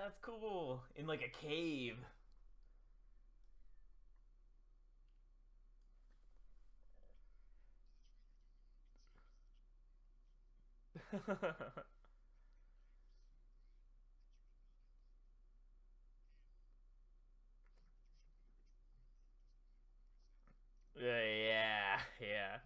that's cool. In like a cave. Yeah, yeah.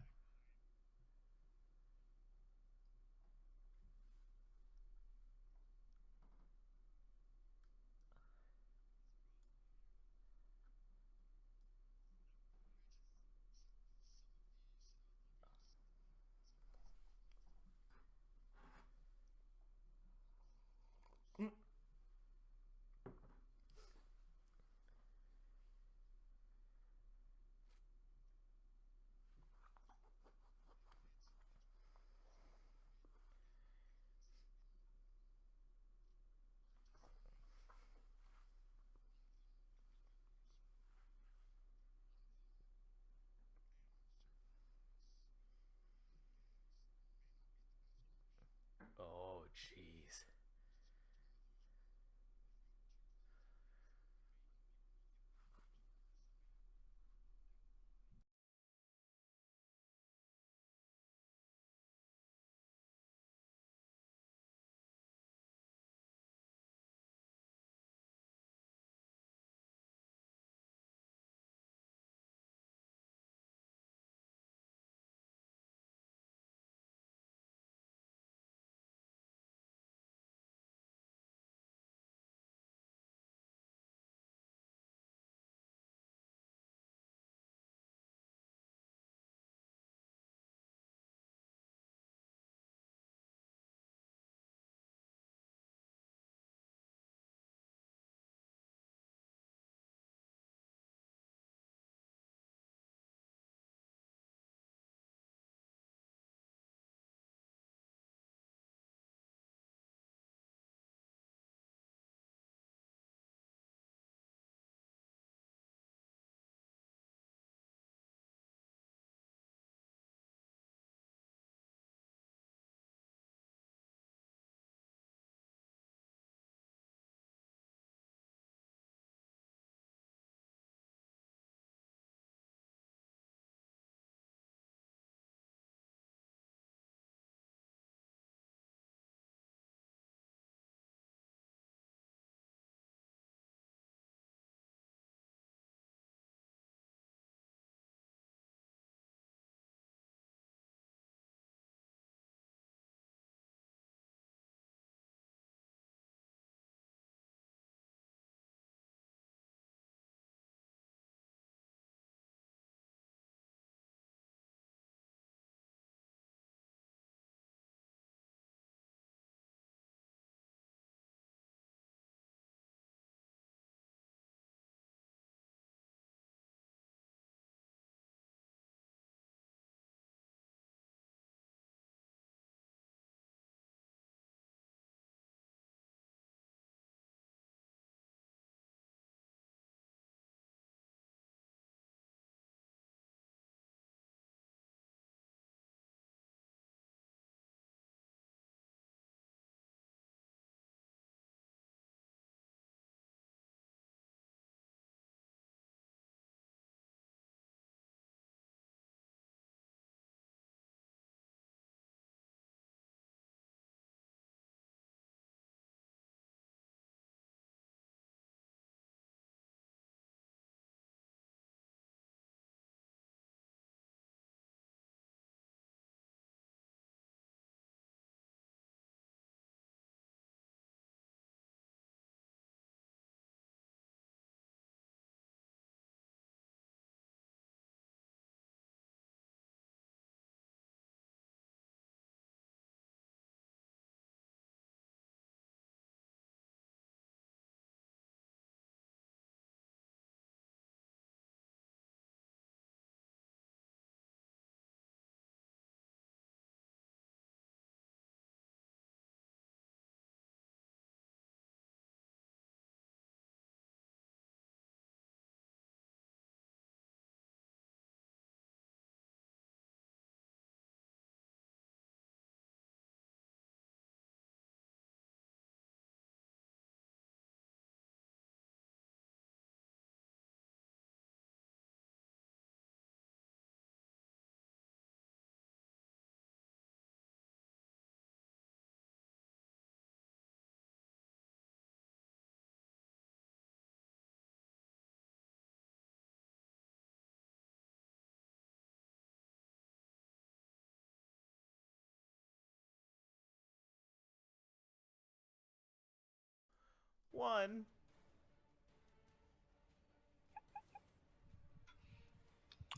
1.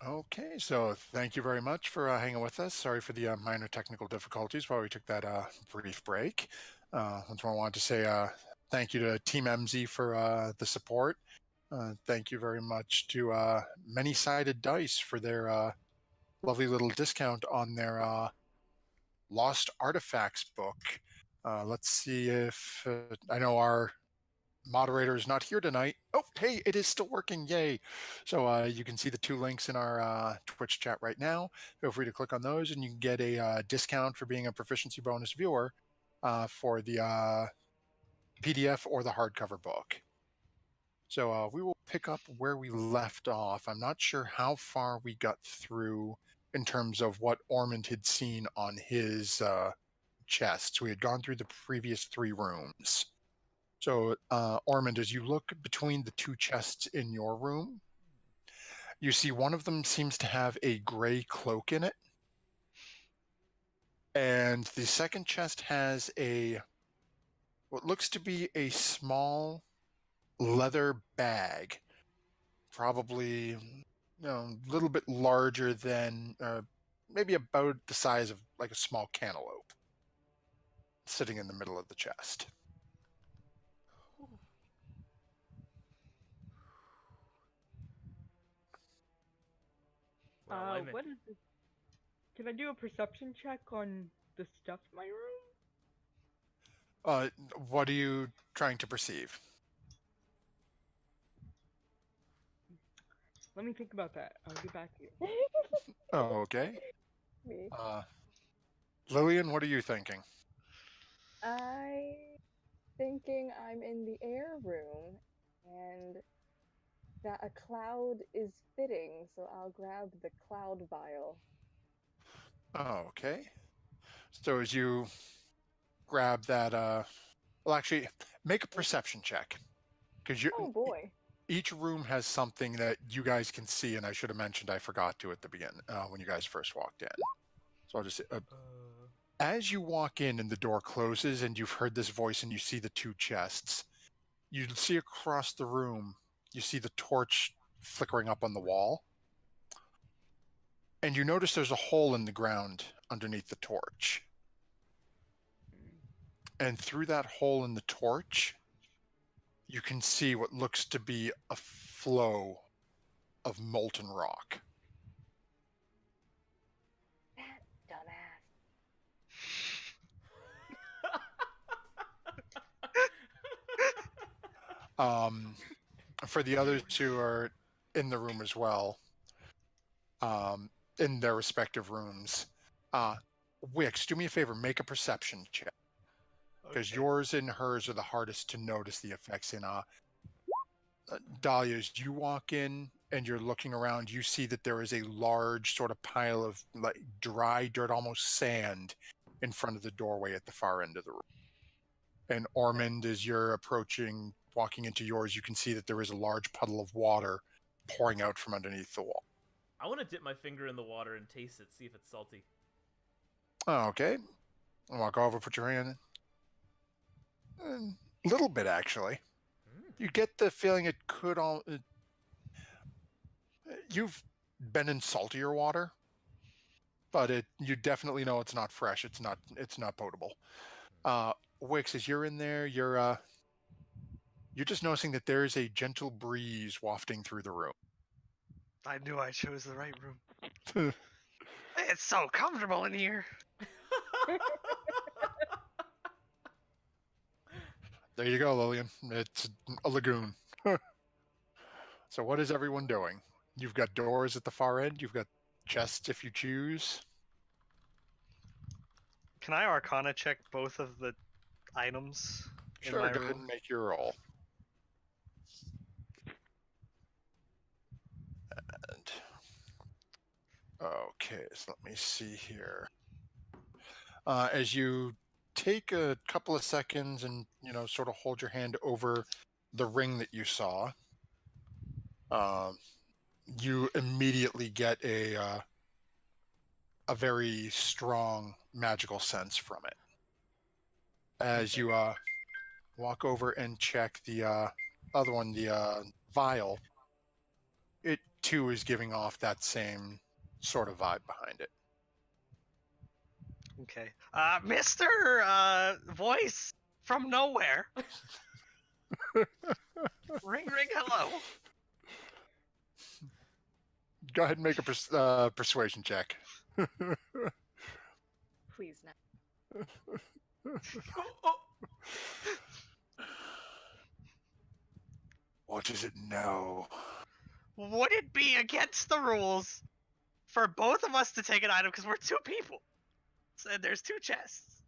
Okay, so thank you very much for hanging with us. Sorry for the minor technical difficulties while we took that brief break. Once more, I wanted to say thank you to Team MZ for the support. Thank you very much to Many Sided Dice for their lovely little discount on their Lost Artifacts book. Let's see if I know our moderator is not here tonight. Oh, hey, it is still working. Yay. So you can see the 2 links in our Twitch chat right now. Feel free to click on those and you can get a discount for being a proficiency bonus viewer for the PDF or the hardcover book. So we will pick up where we left off. I'm not sure how far we got through in terms of what Ormond had seen on his chests. We had gone through the previous 3 rooms. So, Ormond, as you look between the 2 chests in your room, you see one of them seems to have a gray cloak in it. And the second chest has what looks to be a small leather bag, probably a little bit larger than, maybe about the size of like a small cantaloupe, sitting in the middle of the chest. Well, I'm in. What is this? Can I do a perception check on the stuff in my room? What are you trying to perceive? Let me think about that. I'll get back to you. Oh, okay. Me. Lillian, what are you thinking? I thinking I'm in the air room and that a cloud is fitting, so I'll grab the cloud vial. Oh, okay. So as you grab that, well, actually, make a perception check because Oh boy. each room has something that you guys can see, and I should have mentioned I forgot to at the beginning when you guys first walked in. So I'll just as you walk in and the door closes, and you've heard this voice, and you see the 2 chests, you see across the room, you see the torch flickering up on the wall, and you notice there's a hole in the ground underneath the torch. And through that hole in the torch, you can see what looks to be a flow of molten rock. That dumbass. For the others who are in the room as well, in their respective rooms, Wix, do me a favor, make a perception check. Because yours and hers are the hardest to notice the effects in. Dahlia, as you walk in and you're looking around, you see that there is a large sort of pile of like dry dirt, almost sand, in front of the doorway at the far end of the room. And Ormond, as you're walking into yours, you can see that there is a large puddle of water pouring out from underneath the wall. I want to dip my finger in the water and taste it, see if it's salty. Oh, okay. I'll walk over, put your hand in. A little bit, actually. You get the feeling it could all. You've been in saltier water, but you definitely know it's not fresh. It's not potable. Wix, as you're in there, you're just noticing that there is a gentle breeze wafting through the room. I knew I chose the right room. It's so comfortable in here. There you go, Lillian. It's a lagoon. So what is everyone doing? You've got doors at the far end. You've got chests if you choose. Can I Arcana check both of the items Sure, in my go ahead room? and make your roll. And okay, so let me see here. As you take a couple of seconds and sort of hold your hand over the ring that you saw, you immediately get a very strong magical sense from it. As you walk over and check the other one, the vial, it too is giving off that same sort of vibe behind it. Okay. Mr. Voice from nowhere. Ring, ring, hello. Go ahead and make a persuasion check. Please now. What does it know? Would it be against the rules for both of us to take an item because we're two people? So there's two chests.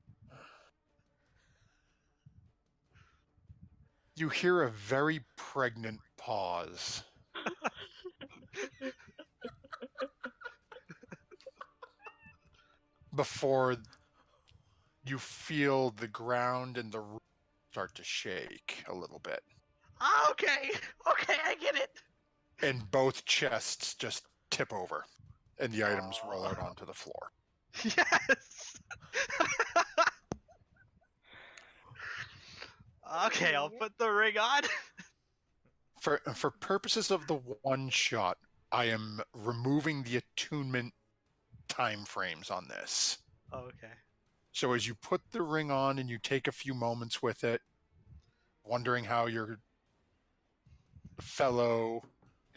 You hear a very pregnant pause. Before you feel the ground and the roof start to shake a little bit. Okay, I get it. And both chests just tip over. And the items roll out onto the floor. Yes. Okay, I'll put the ring on. For purposes of the one shot, I am removing the attunement time frames on this. Okay. So as you put the ring on and you take a few moments with it, wondering how your fellow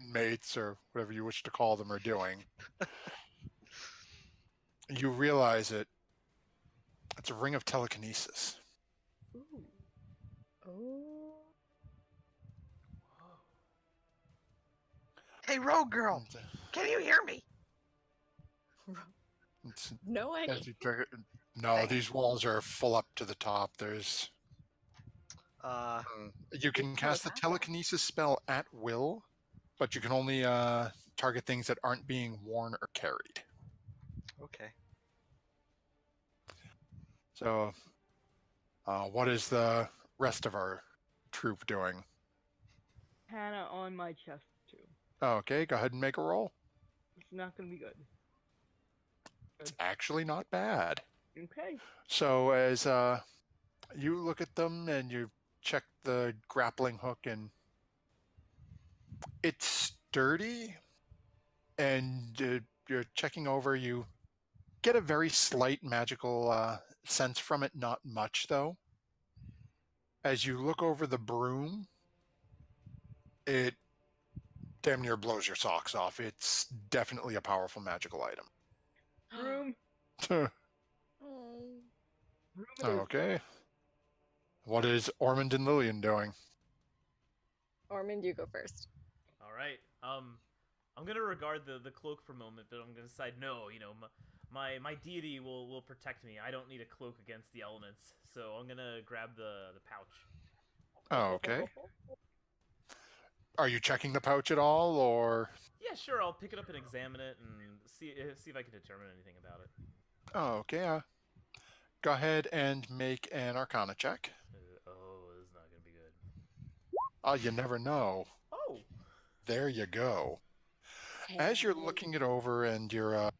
inmates, or whatever you wish to call them, are doing, you realize it's a ring of telekinesis. Ooh. Oh. Hey, Rogue Girl, can you hear me? It's- No, I as you trigger- no, these walls are full up to the top. There's you can cast the telekinesis spell at will, but you can only target things that aren't being worn or carried. Okay. So, what is the rest of our troop doing? Hannah on my chest too. Okay, go ahead and make a roll. It's not gonna be good. It's actually not bad. Okay. So as you look at them and you check the grappling hook, and it's sturdy, and you're checking over, you get a very slight magical sense from it, not much though. As you look over the broom, it damn near blows your socks off. It's definitely a powerful magical item. Room. Oh. Room it is. Okay. What is Ormond and Lillian doing? Ormond, you go first. All right. I'm gonna regard the cloak for a moment, but I'm gonna decide no. You know, my deity will protect me. I don't need a cloak against the elements, so I'm gonna grab the pouch. Oh, okay. Are you checking the pouch at all, or? Yeah, sure. I'll pick it up and examine it and see if I can determine anything about it. Oh, okay. Go ahead and make an Arcana check. Oh, this is not gonna be good. Oh, you never know. Oh. There you go. As you're looking it over and you're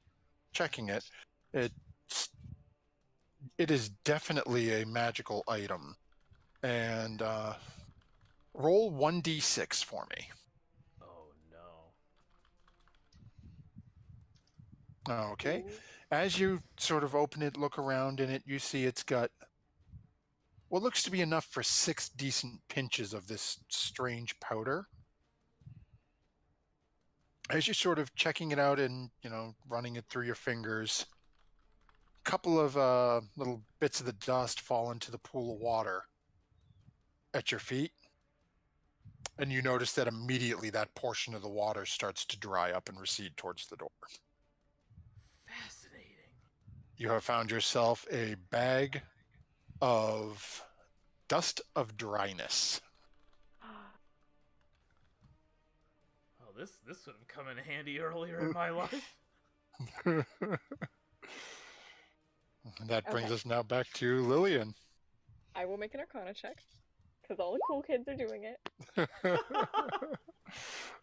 checking it, it is definitely a magical item. And roll 1d6 for me. Oh no. Okay. As you sort of open it, look around in it, you see it's got what looks to be enough for 6 decent pinches of this strange powder. As you're sort of checking it out and, running it through your fingers, a couple of little bits of the dust fall into the pool of water at your feet. And you notice that immediately that portion of the water starts to dry up and recede towards the door. Fascinating. You have found yourself a bag of dust of dryness. Oh, this would have come in handy earlier in my life. That brings Okay. us now back to Lillian. I will make an Arcana check, because all the cool kids are doing it. Jumping on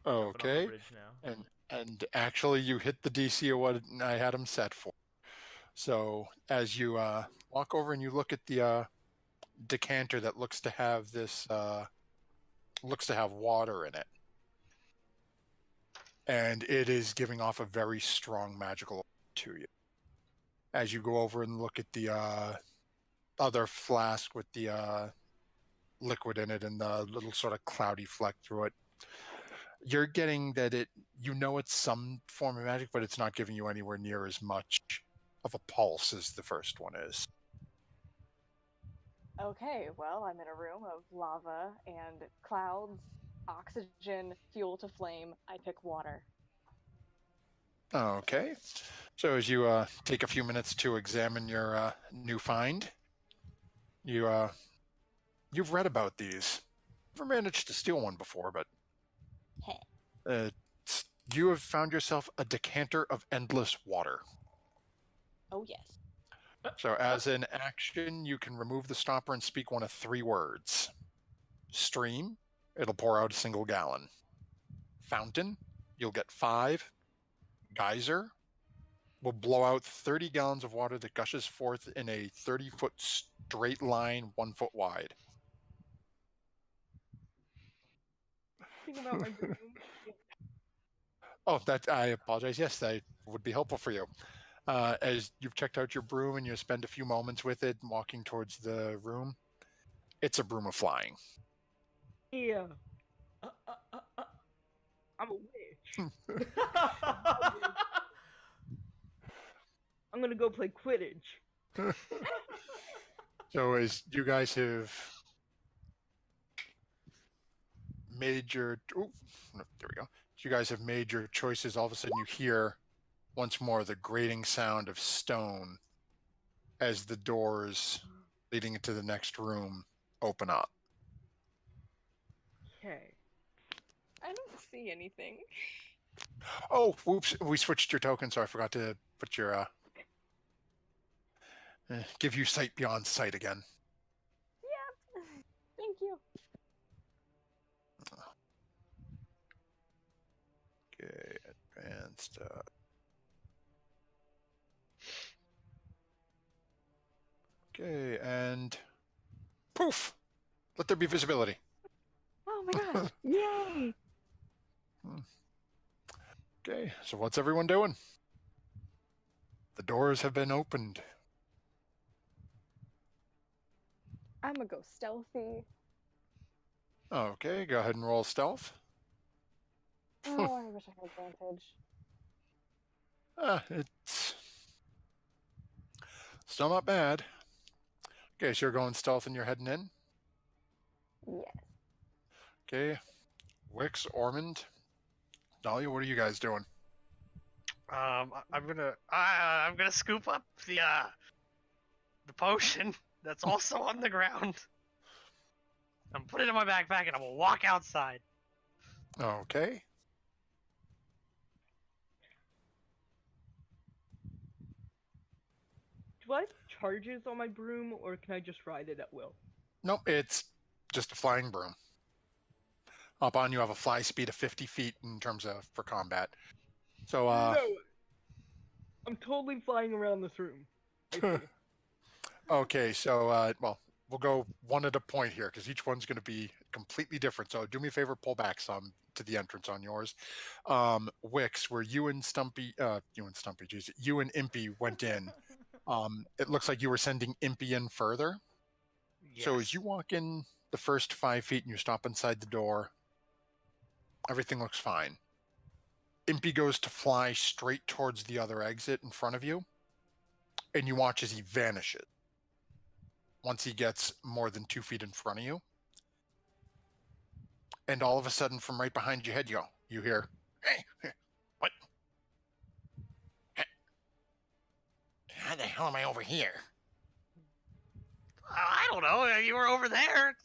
the Okay. bridge now. And actually you hit the DC of what I had him set for. So as you walk over and you look at the decanter that looks to have water in it, and it is giving off a very strong magical to you. As you go over and look at the other flask with the liquid in it and the little sort of cloudy fleck through it, you're getting that it's some form of magic, but it's not giving you anywhere near as much of a pulse as the first one is. Okay, well, I'm in a room of lava and clouds, oxygen, fuel to flame. I pick water. Okay. So as you take a few minutes to examine your new find, you've read about these. Never managed to steal one before, but you have found yourself a decanter of endless water. Oh, yes. So as an action, you can remove the stopper and speak one of 3 words. Stream, it'll pour out a single gallon. Fountain, you'll get 5. Geyser will blow out 30 gallons of water that gushes forth in a 30-foot straight line, 1 foot wide. Think about my room. Oh, I apologize. Yes, that would be helpful for you. As you've checked out your broom and you spend a few moments with it walking towards the room, it's a broom of flying. Yeah. I'm a witch. I'm gonna go play Quidditch. So as you guys have made your... Oh, there we go. You guys have made your choices. All of a sudden you hear once more the grating sound of stone as the doors leading into the next room open up. Okay. I don't see anything. Oh, whoops. We switched your token, so I forgot to put your... give you sight beyond sight again. Yeah. Thank you. Okay, advanced. Okay, and poof! Let there be visibility. Oh my gosh. Yay! Okay, so what's everyone doing? The doors have been opened. I'm gonna go stealthy. Okay, go ahead and roll stealth. Oh, I wish I had advantage. It's still not bad. Okay, so you're going stealth and you're heading in? Yes. Okay, Wix, Ormond, Dahlia, what are you guys doing? I'm gonna scoop up the potion that's also on the ground. I'm put it in my backpack and I'm gonna walk outside. Okay. Do I have charges on my broom, or can I just ride it at will? Nope, it's just a flying broom. Up on you have a fly speed of 50 feet in terms of for combat. So, No! I'm totally flying around this room. I see. okay, so, well, we'll go one at a point here because each one's going to be completely different. So do me a favor, pull back some to the entrance on yours. Wix, where you and Impy went in, it looks like you were sending Impy in further. Yes. So as you walk in the first 5 feet and you stop inside the door, everything looks fine. Impy goes to fly straight towards the other exit in front of you, and you watch as he vanishes once he gets more than 2 feet in front of you. And all of a sudden, from right behind your head, you hear, "Hey, what? How the hell am I over here?" I don't know. You were over there.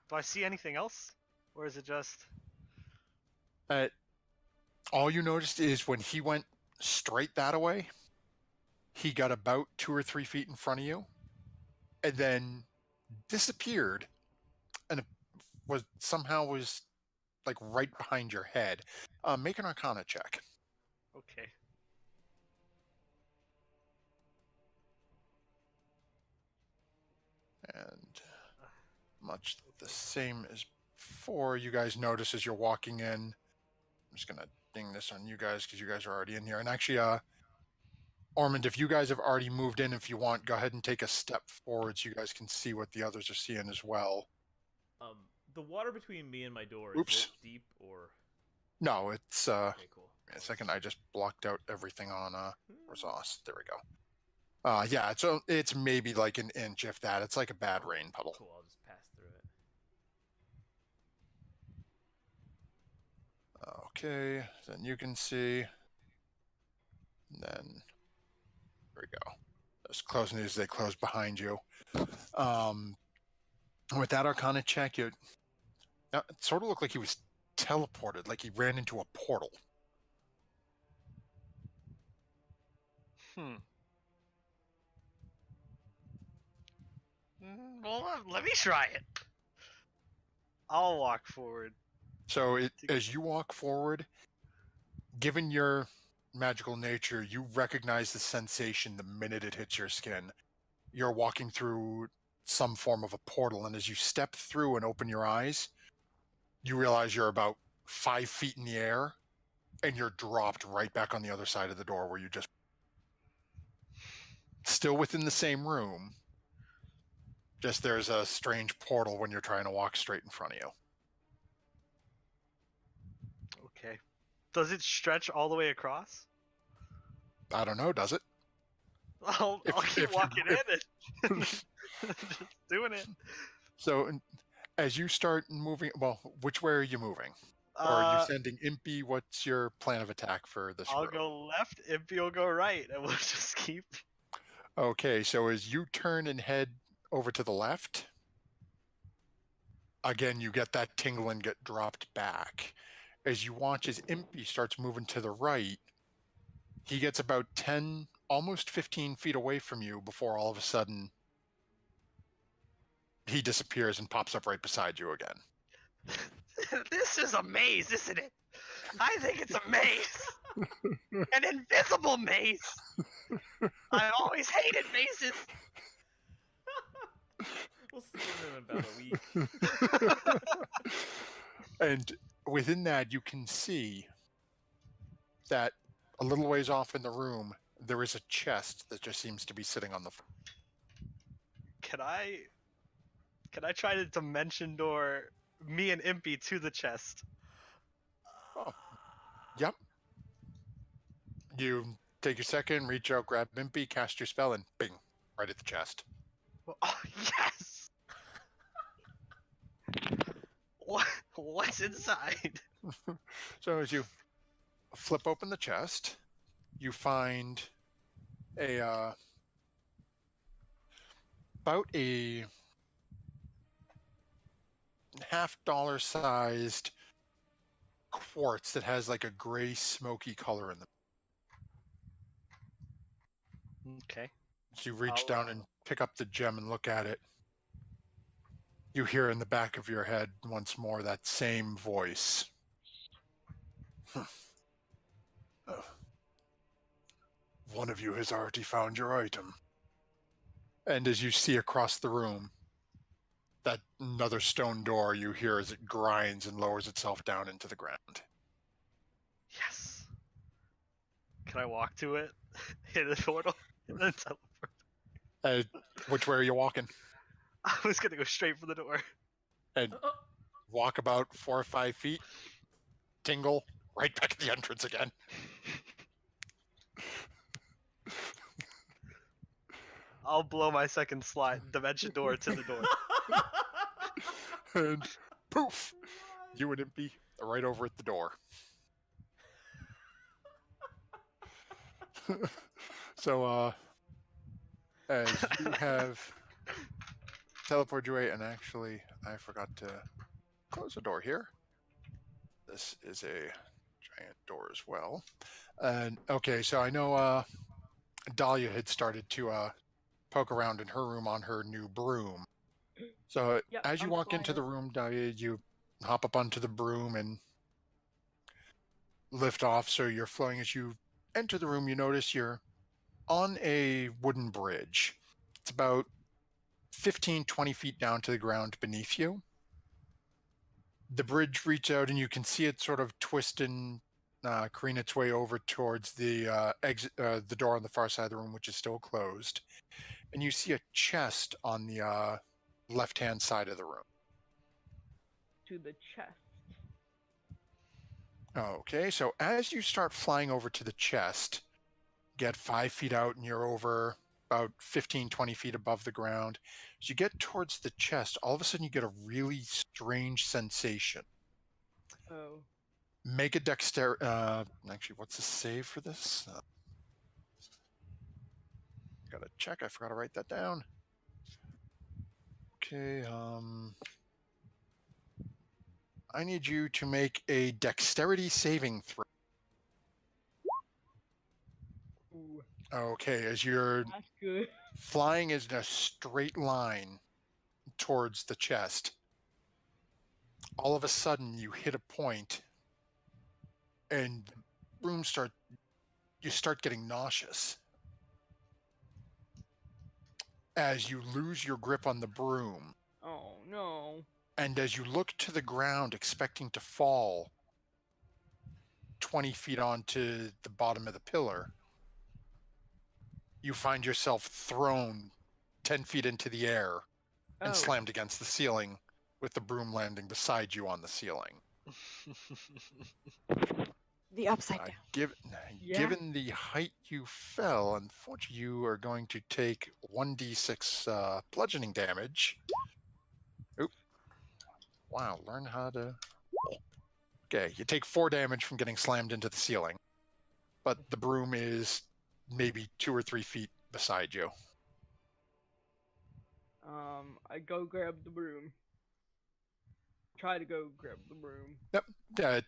Do I see anything else, or is it just? All you noticed is when he went straight that way, he got about 2 or 3 feet in front of you, and then disappeared, and it was like right behind your head. Make an Arcana check. Okay. much the same as before. You guys notice as you're walking in. I'm just gonna ding this on you guys because you guys are already in here. And actually, Ormond, if you guys have already moved in, if you want, go ahead and take a step forward so you guys can see what the others are seeing as well. The water between me and my door, Oops. is it deep or? No, it's Okay, cool. a second. I just blocked out everything on Rosas. There we go. Yeah, it's maybe like an inch, if that. It's like a bad rain puddle. Cool, I'll just pass through it. Okay, then you can see. And then there we go. As closing as they close behind you. With that Arcana check, it sort of looked like he was teleported, like he ran into a portal. Well, let me try it. I'll walk forward. So as you walk forward, given your magical nature, you recognize the sensation the minute it hits your skin. You're walking through some form of a portal, and as you step through and open your eyes, you realize you're about 5 feet in the air, and you're dropped right back on the other side of the door where you just... Still within the same room, just there's a strange portal when you're trying to walk straight in front of you. Okay. Does it stretch all the way across? I don't know, does it? I'll keep walking in and just doing it. So as you start moving, well, which way are you moving? Or are you sending Impy? What's your plan of attack for this I'll room? go left, Impy will go right, and we'll just keep... Okay, so as you turn and head over to the left, again, you get that tingle and get dropped back. As you watch as Impy starts moving to the right, he gets about 10, almost 15 feet away from you before all of a sudden he disappears and pops up right beside you again. This is a maze, isn't it? I think it's a maze. An invisible maze. I always hated mazes. We'll see him in about a week. And within that, you can see that a little ways off in the room, there is a chest that just seems to be sitting on the floor. Can I try to dimension door me and Impy to the chest? Oh. Yep. You take a second, reach out, grab Impy, cast your spell, and bing, right at the chest. Oh, yes! What's inside? So as you flip open the chest, you find about a $50 sized quartz that has like a gray smoky color in them. Okay. As you reach down and pick up the gem and look at it, you hear in the back of your head once more that same voice. One of you has already found your item. And as you see across the room, that another stone door you hear as it grinds and lowers itself down into the ground. Yes. Can I walk to it? Hit the portal? And then teleport? Which way are you walking? I was gonna go straight for the door. And walk about 4 or 5 feet, tingle, right back at the entrance again. I'll blow my second slot dimension door to the door. And poof, you and Impy are right over at the door. So, as you have teleported your way, and actually, I forgot to close the door here. This is a giant door as well. And okay, so I know Dahlia had started to poke around in her room on her new broom. So Yep, as you I'm walk into flying. the room, Dahlia, you hop up onto the broom and lift off. So you're flowing. As you enter the room, you notice you're on a wooden bridge. It's about 15, 20 feet down to the ground beneath you. The bridge reaches out and you can see it sort of twist and careen its way over towards the exit, the door on the far side of the room, which is still closed. And you see a chest on the left-hand side of the room. To the chest. Okay, so as you start flying over to the chest, get 5 feet out and you're over about 15, 20 feet above the ground. As you get towards the chest, all of a sudden you get a really strange sensation. Oh. Make a dexterity. Actually, what's the save for this? Gotta check. I forgot to write that down. Okay. I need you to make a dexterity saving throw. Ooh, Okay, as you're that's good. flying in a straight line towards the chest, all of a sudden you hit a point, and you start getting nauseous as you lose your grip on the broom. Oh no. And as you look to the ground expecting to fall 20 feet onto the bottom of the pillar, you find yourself thrown 10 feet into the air and Oh. slammed against the ceiling, with the broom landing beside you on the ceiling. The upside down. Yeah. Given the height you fell, unfortunately, you are going to take 1d6 bludgeoning damage. Oop. Wow, learn how to... Okay, you take 4 damage from getting slammed into the ceiling, but the broom is maybe 2 or 3 feet beside you. I go grab the broom. Try to go grab the broom. Yep. Yeah,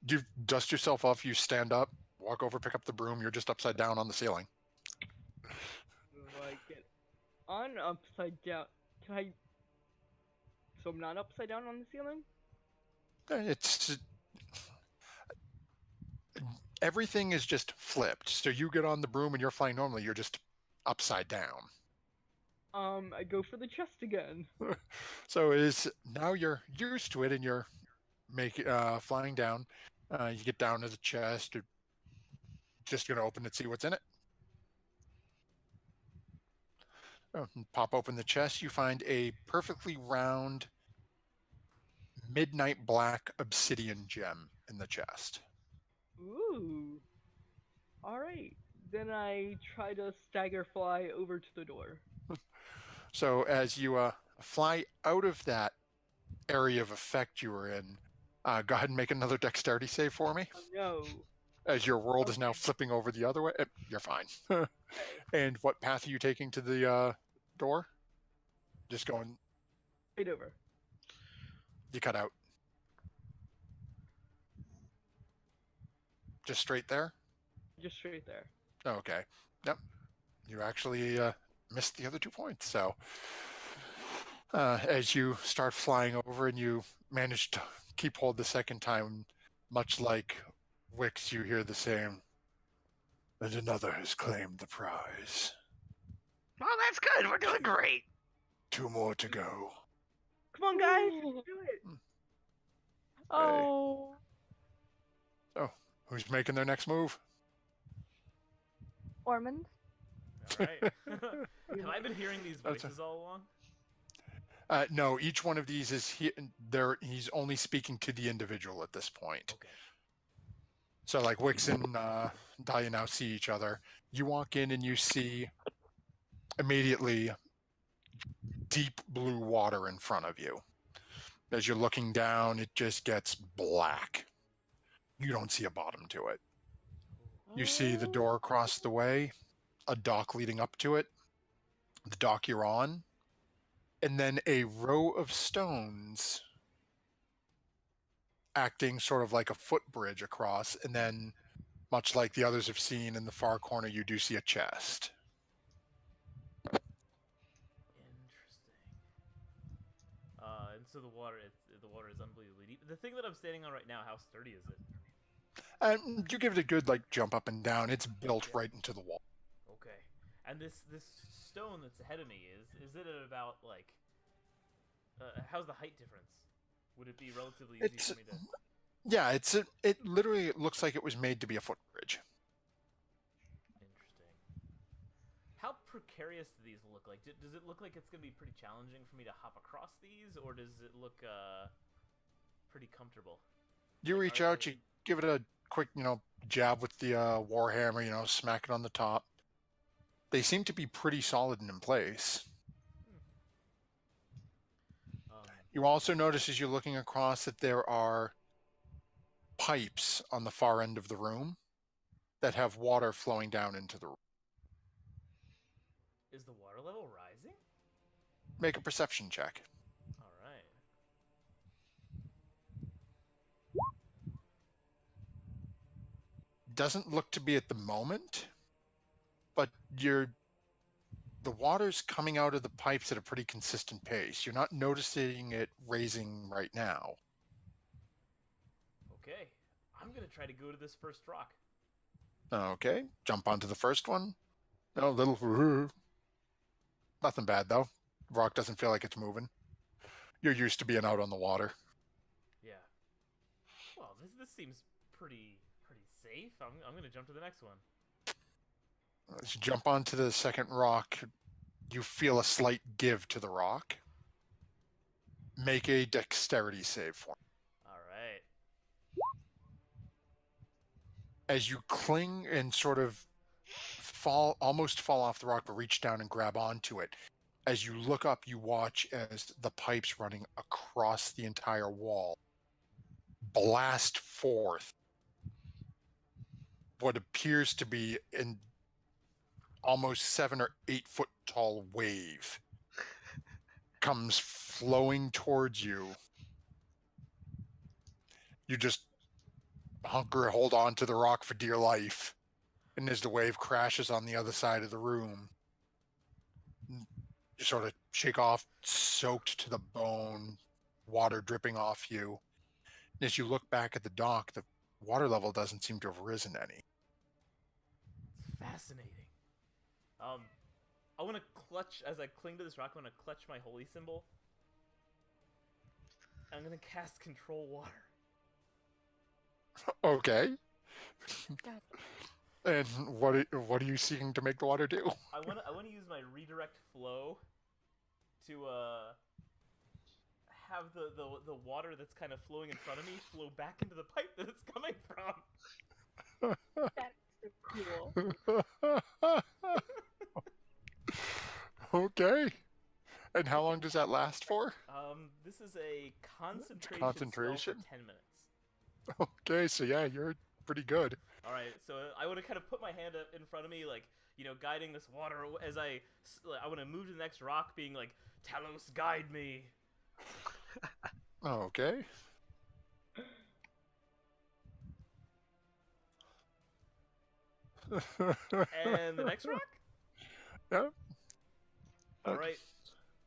you dust yourself off, you stand up, walk over, pick up the broom, you're just upside down on the ceiling. Do I get on upside down? Can I? So I'm not upside down on the ceiling? It's everything is just flipped. So you get on the broom and you're flying normally, you're just upside down. I go for the chest again. So now you're used to it and you're flying down. You get down to the chest. You're just gonna open it, see what's in it. Pop open the chest. You find a perfectly round midnight black obsidian gem in the chest. Ooh. Alright. Then I try to stagger fly over to the door. So as you fly out of that area of effect you were in, go ahead and make another dexterity save for me. Oh no. As your world is now flipping over the other way. You're fine. And what path are you taking to the door? Just going... Straight over. You cut out. Just straight there? Just straight there. Oh, okay. Yep. You actually missed the other 2 points. So as you start flying over and you manage to keep hold the second time, much like Wix, you hear the same. And another has claimed the prize. Well, that's good. We're doing great. 2 more to go. Come on, guys. Let's do it. Oh. So, who's making their next move? Ormond? Alright. Have I been hearing these voices all along? No, each one of these is he's only speaking to the individual at this point. Okay. So like Wix and Dahlia now see each other. You walk in and you see immediately deep blue water in front of you. As you're looking down, it just gets black. You don't see a bottom to it. You see the door across the way, a dock leading up to it, the dock you're on, and then a row of stones acting sort of like a footbridge across, and then, much like the others have seen in the far corner, you do see a chest. Interesting. And so the water is unbelievably deep. The thing that I'm standing on right now, how sturdy is it? You give it a good jump up and down. It's built right into the wall. Okay. And this stone that's ahead of me is it at about like how's the height difference? Would it be relatively easy It's for me to? yeah, it literally looks like it was made to be a footbridge. Interesting. How precarious do these look like? Does it look like it's gonna be pretty challenging for me to hop across these, or does it look pretty comfortable? You Like, reach are out, they- you give it a quick, jab with the warhammer, smack it on the top. They seem to be pretty solid and in place. Um, You also notice as you're looking across that there are pipes on the far end of the room that have water flowing down into the room. is the water level rising? Make a perception check. All right. Doesn't look to be at the moment, but the water's coming out of the pipes at a pretty consistent pace. You're not noticing it raising right now. Okay. I'm gonna try to go to this first rock. Okay, jump onto the first one. No, little. Nothing bad though. Rock doesn't feel like it's moving. You're used to being out on the water. Yeah. Well, this seems pretty safe. I'm gonna jump to the next one. As you jump onto the second rock, you feel a slight give to the rock. Make a dexterity save for me. All right. As you cling and sort of almost fall off the rock, but reach down and grab onto it. As you look up, you watch as the pipes running across the entire wall blast forth what appears to be an almost 7 or 8 foot tall wave comes flowing towards you. You just hold on to the rock for dear life. And as the wave crashes on the other side of the room, you sort of shake off, soaked to the bone, water dripping off you. And as you look back at the dock, the water level doesn't seem to have risen any. It's fascinating. I want to clutch as I cling to this rock. I want to clutch my holy symbol. I'm gonna cast control water. Okay. And what are you seeking to make the water do? I want to use my redirect flow to have the water that's kind of flowing in front of me flow back into the pipe that it's coming from. That's so cool. Okay. And how long does that last for? This is a Concentration? spell for 10 minutes. Okay, so yeah, you're pretty good. All right, so I want to kind of put my hand up in front of me, like, guiding this water as I want to move to the next rock, being like, Talos, guide me. Okay. And the next rock? Yeah. All right.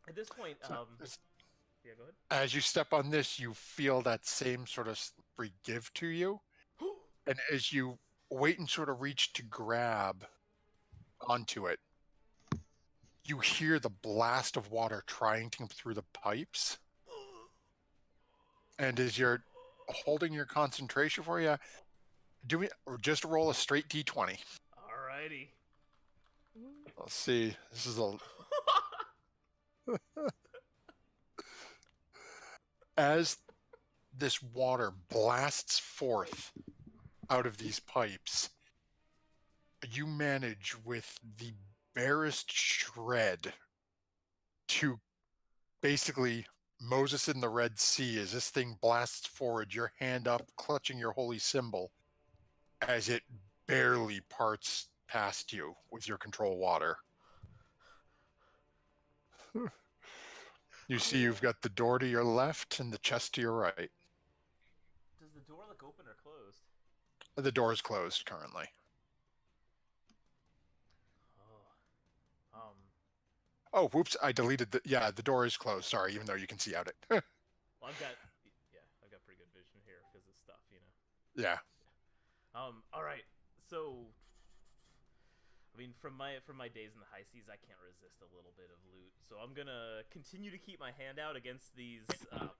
At this point, So, yeah, go ahead. as you step on this, you feel that same sort of slippery give to you. And as you wait and sort of reach to grab onto it, you hear the blast of water trying to come through the pipes. And as you're holding your concentration for you, just roll a straight D20. Alrighty. Let's see. This is as this water blasts forth out of these pipes, you manage with the barest shred to basically Moses in the Red Sea as this thing blasts forward, your hand up, clutching your holy symbol, as it barely parts past you with your control water. You see you've got the door to your left and the chest to your right. Does the door look open or closed? The door is closed currently. Oh. Oh, whoops, I deleted the door is closed, sorry, even though you can see out it. Well, I've got pretty good vision here because of stuff, Yeah. All right. So, I mean, from my days in the high seas, I can't resist a little bit of loot. So I'm gonna continue to keep my hand out against these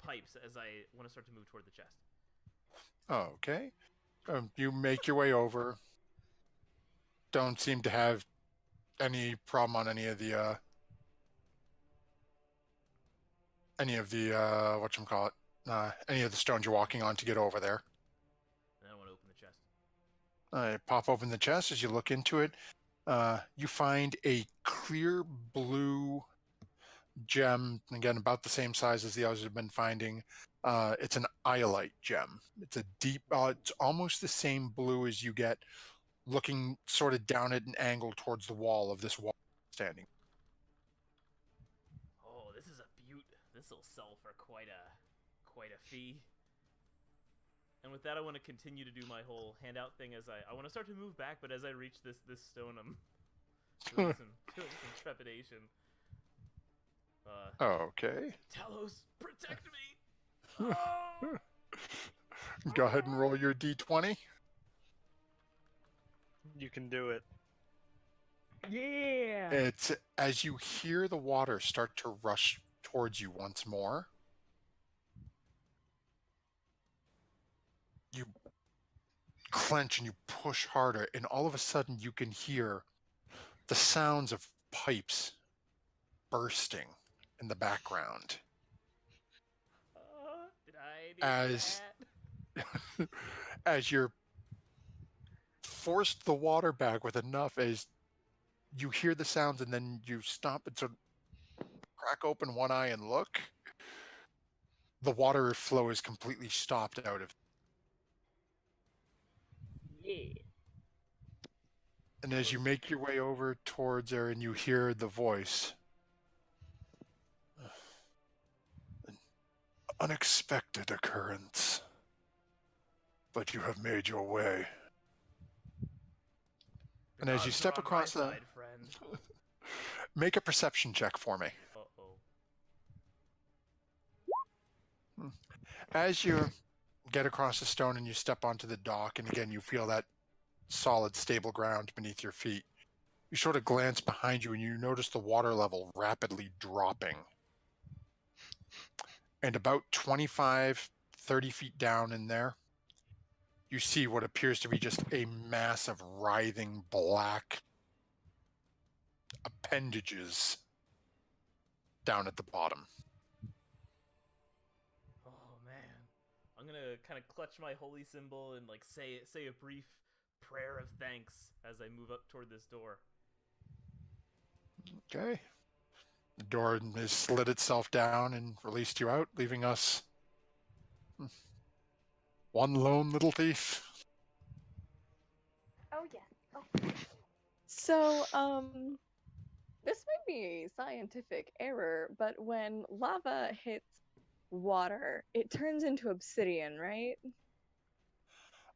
pipes as I want to start to move toward the chest. Okay. You make your way over. Don't seem to have any problem on any of the whatchamacallit, any of the stones you're walking on to get over there. And I want to open the chest. Pop open the chest. As you look into it, you find a clear blue gem, again about the same size as the others have been finding. It's an iolite gem. It's a deep, it's almost the same blue as you get looking sort of down at an angle towards the wall of this wall standing. Oh, this is a beaut. This'll sell for quite a fee. And with that, I want to continue to do my whole handout thing as I want to start to move back, but as I reach this stone, I'm doing some trepidation. Okay. Talos, protect me! Oh! Go ahead and roll your d20. You can do it. Yeah. It's as you hear the water start to rush towards you once more. You clench and you push harder, and all of a sudden you can hear the sounds of pipes bursting in the background. Did I do As- that? As you're forced the water back with enough, as you hear the sounds, and then you stop and sort of crack open one eye and look. The water flow is completely stopped out of. Yeah. And as you make your way over towards there and you hear the voice, an unexpected occurrence, but you have made your way. And as you Odds are step on my across the, side, friend. make a perception check for me. Uh-oh. As you get across the stone and you step onto the dock, and again you feel that solid, stable ground beneath your feet, you sort of glance behind you and you notice the water level rapidly dropping. And about 25, 30 feet down in there, you see what appears to be just a mass of writhing black appendages down at the bottom. Oh man, I'm gonna kind of clutch my holy symbol and like say a brief prayer of thanks as I move up toward this door. Okay. The door has slid itself down and released you out, leaving us one lone little thief. Oh yeah. Oh. So, this might be a scientific error, but when lava hits water, it turns into obsidian, right?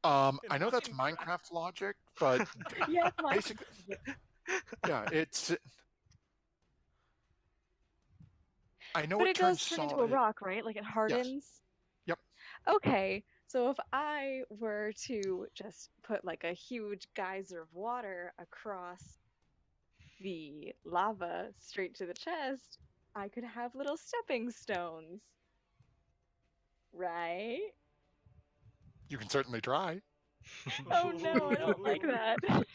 I know that's Fucking crap. Minecraft logic, but Yeah, it's basically, yeah, it's. I know But it it does turns turn into a solid. rock, right? Like it hardens? Yep. Okay, so if I were to just put like a huge geyser of water across the lava straight to the chest, I could have little stepping stones. Right? You can certainly try. Oh no, I don't like that. Okie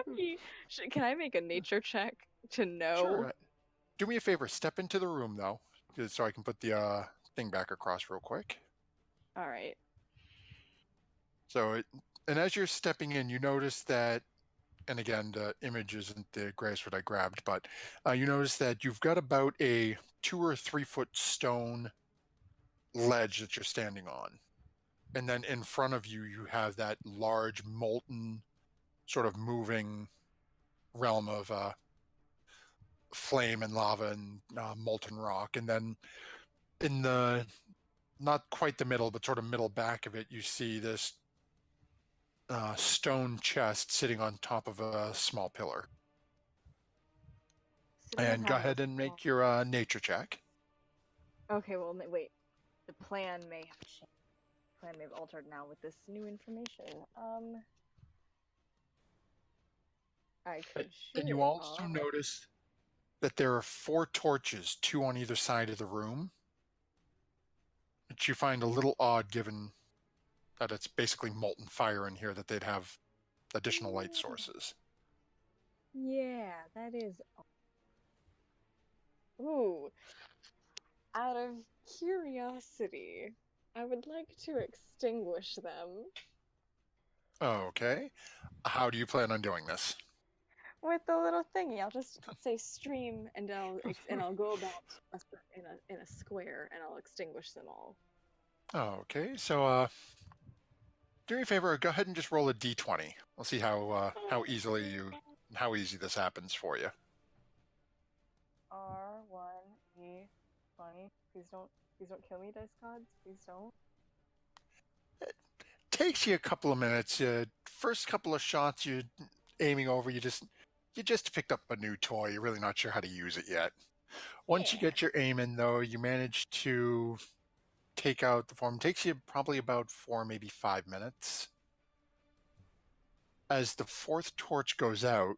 dokie. Can I make a nature check to know? Sure. Do me a favor. Step into the room, though, so I can put the thing back across real quick. All right. So, and as you're stepping in, you notice that, and again, the image isn't the greatest what I grabbed, but you notice that you've got about a 2 or 3 foot stone ledge that you're standing on. And then in front of you, you have that large, molten, sort of moving realm of flame and lava and molten rock. And then in the, not quite the middle, but sort of middle back of it, you see this stone chest sitting on top of a small pillar. Sitting on And go top of ahead a and small- make your nature check. Okay, well, wait. The plan may have changed. The plan may have altered now with this new information. I could shoot And you it also off. notice that there are 4 torches, 2 on either side of the room, which you find a little odd given that it's basically molten fire in here, that they'd have additional light sources. Yeah, that is. Ooh, out of curiosity, I would like to extinguish them Okay. How do you plan on doing this? with the little thingy. I'll just say stream, and I'll go about in a square, and I'll extinguish them all. Okay, so do me a favor, go ahead and just roll a d20. We'll see how easy this happens for you. R1E20. Please don't kill me, dice gods. Please don't. Takes you a couple of minutes. First couple of shots, you're aiming over. You just picked up a new toy. You're really not sure how to use it yet. Once you Yeah. get your aim in, though, you manage to take out the form. It takes you probably about 4, maybe 5 minutes. As the 4th torch goes out,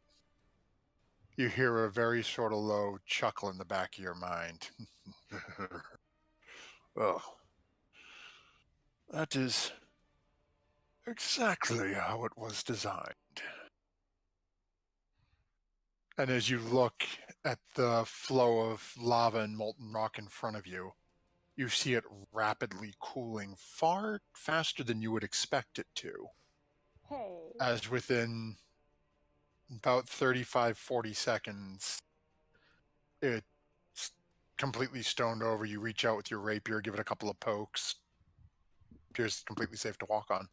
you hear a very sort of low chuckle in the back of your mind. Oh, that is exactly how it was designed. And as you look at the flow of lava and molten rock in front of you, you see it rapidly cooling far faster than you would expect it to. Hey. As within about 35, 40 seconds, it's completely stoned over. You reach out with your rapier, give it a couple of pokes. Appears completely safe to walk on.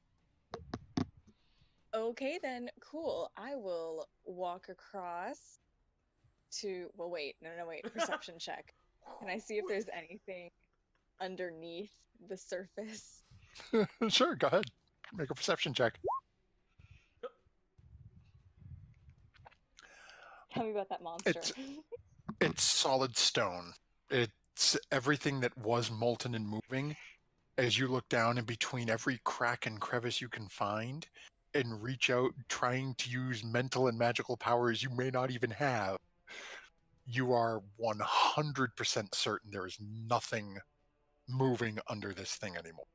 Okay, then, cool. I will walk across to. Well, wait. No, wait. Perception check. Can I see if there's anything underneath the surface? Sure, go ahead. Make a perception check. Tell me about that monster. It's solid stone. It's everything that was molten and moving. As you look down in between every crack and crevice you can find and reach out trying to use mental and magical powers you may not even have, you are 100% certain there is nothing moving under this thing anymore.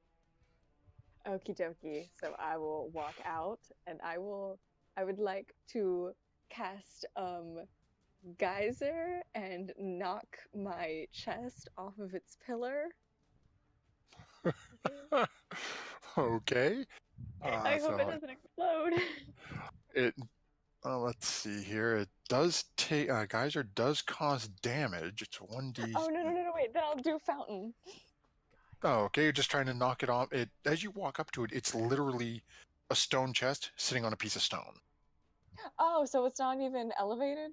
Okie dokie. So I will walk out, and I would like to cast geyser and knock my chest off of its pillar. Okay. I hope it doesn't explode. Let's see here. It does take geyser does cause damage. It's 1d. Oh no! Wait, then I'll do fountain. Oh, okay. You're just trying to knock it off. It as you walk up to it, it's literally a stone chest sitting on a piece of stone. Oh, so it's not even elevated?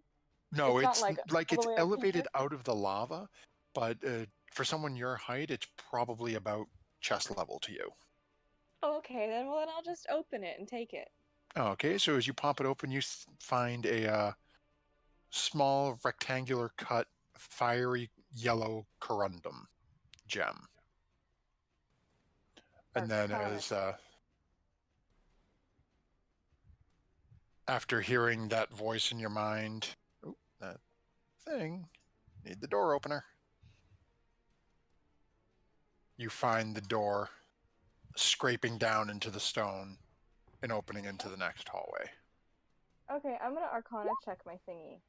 No, It's not, it's like, like all it's the way up into elevated it? out of the lava, but for someone your height, it's probably about chest level to you. Oh, okay, then I'll just open it and take it. Okay, so as you pop it open, you find a small rectangular cut fiery yellow corundum gem. And then as after hearing that voice in your mind, oh, that thing, need the door opener. You find the door scraping down into the stone and opening into the next hallway. Okay, I'm gonna Arcana check my thingy.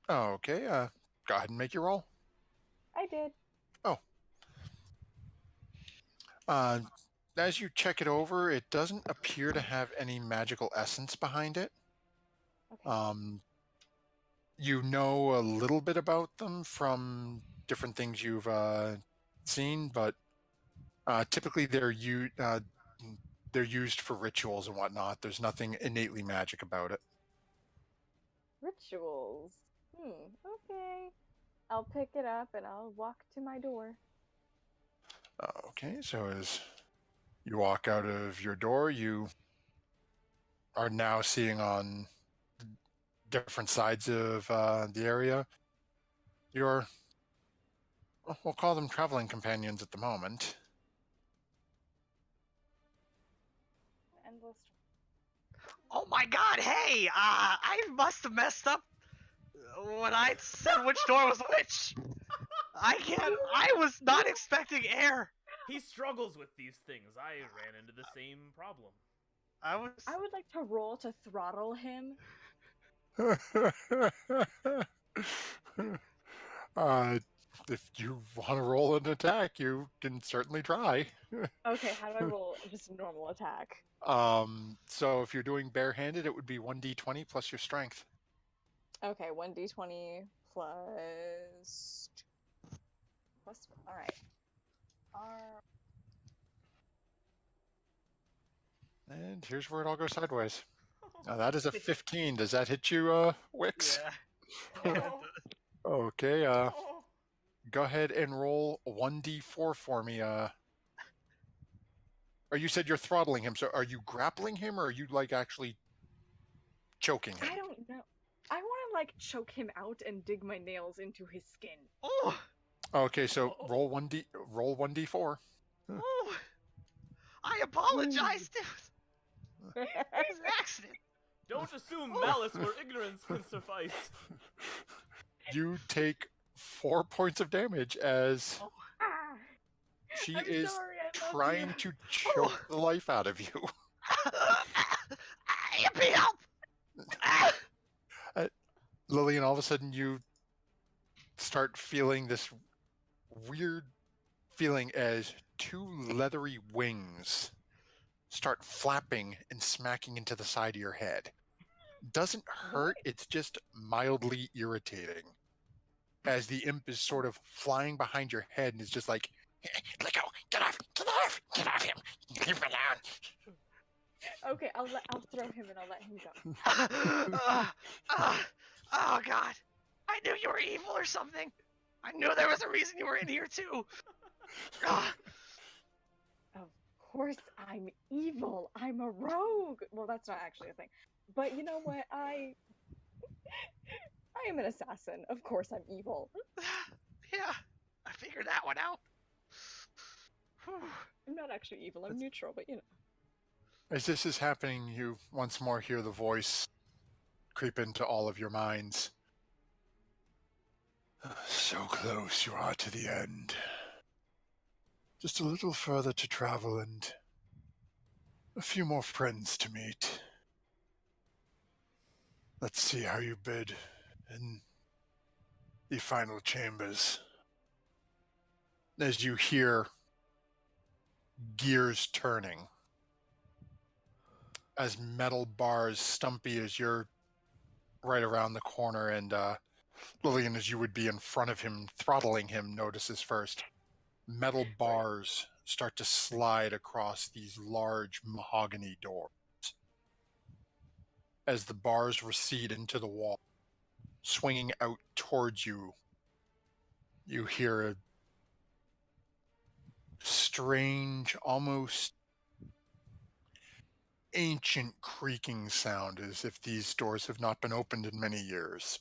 Okay, go ahead and make your roll. I did. Oh. As you check it over, it doesn't appear to have any magical essence behind it. Okay. You know a little bit about them from different things you've seen, but typically they're used for rituals and whatnot. There's nothing innately magic about it. Rituals. Okay. I'll pick it up and I'll walk to my door. Okay, so as you walk out of your door, you are now seeing on different sides of the area your, we'll call them traveling companions at the moment. Endless. Oh my god, hey! I must have messed up when I said which door was which. I was not expecting air. He struggles with these things. I ran into the same problem. I was. I would like to roll to throttle him. If you want to roll an attack, you can certainly try. Okay, how do I roll just a normal attack? So if you're doing barehanded, it would be 1d20 plus your strength. Okay, 1d20 plus... Alright. And here's where it all goes sideways. Now that is a 15. Does that hit you, Wix? Yeah. Okay, go ahead and roll 1d4 for me. Or you said you're throttling him, so are you grappling him, or are you, like, actually choking him? I don't know. I want to, like, choke him out and dig my nails into his skin. Oh, Okay, so roll 1d4. oh! I apologize, dude. It was an accident. Don't assume malice where ignorance can suffice. You take 4 points of damage as Ah, she I'm is sorry, I love trying you. to choke the life out of you. Yippee help! Lillian, all of a sudden you start feeling this weird feeling as 2 leathery wings start flapping and smacking into the side of your head. Doesn't hurt, it's just mildly irritating. As the imp is sort of flying behind your head and is just like, let go, get off him, leave him alone. Okay, I'll throw him and I'll let him go. Oh god. I knew you were evil or something. I knew there was a reason you were in here too. Ah, Of course I'm evil. I'm a rogue. Well, that's not actually a thing. But you know what? I am an assassin. Of course I'm evil. yeah, I figured that one out. Whew. I'm not actually evil. I'm neutral, but you know. As this is happening, you once more hear the voice creep into all of your minds. So close you are to the end. Just a little further to travel and a few more friends to meet. Let's see how you bid in the final chambers. As you hear gears turning, as metal bars, Stumpy, as you're right around the corner, and Lillian, as you would be in front of him, throttling him, notices first. Metal bars start to slide across these large mahogany doors. As the bars recede into the wall, swinging out towards you, you hear a strange, almost ancient creaking sound, as if these doors have not been opened in many years.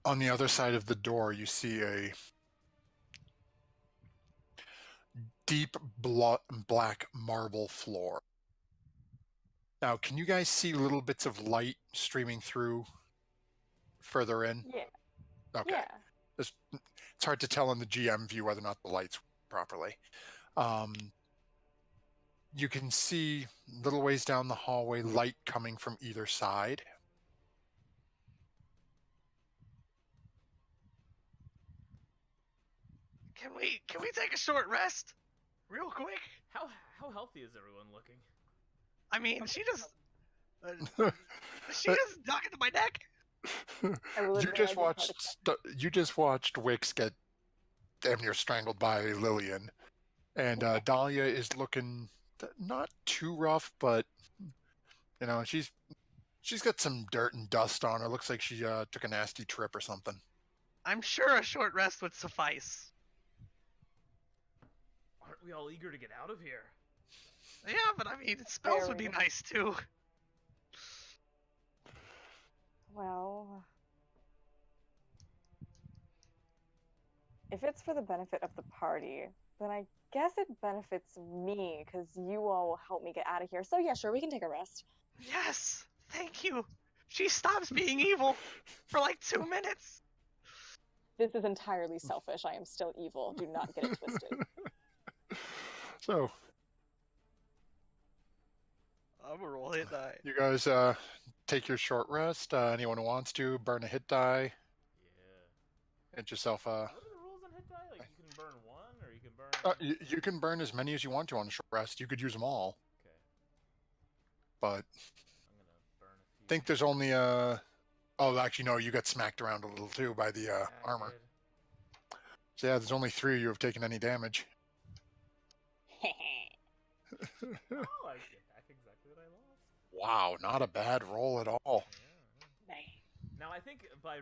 On the other side of the door, you see a deep black marble floor. Now, can you guys see little bits of light streaming through further in? Yeah. Okay. Yeah. It's hard to tell in the GM view whether or not the lights work properly. You can see little ways down the hallway light coming from either side. Can we take a short rest? Real quick? How healthy is everyone looking? I mean, she just dug into my neck. I will You admit I just did try watched to- you just watched Wix get damn near strangled by Lillian, and Dahlia is looking not too rough, but you know she's got some dirt and dust on her. Looks like she took a nasty trip or something. I'm sure a short rest would suffice. Aren't we all eager to get out of here? Yeah, but I mean, spells would be Very. nice too. Well, if it's for the benefit of the party, then I guess it benefits me because you all will help me get out of here. So yeah, sure, we can take a rest. Yes, thank you. She stops being evil for like 2 minutes. This is entirely selfish. I am still evil. Do not get it twisted. So, I'm a roll hit die. you guys take your short rest. Anyone who wants to, burn a hit die. Yeah. Get yourself What are the rules on hit die? Like you can burn one, or you can burn. you can burn as many as you want to on a short rest. You could use them all, Okay. but I'm gonna burn a few. I think there's only oh, actually, no, you got smacked around a little too by the Yeah, I armor. did. So yeah, there's only 3 of you have taken any damage. Oh, I get back exactly what I lost. Wow, not a bad roll at all. Yeah. Now I think by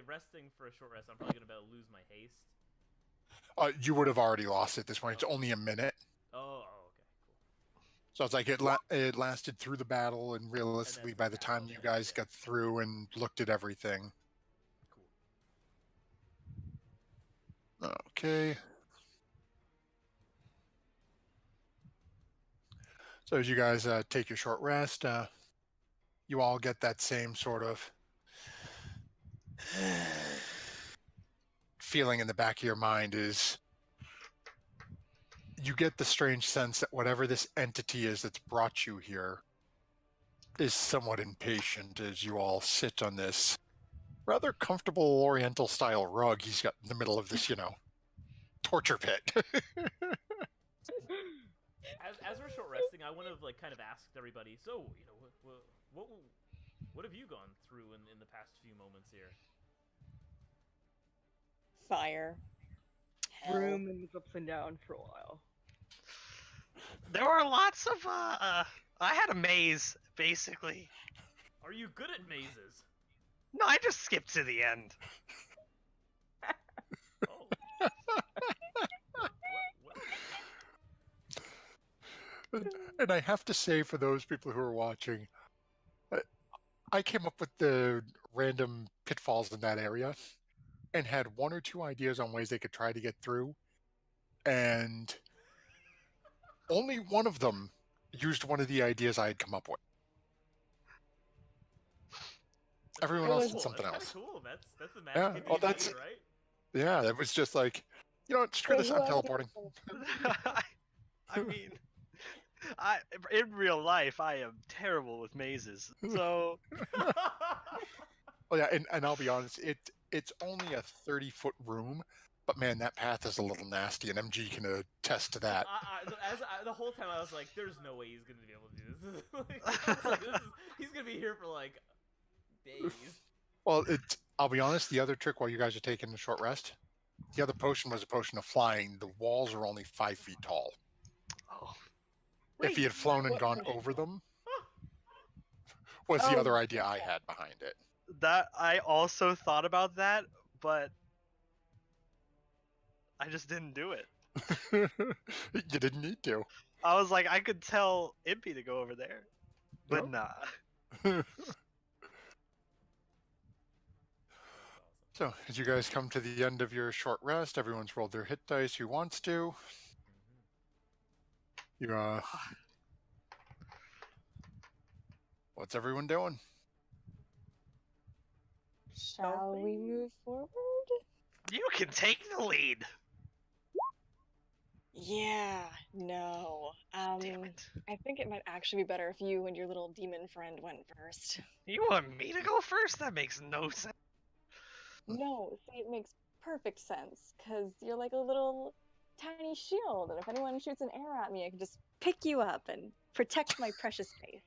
resting for a short rest, I'm probably gonna be able to lose my haste. You would have already lost it at this point. It's only a minute. Oh, okay, cool. So it's like it lasted through the battle, and realistically, by the time you guys got through and looked at everything. Cool. Okay. So as you guys take your short rest, you all get that same sort of feeling in the back of your mind. Is you get the strange sense that whatever this entity is that's brought you here is somewhat impatient as you all sit on this rather comfortable Oriental style rug he's got in the middle of this, torture pit. As we're short resting, I want to like kind of ask everybody. So what have you gone through in the past few moments here? Fire. Hell. Room and was upside down for a while. There were lots of I had a maze basically. Are you good at mazes? No, I just skipped to the end. Oh. What? And I have to say, for those people who are watching, I came up with the random pitfalls in that area and had 1 or 2 ideas on ways they could try to get through, and only one of them used one of the ideas I had come up with. Everyone else did something else. That's cool. That's the magic Yeah, of D&D, right? Yeah, that was just like, screw this, I'm teleporting. I mean, in real life, I am terrible with mazes. So, Oh yeah, and I'll be honest, it's only a 30-foot room, but man, that path is a little nasty, and MG can attest to that. The whole time I was like, "There's no way he's gonna be able to do this." He's gonna be here for like days. Well, I'll be honest, the other trick while you guys are taking a short rest, the other potion was a potion of flying. The walls are only 5 feet tall. oh, If he had flown and gone over them, was the other idea I had behind it. that I also thought about that, but I just didn't do it. You didn't need to. I was like, I could tell Impy to go over there, but nah. So, as you guys come to the end of your short rest, everyone's rolled their hit dice who wants to. You, what's everyone doing? Shall we move forward? You can take the lead. Yeah, no. Damn it. I think it might actually be better if you and your little demon friend went first. You want me to go first? That makes no sense. No, see, it makes perfect sense, because you're like a little tiny shield, and if anyone shoots an arrow at me, I can just pick you up and protect my precious faith.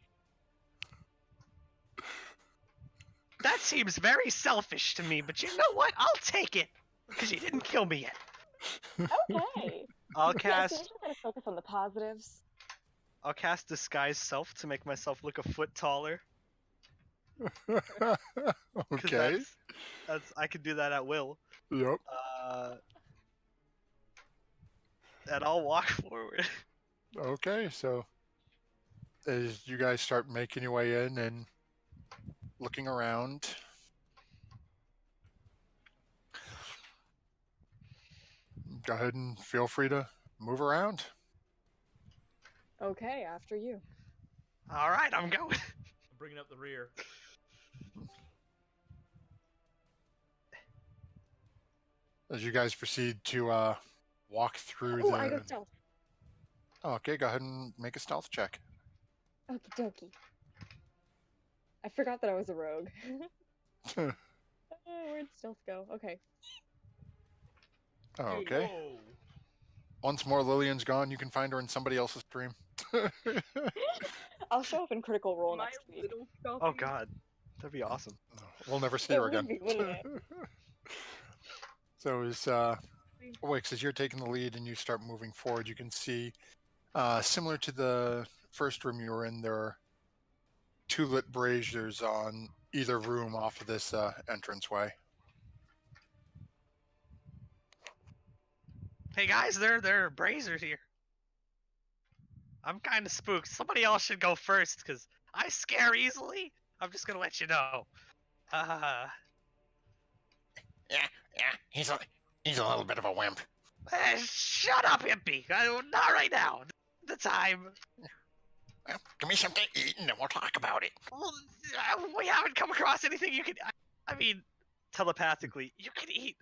That seems very selfish to me, but you know what? I'll take it, because you didn't kill me yet. Okay. I'll Yeah, cast see, I just gotta focus on the positives. I'll cast Disguise Self to make myself look a foot taller. 'Cause Okay. That's I can do that at will. Yep. And I'll walk forward. Okay, so as you guys start making your way in and looking around, go ahead and feel free to move around. Okay, after you. All right, I'm going. I'm bringing up the rear. As you guys proceed to walk through Oh, the. I got stealth. Oh, okay, go ahead and make a stealth check. Okie dokie. I forgot that I was a rogue. Where'd stealth go? Okay. Okay. Whoa. Once more, Lillian's gone. You can find her in somebody else's stream. I'll show up in Critical Role Am I next a week. little stealthy? Oh God, that'd be awesome. We'll never see It her would again. be, wouldn't it? So as Wix, as you're taking the lead and you start moving forward, you can see, similar to the first room you were in, there are 2 lit braziers on either room off of this entranceway. Hey guys, there are brazers here. I'm kind of spooked. Somebody else should go first, cause I scare easily. I'm just gonna let you know. Yeah, he's a little bit of a wimp. Shut up, hippie. Not right now. The time. Well, give me something to eat and then we'll talk about it. Well, we haven't come across anything you can. I mean, telepathically, you can eat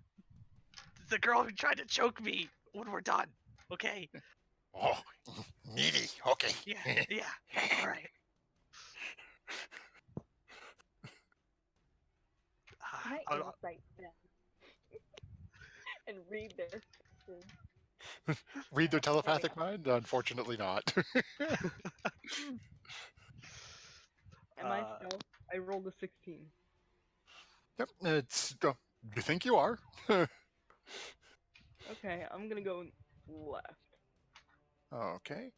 the girl who tried to choke me when we're done. Okay. Oh, needy. Okay. Yeah. All right. Can I insight them? And read their faces? Read their telepathic mind? Unfortunately not. Am I stealth? I rolled a 16. Yep, it's. You think you are? Okay, I'm gonna go left. Okay.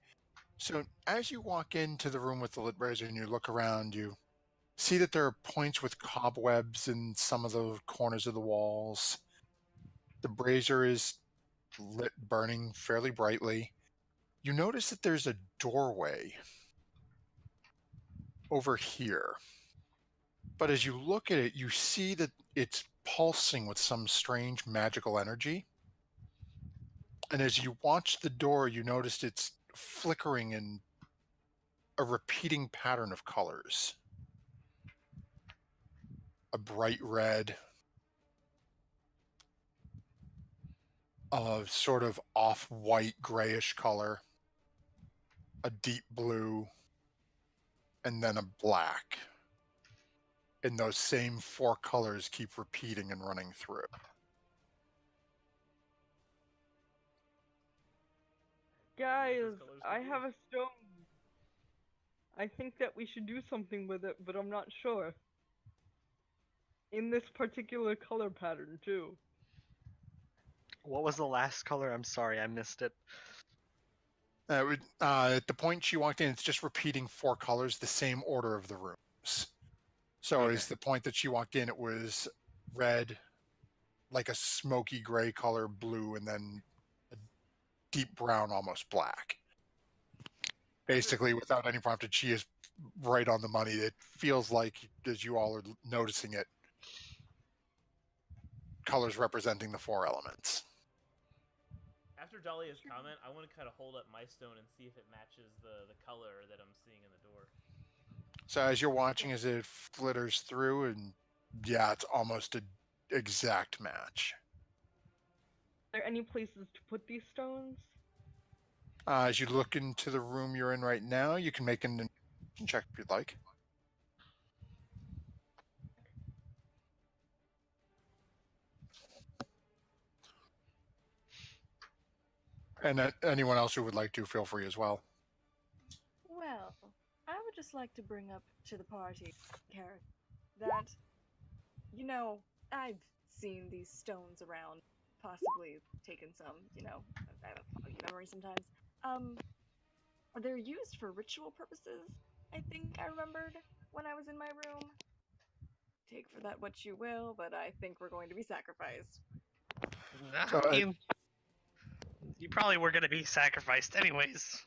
So as you walk into the room with the lit brazier and you look around, you see that there are points with cobwebs in some of the corners of the walls. The brazier is lit, burning fairly brightly. You notice that there's a doorway over here. But as you look at it, you see that it's pulsing with some strange magical energy. And as you watch the door, you notice it's flickering in a repeating pattern of colors. A bright red, a sort of off-white grayish color, a deep blue, and then a black. And those same 4 colors keep repeating and running through. Guys, colors I could be. have a stone. I think that we should do something with it, but I'm not sure. In this particular color pattern, too. What was the last color? I'm sorry, I missed it. At the point she walked in, it's just repeating 4 colors, the same order of the rooms. So Okay. as the point that she walked in, it was red, like a smoky gray color, blue, and then a deep brown, almost black. Basically, without any prompted, she is right on the money. It feels like, as you all are noticing it, colors representing the 4 elements. After Dahlia's comment, I want to kind of hold up my stone and see if it matches the color that I'm seeing in the door. So as you're watching as it flitters through, and yeah, it's almost an exact match. Are there any places to put these stones? As you look into the room you're in right now, you can make an investigation check if you'd like. And anyone else who would like to, feel free as well. Well, I would just like to bring up to the party, Carrot, that, you know, I've seen these stones around, possibly taken some, you know, I have a foggy memory sometimes. They're used for ritual purposes, I think I remembered when I was in my room. Take for that what you will, but I think we're going to be sacrificed. So, You probably were gonna be sacrificed anyways.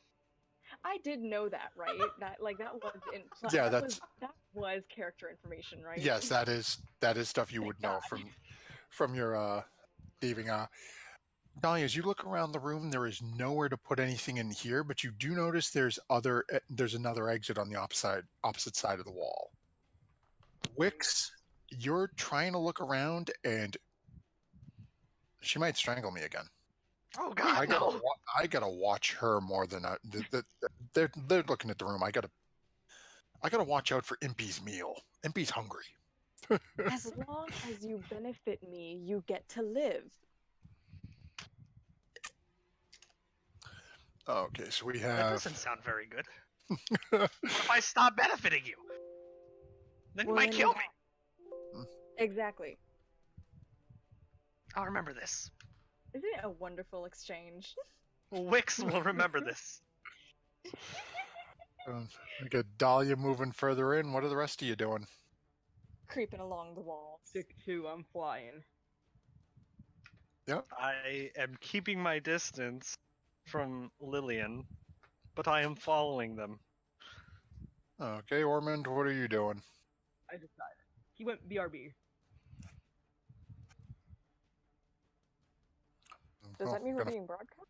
I did know that, right? That was in Yeah, that was character information, right? Yes, that is stuff you would know God. from your thieving. Dahlia, as you look around the room, there is nowhere to put anything in here, but you do notice there's another exit on the opposite side of the wall. Wix, you're trying to look around, and she might strangle me again. Oh God, no! I gotta watch her more than they're looking at the room. I gotta watch out for Impy's meal. Impy's hungry. As long as you benefit me, you get to live. Okay, so we That have. doesn't sound very good. What if I stop benefiting you? Then you Well, might then kill you me. Exactly. I'll remember this. Isn't it a wonderful exchange? Wix will remember this. We got Dahlia moving further in. What are the rest of you doing? Creeping along the walls. Stick 2, I'm flying. I am keeping my distance from Lillian, but I am following them. Okay, Ormond, what are you doing? I decided. He went BRB. Does Oh, that mean we're gonna- being broadcast?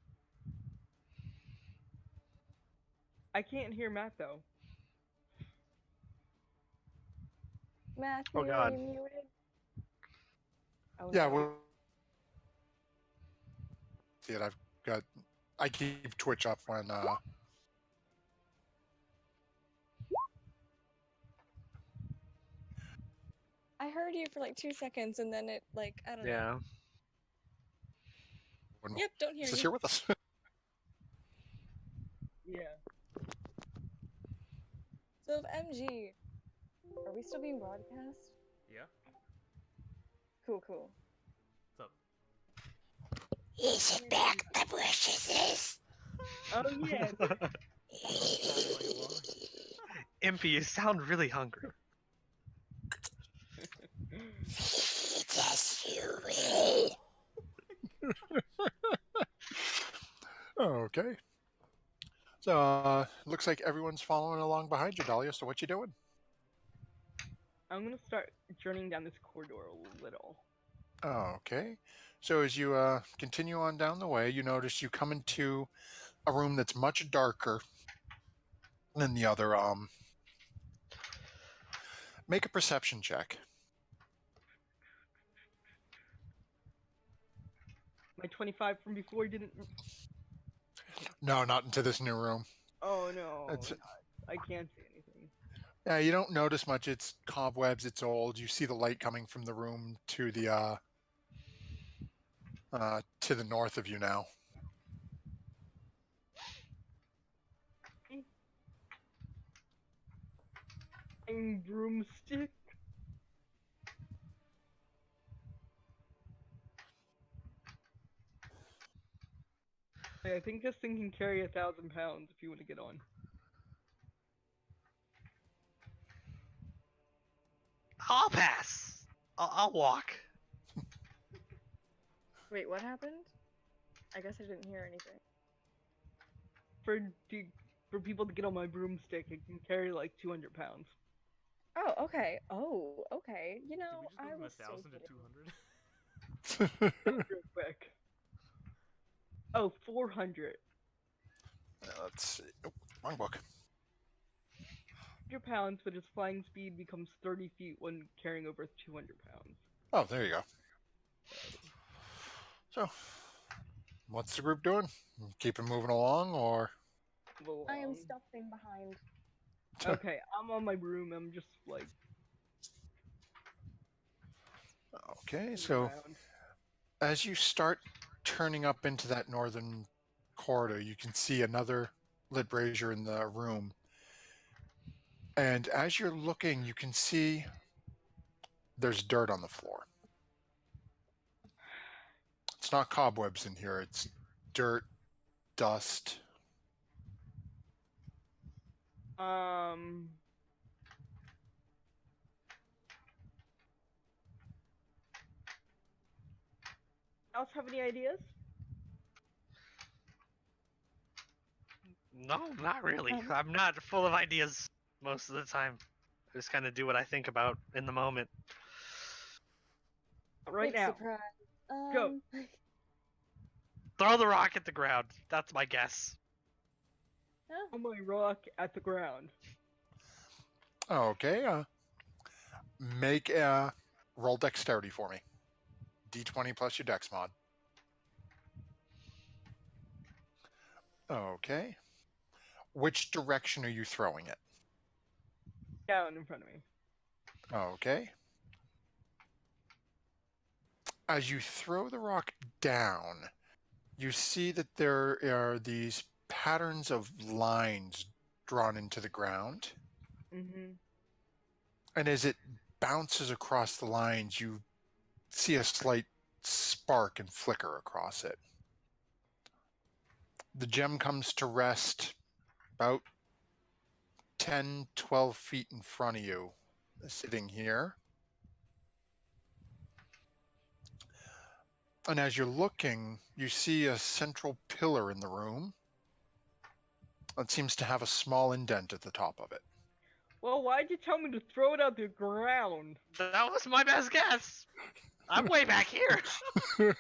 I can't hear Matt though. Matthew, Oh, God. are you muted? Oh, Yeah, no. well, see it. I keep Twitch up when I heard you for like 2 seconds and then it, like, I don't know. Yeah. when Yep, don't hear Wix is you. here with us. Yeah. So, if MG, are we still being broadcast? Yeah. Cool, cool. What's up? Is it back the bushes? Oh yeah. Following along. Impy, you sound really hungry. Yes, you will. Okay. So, looks like everyone's following along behind you, Dahlia. So, what you doing? I'm gonna start journeying down this corridor a little. Okay. So, as you continue on down the way, you notice you come into a room that's much darker than the other. Make a perception check. My 25 from before didn't. No, not into this new room. Oh no. It's- I can't see anything. Yeah, you don't notice much. It's cobwebs. It's old. You see the light coming from the room to the north of you now. And broomstick. I think this thing can carry 1,000 pounds if you want to get on. I'll pass. I'll walk. Wait, what happened? I guess I didn't hear anything. For people to get on my broomstick, it can carry like 200 pounds. Oh, okay. Oh, okay. You Did know, we just I go from was so 1,000 to kidding. 200? Real quick. Oh, 400. Let's see. Oh, wrong book. 100 pounds, but its flying speed becomes 30 feet when carrying over 200 pounds. Oh, there you go. So, what's the group doing? Keep it moving along, or I am stuffing behind. Okay, I'm on my broom. I'm just like. okay? moving So, around. as you start turning up into that northern corridor, you can see another lit brazier in the room. And as you're looking, you can see there's dirt on the floor. It's not cobwebs in here, it's dirt, dust. Else have any ideas? No, not really. Um. I'm not full of ideas most of the time. I just kind of do what I think about in the moment. Right Big now. surprise. Go. Throw the rock at the ground. That's my guess. Throw my rock at the ground. Okay. Make a roll dexterity for me. D20 plus your dex mod. Okay. Which direction are you throwing it? Down in front of me. Okay. As you throw the rock down, you see that there are these patterns of lines drawn into the ground. Mm-hmm. And as it bounces across the lines, you see a slight spark and flicker across it. The gem comes to rest about 10, 12 feet in front of you, sitting here. And as you're looking, you see a central pillar in the room that seems to have a small indent at the top of it. Well, why'd you tell me to throw it at the ground? That was my best guess. I'm way back here.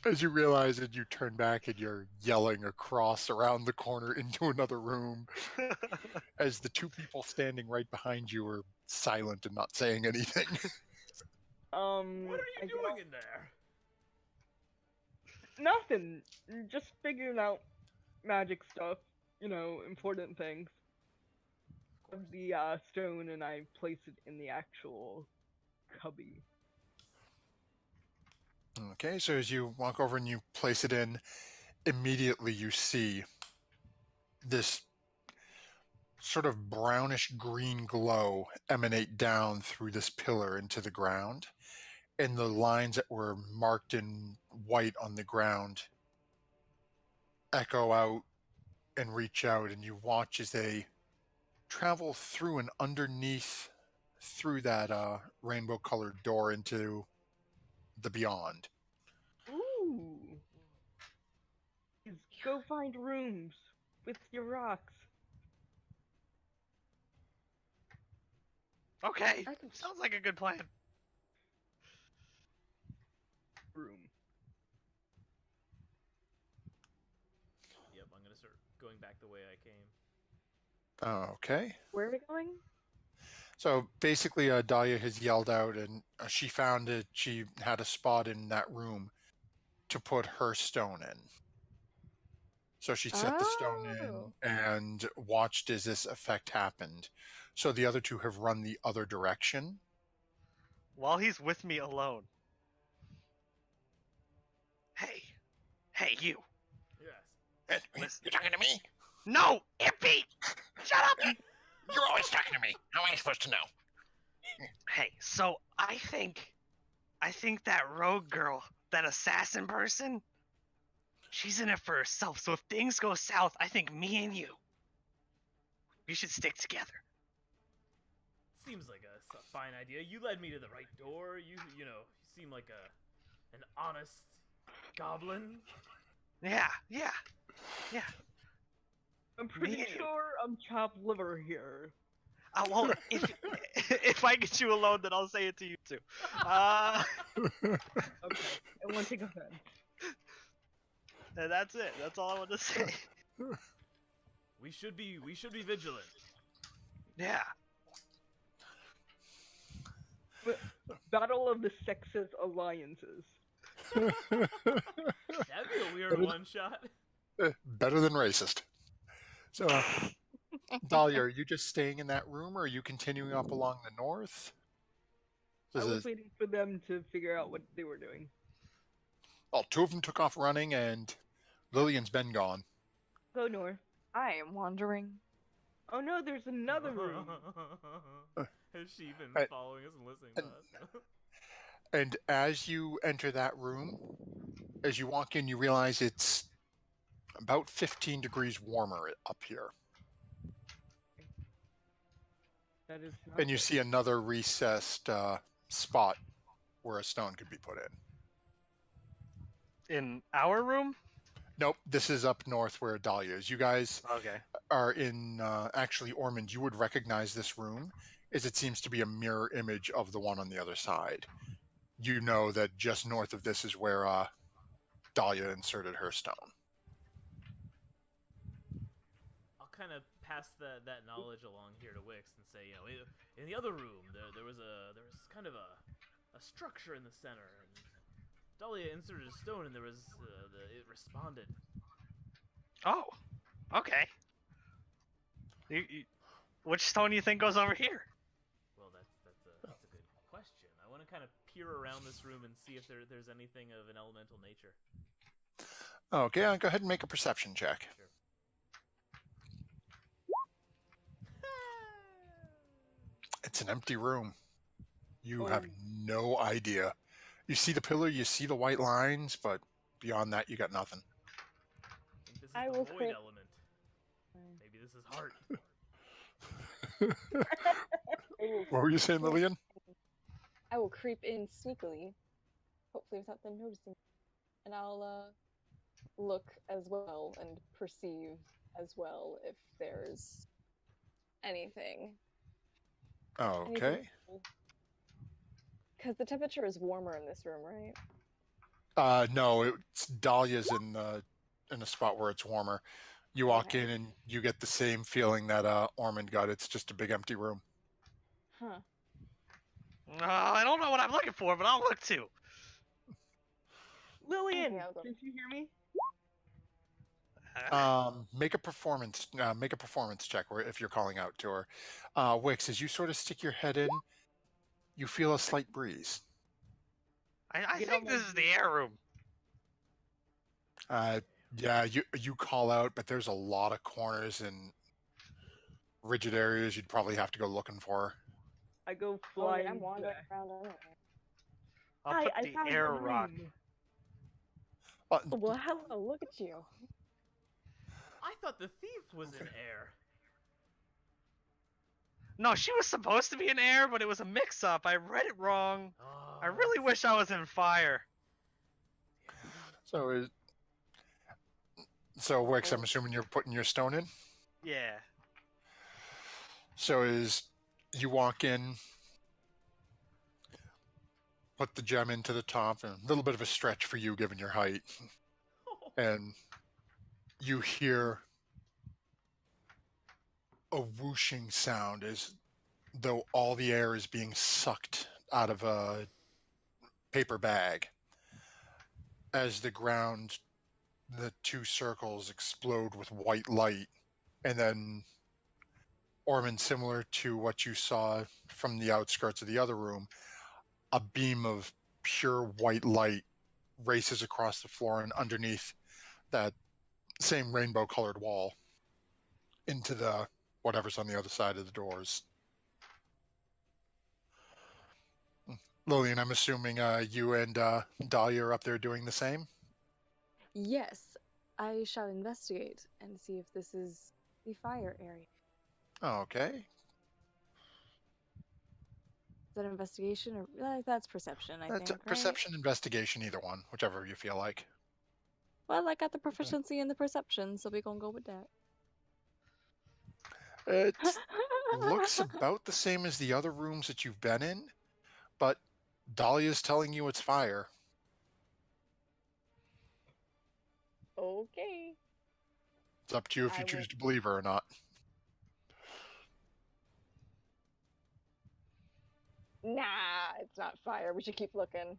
As you realize it, you turn back and you're yelling across around the corner into another room as the two people standing right behind you are silent and not saying anything. What are I you get doing in there? Nothing. Just figuring out magic stuff. You know, important things. Of the stone, and I place it in the actual cubby. Okay, so as you walk over and you place it in, immediately you see this sort of brownish green glow emanate down through this pillar into the ground. And the lines that were marked in white on the ground echo out and reach out, and you watch as they travel through and underneath through that rainbow colored door into the beyond. Ooh. Go find rooms with your rocks. Okay, I can- sounds like a good plan. Room. Yep, I'm gonna start going back the way I came. Okay. Where are we going? So basically, Dahlia has yelled out, and she found it. She had a spot in that room to put her stone in. So she set the stone Oh. in and watched as this effect happened. So the other two have run the other direction. While he's with me alone. Hey, you. Yes. Listen. You're talking to me? No, Impy! Shut up! You're always talking to me. How am I supposed to know? Hey, so I think that rogue girl, that assassin person, she's in it for herself. So if things go south, I think me and you, we should stick together. Seems like a fine idea. You led me to the right door. You seem like an honest goblin. Yeah. I'm pretty Me and you. sure I'm chopped liver here. Well, if I get you alone, then I'll say it to you too. Okay, I won't take offense. And that's it. That's all I want to say. We should be vigilant. Yeah. Battle of the Sexes Alliances. That'd be a weird one shot. Better than racist. So, Dahlia, are you just staying in that room, or are you continuing up along the north? I Does was it- waiting for them to figure out what they were doing. Well, two of them took off running, and Lillian's been gone. Go north. I am wandering. Oh no, there's another room. Has she been I- following us and listening to us? And as you enter that room, as you walk in, you realize it's about 15 degrees warmer up here. That is not And you see another recessed spot where a stone could be put in. In our room? Nope, this is up north where Dahlia is. You guys Okay. are in, actually, Ormond, you would recognize this room, as it seems to be a mirror image of the one on the other side. You know that just north of this is where Dahlia inserted her stone. I'll kind of pass that knowledge along here to Wix and say, in the other room there was kind of a structure in the center, and Dahlia inserted a stone, and there was it responded. Oh, okay. Which stone do you think goes over here? Well, that's a good question. I want to kind of peer around this room and see if there's anything of an elemental nature. Okay, I'll go ahead and make a perception check. Sure. It's an empty room. You have no idea. You see the pillar, you see the white lines, but beyond that, you got nothing. I think this is I the will void crit- element. Maybe this is heart. What were you saying, Lillian? I will creep in sneakily, hopefully without them noticing, and I'll look as well and perceive as well if there's anything. Okay. Because the temperature is warmer in this room, right? No, it's Dahlia's in a spot where it's warmer. You walk in and you get the same feeling that Ormond got. It's just a big empty room. Huh. I don't know what I'm looking for, but I'll look too. Lillian, Okay, I'll go. did you hear me? Make a performance check, or if you're calling out to her. Wix, as you sort of stick your head in, you feel a slight breeze. I think this is the air room. Yeah, you call out, but there's a lot of corners and rigid areas you'd probably have to go looking for. I go Oh, flying. yeah, I'm wandering around anyway. I'll Hi, put I the found air the rock. room. Well, hello, look at you. I thought the thief was in air. No, she was supposed to be in air, but it was a mix-up. I read it wrong. Oh, I really wish I was in fire. So Wix, I'm assuming you're putting your stone in? Yeah. So you walk in, put the gem into the top, and a little bit of a stretch for you given your height, and you hear a whooshing sound as though all the air is being sucked out of a paper bag. As the two circles explode with white light, and then Ormond, similar to what you saw from the outskirts of the other room, a beam of pure white light races across the floor and underneath that same rainbow colored wall into the whatever's on the other side of the doors. Lillian, I'm assuming you and Dahlia are up there doing the same? Yes, I shall investigate and see if this is the fire area. Okay. Is that investigation or that's perception? I That's think. Right? perception, investigation, either one, whichever you feel like. Well, I got the proficiency in the perception, so we gonna go with that. It looks about the same as the other rooms that you've been in, but Dahlia's telling you it's fire. Okay. It's up to you if you choose to believe her or not. Nah, it's not fire. We should keep looking.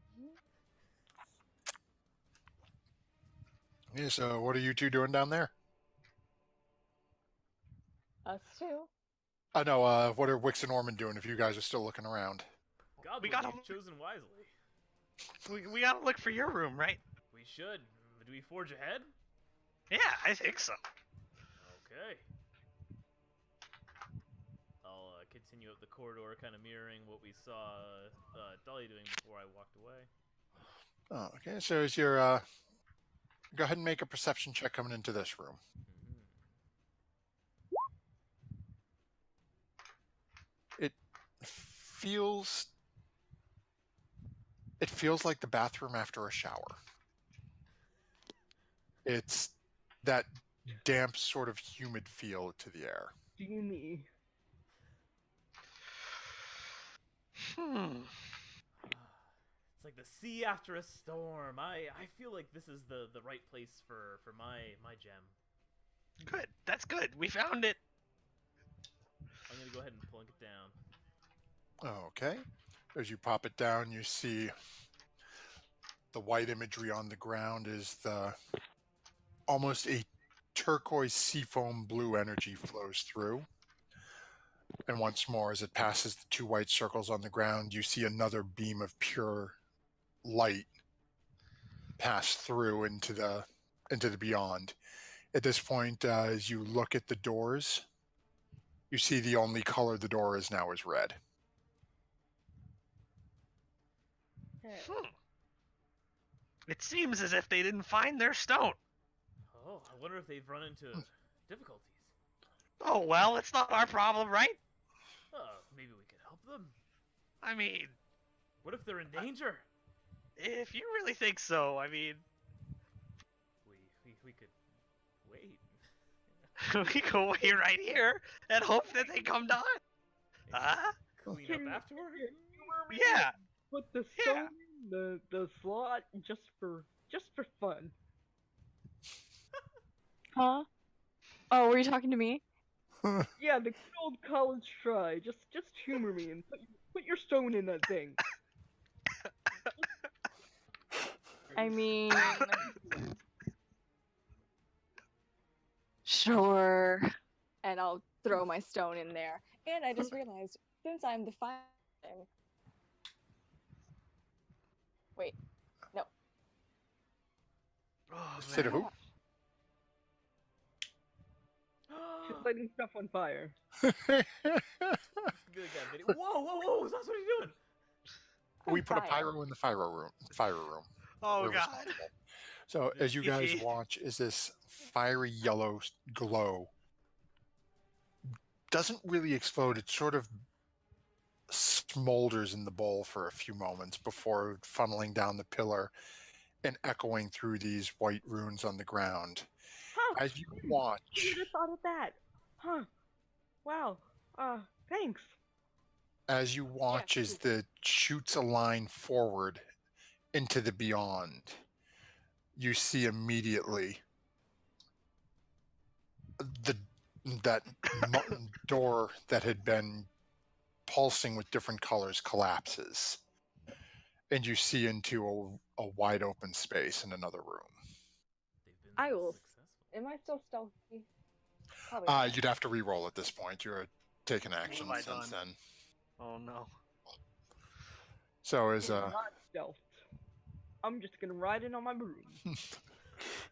Yeah, so what are you two doing down there? Us too. I know, what are Wix and Ormond doing if you guys are still looking around? God, We gotta- you've chosen wisely. We gotta look for your room, right? We should. Do we forge ahead? Yeah, I think so. Okay. I'll continue up the corridor, kind of mirroring what we saw Dahlia doing before I walked away. Okay, so is your go ahead and make a perception check coming into this room. It feels like the bathroom after a shower. It's that damp, sort of humid feel to the air. Steamy. It's like the sea after a storm. I feel like this is the right place for my gem. Good. That's good. We found it. I'm gonna go ahead and plunk it down. Okay. As you pop it down, you see the white imagery on the ground is almost a turquoise seafoam blue energy flows through. And once more, as it passes the two white circles on the ground, you see another beam of pure light pass through into the beyond. At this point, as you look at the doors, you see the only color the door is now is red. Hmm. It seems as if they didn't find their stone. Oh, I wonder if they've run into difficulties. Oh well, it's not our problem, right? Maybe we could help them. I mean, What if they're in danger? if you really think so, I mean, We could wait. we can wait right here and hope that they come to us. Huh? Clean Can- up afterward. Yeah. Put the Yeah. stone in the slot just for fun. Huh? Oh, were you talking to me? Yeah, the good old college try. Just humor me and put your stone in that thing. I mean, sure. And I'll throw my stone in there. And I just realized, since I'm the fire, wait, no. Oh, Instead of man. who? She's lighting stuff on fire. This could be like that video. Whoa! That's what he's doing. We I'm put a fire. pyro in the fire room. Oh We're god. responsible. So as you guys watch, is this fiery yellow glow doesn't really explode. It sort of smolders in the bowl for a few moments before funneling down the pillar and echoing through these white runes on the ground. Huh? As you watch, Who would have thought of that? Huh? Wow. Thanks. as you watch as the shoots align forward into the beyond, you see immediately that door that had been pulsing with different colors collapses, and you see into a wide open space in another room. They've been I will- successful. Am I still stealthy? Probably not. You'd have to re-roll at this point. You're taking action have I since done? then. Oh no. So as Not stealth. I'm just gonna ride in on my broom. I'm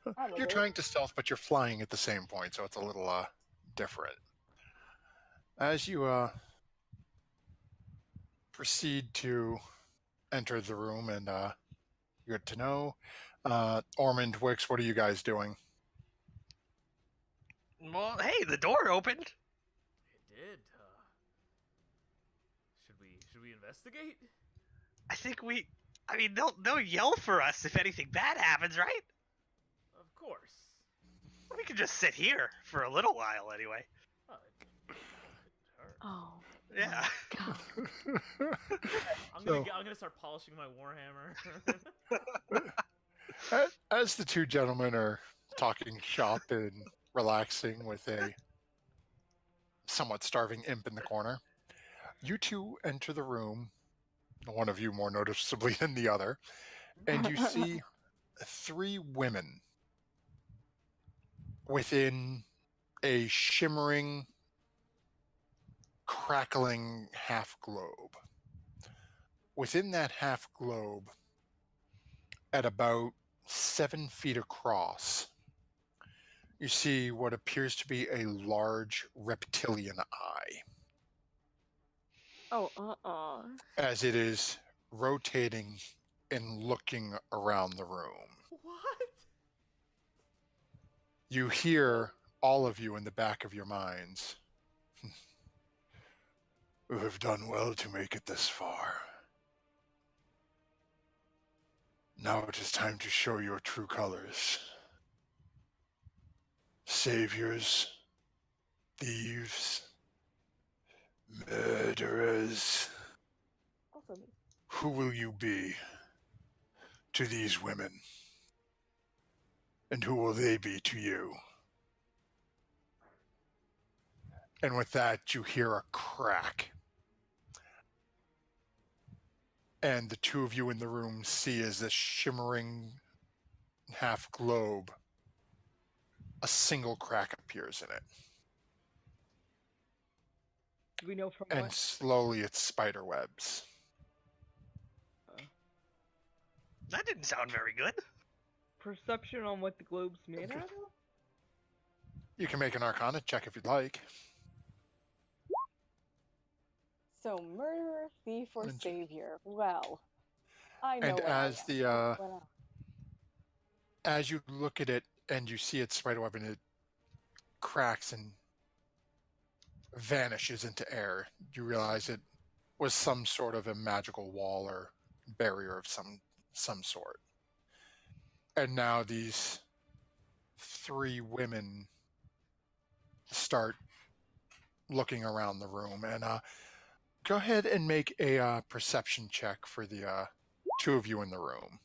a you're little- trying to stealth, but you're flying at the same point, so it's a little different. As you proceed to enter the room, and good to know. Ormond, Wix, what are you guys doing? Well, hey, the door opened. It did. Should we investigate? I think I mean, they'll yell for us if anything bad happens, right? Of course. We could just sit here for a little while anyway. Oh, it couldn't hurt. Oh, Yeah. God. I'm So- gonna start polishing my warhammer. As the two gentlemen are talking shop and relaxing with a somewhat starving imp in the corner, you two enter the room, one of you more noticeably than the other, and you see three women within a shimmering, crackling half globe. Within that half globe, at about 7 feet across, you see what appears to be a large reptilian eye Oh, as it is rotating and looking around the room. What? You hear, all of you in the back of your minds, "You have done well to make it this far. Now it is time to show your true colors. Saviors, thieves, murderers. Also, Who will you be? to these women? And who will they be to you? And with that, you hear a crack. And the two of you in the room see as this shimmering half globe, a single crack appears in it. Do we know from And what? slowly it's spider webs. That didn't sound very good. Perception on what the globe's made Okay. out of? You can make an Arcana check if you'd like. So, murderer, thief, or And- savior. Well, I know And what I as am. the Well, as you look at it and you see its spiderweb and it cracks and vanishes into air, you realize it was some sort of a magical wall or barrier of some sort. And now these three women start looking around the room. And go ahead and make a perception check for the two of you in the room.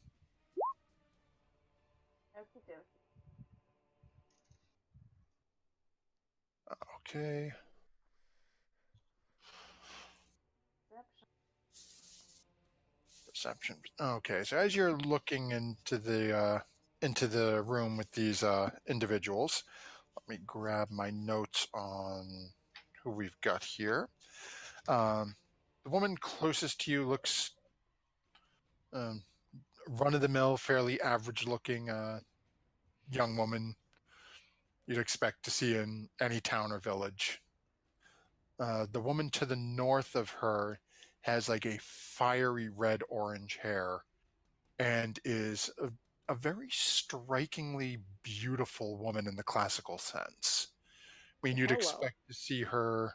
Okay. Perception. Okay, so as you're looking into the room with these individuals, let me grab my notes on who we've got here. The woman closest to you looks run-of-the-mill, fairly average-looking young woman you'd expect to see in any town or village. The woman to the north of her has like a fiery red-orange hair and is a very strikingly beautiful woman in the classical sense. I mean, you'd Hello. expect to see her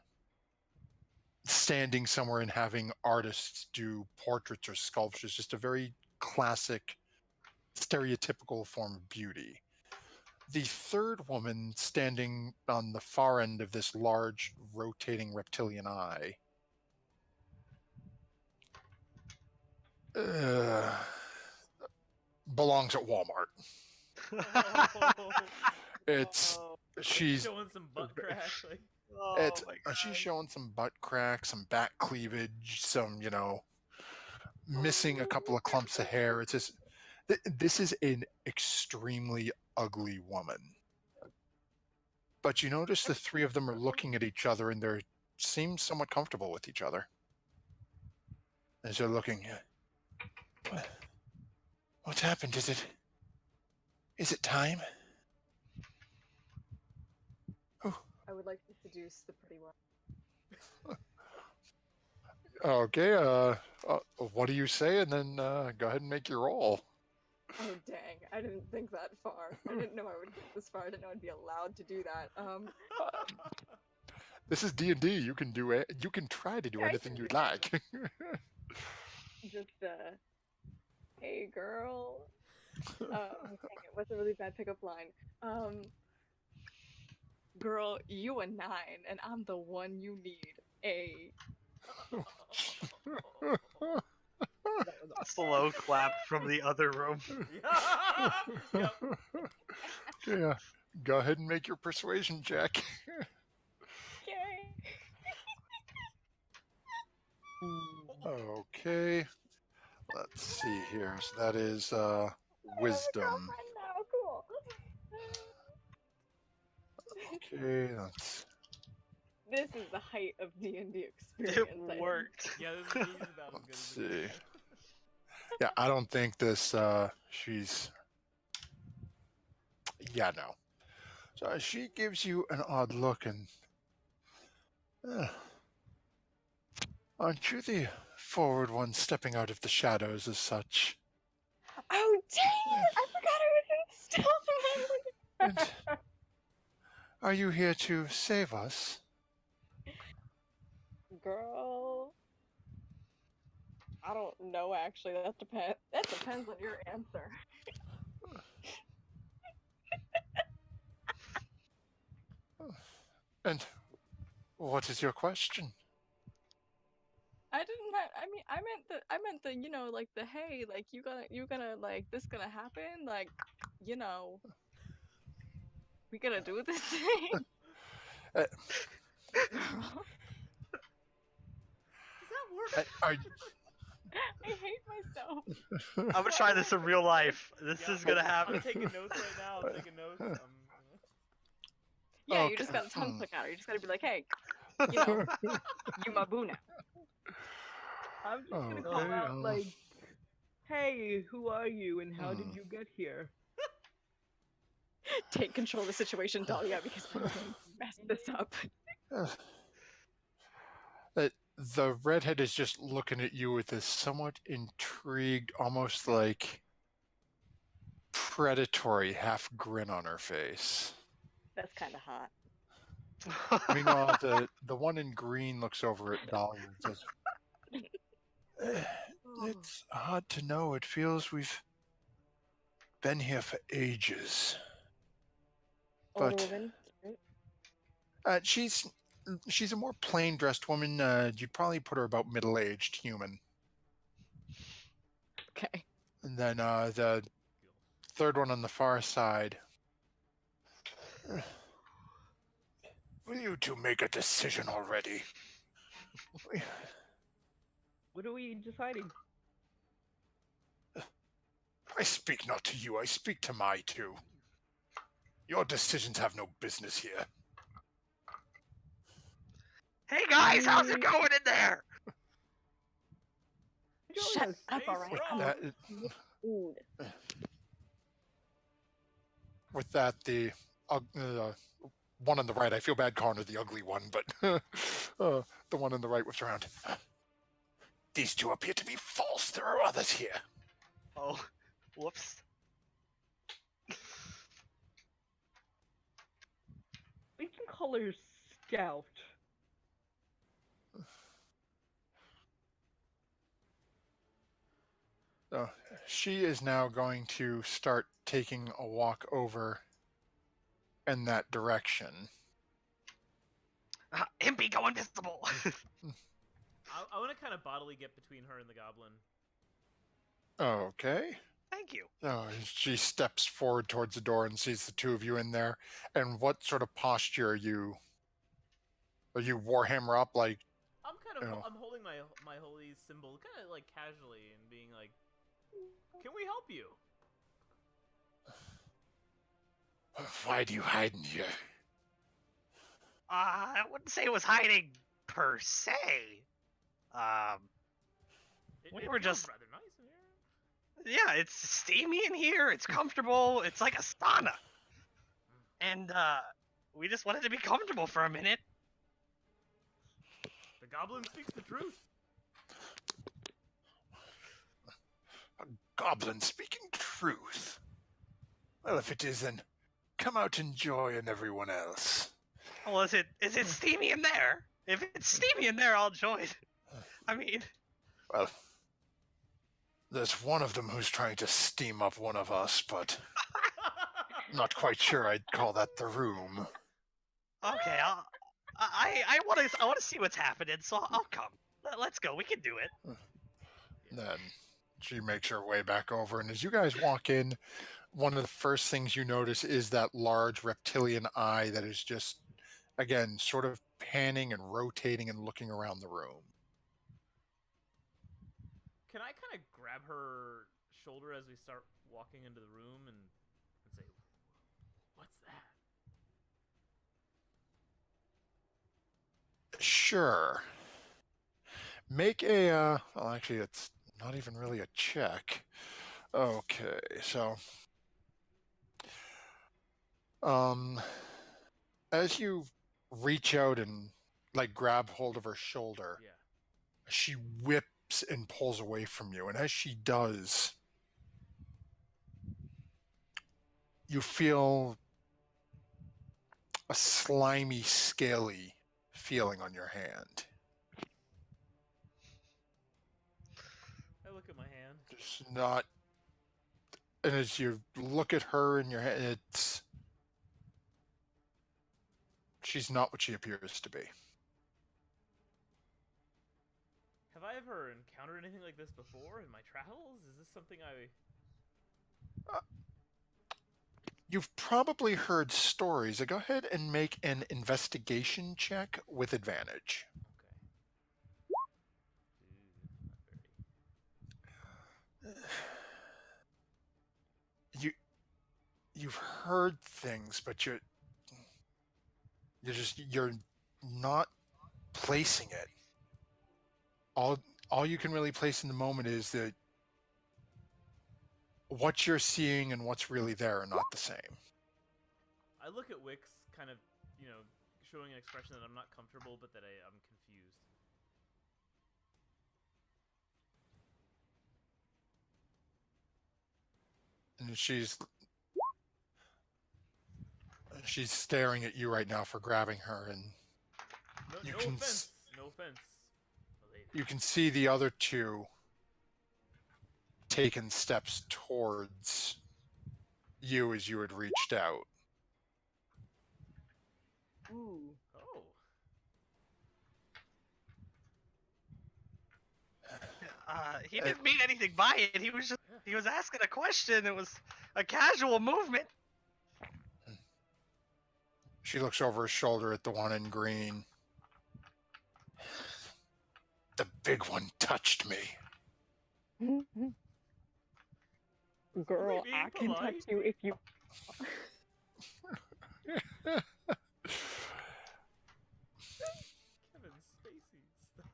standing somewhere and having artists do portraits or sculptures, just a very classic, stereotypical form of beauty. The third woman standing on the far end of this large, rotating reptilian eye belongs at Walmart. It's she's showing some butt crack. Like, it's my God. she's showing some butt crack, some back cleavage, some missing a couple of clumps of hair. It's just this is an extremely ugly woman. But you notice the three of them are looking at each other and they seem somewhat comfortable with each other. As they're looking, what's happened? Is it time? I would like to seduce the pretty one. Okay, what do you say? And then go ahead and make your roll. Oh dang! I didn't think that far. I didn't know I would get this far. I didn't know I'd be allowed to do that. This is D&D. You can do it. You can try to do Yeah, I anything can you'd do like. Just hey girl. Oh, dang it! What's a really bad pickup line? Girl, you a 9, and I'm the one you need. A. A slow clap from the other room. Yep. Yeah. Go ahead and make your persuasion check. Yay! Okay. Let's see here. So that is I have a wisdom. girlfriend now. Cool. Okay, that's This is the height of D&D It experience. I think. worked. Yeah, this is about as good let's as it see. gets. Yeah, I don't think this she's yeah, no. So she gives you an odd look and aren't you the forward one stepping out of the shadows as such? Oh dang it! I forgot I was in stealth mode. And are you here to save us? Girl, I don't know actually. That depends on your answer. And what is your question? I I meant the, like the hey, like you gonna like this gonna happen, like, we gonna do this thing. Uh, Girl, Does that work? Are, I hate myself. I'm gonna try this in real life. This Yeah, is gonna happen. I'm taking notes right now. I'm taking notes. Yeah, you Okay, just gotta tongue hmm. click at her. You just gotta be like, hey, you my boo now. I'm just gonna Okay, call out like, "Hey, who are you, and how did you get here?" Take control of the situation, Dahlia, because we're gonna mess this up. The redhead is just looking at you with this somewhat intrigued, almost like predatory half grin on her face. That's kind of hot. Meanwhile, the one in green looks over at Dahlia and says, "It's hard to know. It feels we've been here for ages." Older But woman. Right? she's a more plain dressed woman. You'd probably put her about middle aged human. Okay. And then the third one on the far side. Will you two make a decision already? What are we deciding? I speak not to you, I speak to my two. Your decisions have no business here. Hey guys, how's it going in there? Join Shut us. up, Stay alright? strong. That, Food. with that, the one on the right, I feel bad calling her the ugly one, but the one on the right whips around. These two appear to be false. There are others here. Oh, whoops. We can call her Scout. So she is now going to start taking a walk over in that direction. Impy, go invisible. I want to kind of bodily get between her and the goblin. Okay. Thank you. She steps forward towards the door and sees the two of you in there. And what sort of posture are you? Are you Warhammer up like? I'm kind of Oh. I'm holding my holy symbol kind of like casually and being like, "Can we help you?" Why do you hide in here? I wouldn't say it was hiding per se. We were feels just- rather nice in here. Yeah, it's steamy in here. It's comfortable. It's like a sauna. And we just wanted to be comfortable for a minute. The goblin speaks the truth. A goblin speaking truth. Well, if it is, then come out and join everyone else. Well, is it steamy in there? If it's steamy in there, I'll join. I mean, Well, there's one of them who's trying to steam up one of us, but not quite sure I'd call that the room. okay, I want to see what's happening, so I'll come. Let's go. We can do it. Then she makes her way back over, and as you guys walk in, one of the first things you notice is that large reptilian eye that is just, again, sort of panning and rotating and looking around the room. Can I kind of grab her shoulder as we start walking into the room and say, "What's that?" Sure. Make a, well, actually, it's not even really a check. Okay, so, as you reach out and, like, grab hold of her shoulder, Yeah. she whips and pulls away from you, and as she does, you feel a slimy, scaly feeling on your hand. I look at my hand. It's not, and as you look at her in your hand, she's not what she appears to be. Have I ever encountered anything like this before in my travels? Is this something I... You've probably heard stories. Go ahead and make an investigation check with advantage. Okay. Not very... You've heard things, but you're not placing it. All you can really place in the moment is that what you're seeing and what's really there are not the same. I look at Wix, kind of, showing an expression that I'm not comfortable, but that I'm confused. And she's staring at you right now for grabbing her, and No You offense. can No offense. Lady. you can see the other two taking steps towards you as you had reached out. Ooh. Oh. He didn't mean anything by it. He was asking a question. It was a casual movement. She looks over her shoulder at the one in green. The big one touched me. Girl, being I can touch polite. you if you. Kevin Spacey stuff.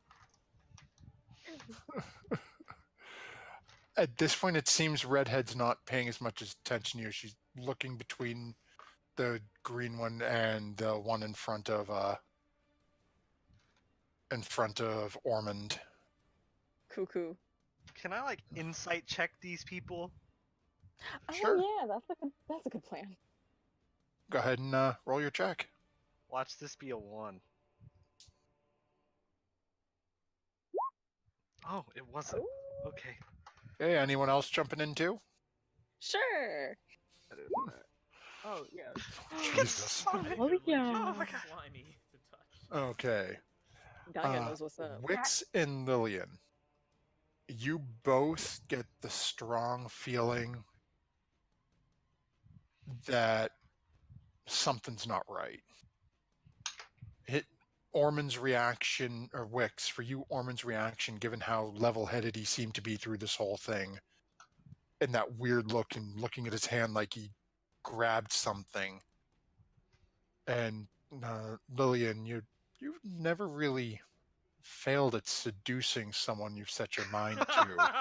At this point, it seems Redhead's not paying as much attention to you. She's looking between the green one and the one in front of Ormond. Cuckoo. Can I insight check these people? Sure. Oh yeah, that's a good plan. Go ahead and roll your check. Watch this be a 1. Oh, it wasn't. Ooh. Okay. Hey, anyone else jumping in too? Sure. Oh yeah. Jesus. Oh, They're yeah. legit Oh my God. slimy to touch. Okay. Dahlia knows what's up. Wix and Lillian, you both get the strong feeling that something's not right. Ormond's reaction, or Wix, for you, Ormond's reaction, given how level-headed he seemed to be through this whole thing, and that weird look and looking at his hand like he grabbed something. And Lillian, you've never really failed at seducing someone you've set your mind to.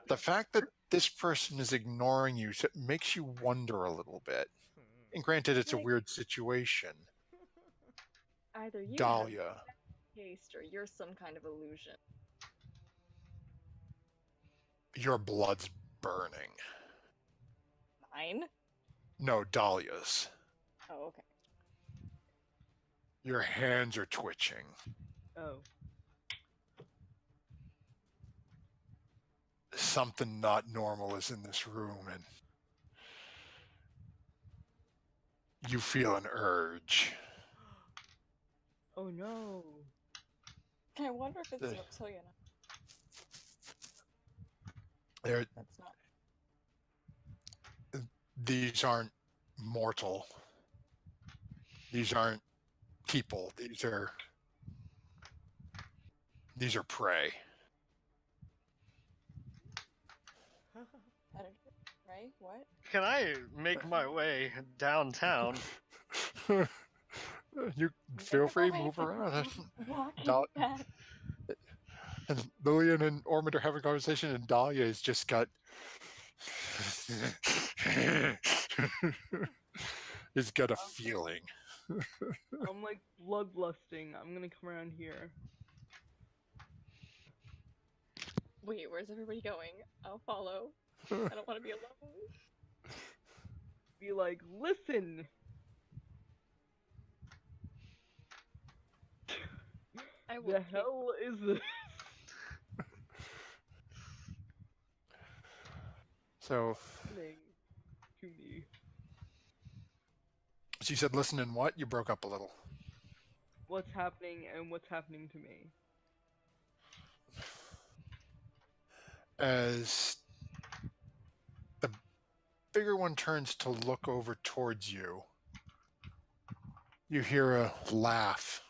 The fact that this person is ignoring you makes you wonder a little bit. And granted, it's a weird situation. Either you Dahlia, have taste or you're some kind of illusion. your blood's burning. Mine? No, Dahlia's. Oh, okay. Your hands are twitching. Oh. Something not normal is in this room, and you feel an urge. Oh no. I wonder if it's The- an reptilian. There, That's not. these aren't mortal. These aren't people. These are prey. Right? What? Can I make my way downtown? You feel free, move around. Walking Dal- back. And Lillian and Ormond are having a conversation, and Dahlia has just got has got a feeling. I'm like bloodlusting. I'm gonna come around here. Wait, where's everybody going? I'll follow. I don't want to be alone. Be like, listen. I will The take- hell is this? So happening to me? she said, "Listen, and what?" You broke up a little. What's happening and what's happening to me? as the bigger one turns to look over towards you, you hear a laugh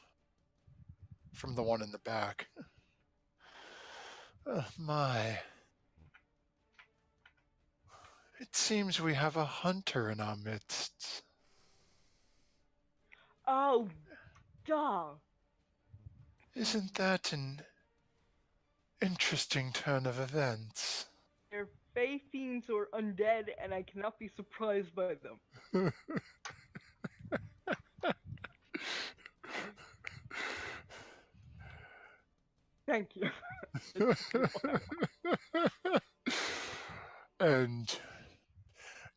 from the one in the back. My. It seems we have a hunter in our midst. Oh, duh. Isn't that an interesting turn of events? They're fey fiends or undead, and I cannot be surprised by them. Thank you. And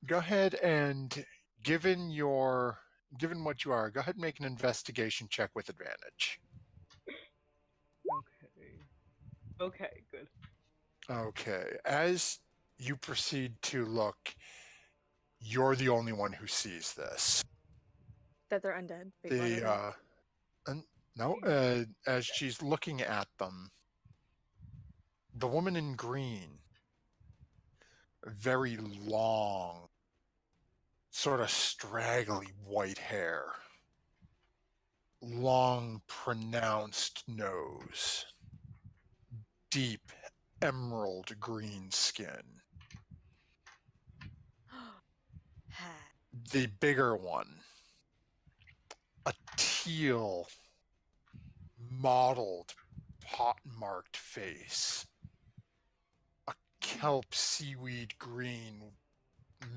go ahead and given what you are, go ahead and make an investigation check with advantage. Okay, good. Okay. As you proceed to look, you're the only one who sees this. That they're undead. Wait, what are they? No, as she's looking at them, the woman in green, very long, sort of straggly white hair, long, pronounced nose, deep emerald green skin. Hat. The bigger one, a teal, mottled, pock-marked face, a kelp seaweed green,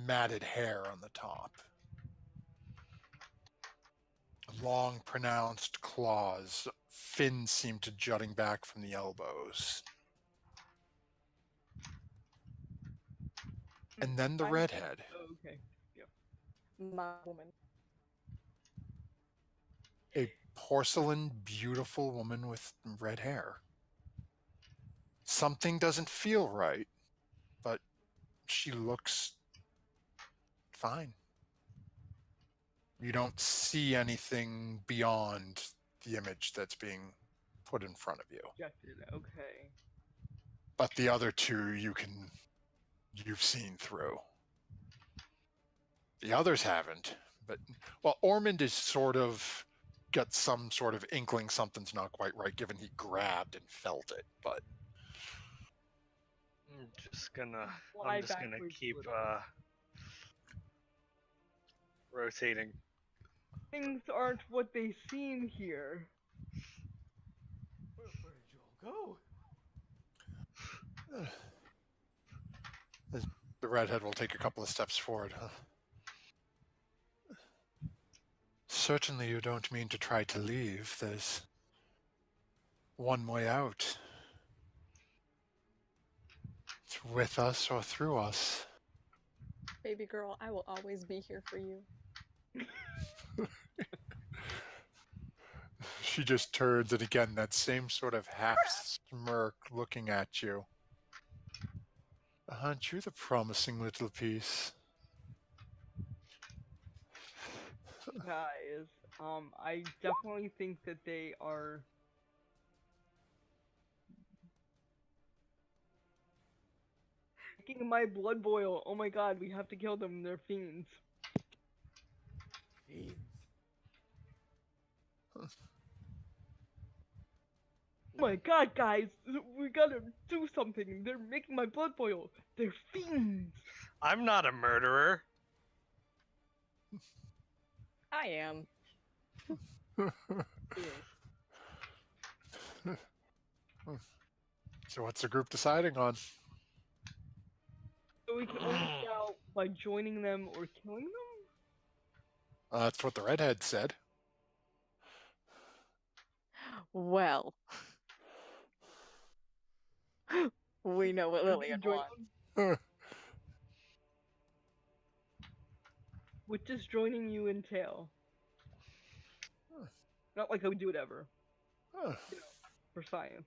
matted hair on the top, long, pronounced claws, fins seem to jutting back from the elbows. And then the redhead. Oh, okay. My woman. A porcelain, beautiful woman with red hair. Something doesn't feel right, but she looks fine. You don't see anything beyond the image that's being put in front of you. Okay. But the other two you've seen through. The others haven't. But well, Ormond is sort of got some sort of inkling something's not quite right, given he grabbed and felt it. But I'm just gonna Fly backwards keep a little. rotating. Things aren't what they seem here. Where did you all go? the redhead will take a couple of steps forward. Certainly you don't mean to try to leave. There's one way out. It's with us or through us. Baby girl, I will always be here for you. She just turns, and again, that same sort of half smirk looking at you. Aren't you the promising little piece? Guys, I definitely think that they are making my blood boil. Oh my god, we have to kill them. They're fiends. Fiends. Oh my god, guys, we gotta do something. They're making my blood boil. They're fiends. I'm not a murderer. I am. So what's the group deciding on? So we can only get out by joining them or killing them? That's what the redhead said. Well. We know what Lillian Join wants. them? What does joining you entail? Not like I would do it ever. Huh. You know, for science.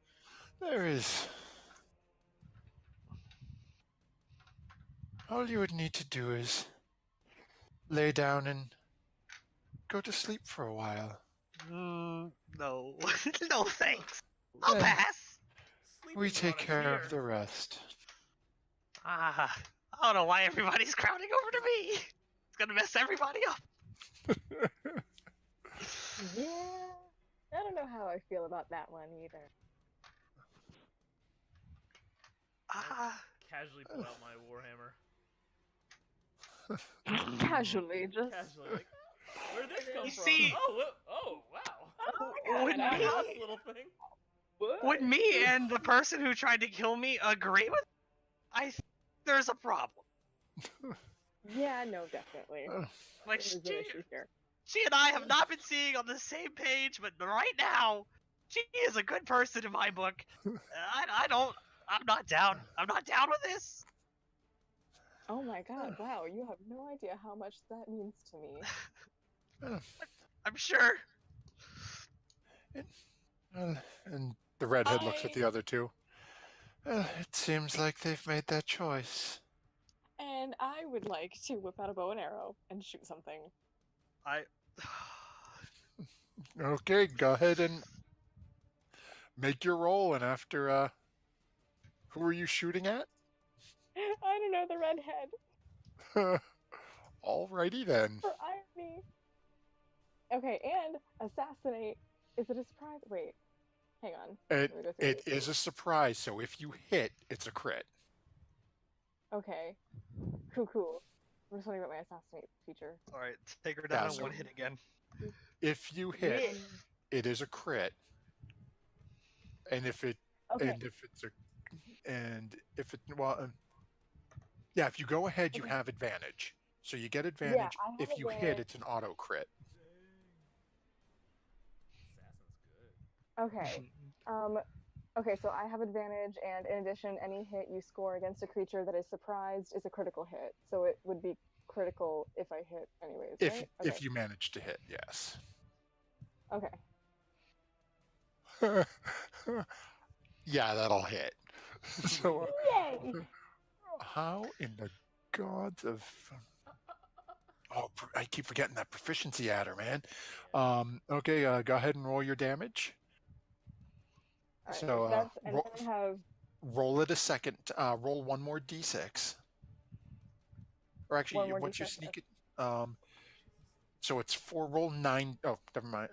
There is. All you would need to do is lay down and go to sleep for a while. No. No thanks. I'll Then pass. Sleeping we take brought us care here. of the rest. I don't know why everybody's crowding over to me. It's gonna mess everybody up. Yeah. I don't know how I feel about that one either. Casually pull out my warhammer. Casually, just. Casually, like, where'd this come You from? see- Oh, wow. Would Got a me, house little thing. What? would me and the person who tried to kill me agree with? I think there's a problem. Yeah, no, definitely. Like There's an issue here. she and I have not been seeing on the same page, but right now, she is a good person in my book. I'm not down. I'm not down with this. Oh my god, wow, you have no idea how much that means to me. I'm sure. And the redhead looks at the other two. It seems like they've made that choice. And I would like to whip out a bow and arrow and shoot something. I. Okay, go ahead and make your roll. And after, who are you shooting at? I don't know, the redhead. Alrighty then. For irony. Okay, and assassinate. Is it a surprise? Wait, hang on. Let me go through It these. is a surprise. So if you hit, it's a crit. Okay. Cool. I'm just wondering about my assassinate feature. All right, take her down Yeah, on so- one hit again. If you hit, Yeah. it is a crit. And if it Okay. yeah, if you go ahead, you Okay. have advantage. So you get advantage. I have If you hit, advantage. it's an auto crit. Assassin's good. Okay. Okay, so I have advantage, and in addition, any hit you score against a creature that is surprised is a critical hit. So it would be critical if I hit anyways, If right? Okay. if you manage to hit, yes. Okay. Yeah, that'll hit. So Yay! how in the gods of I keep forgetting that proficiency adder, man. Okay, go ahead and roll your damage. All right, So that's and then I have roll it a second. Roll one more d6. Or actually, one more once you D6, sneak it, so it's 4. Roll 9. Oh, never mind.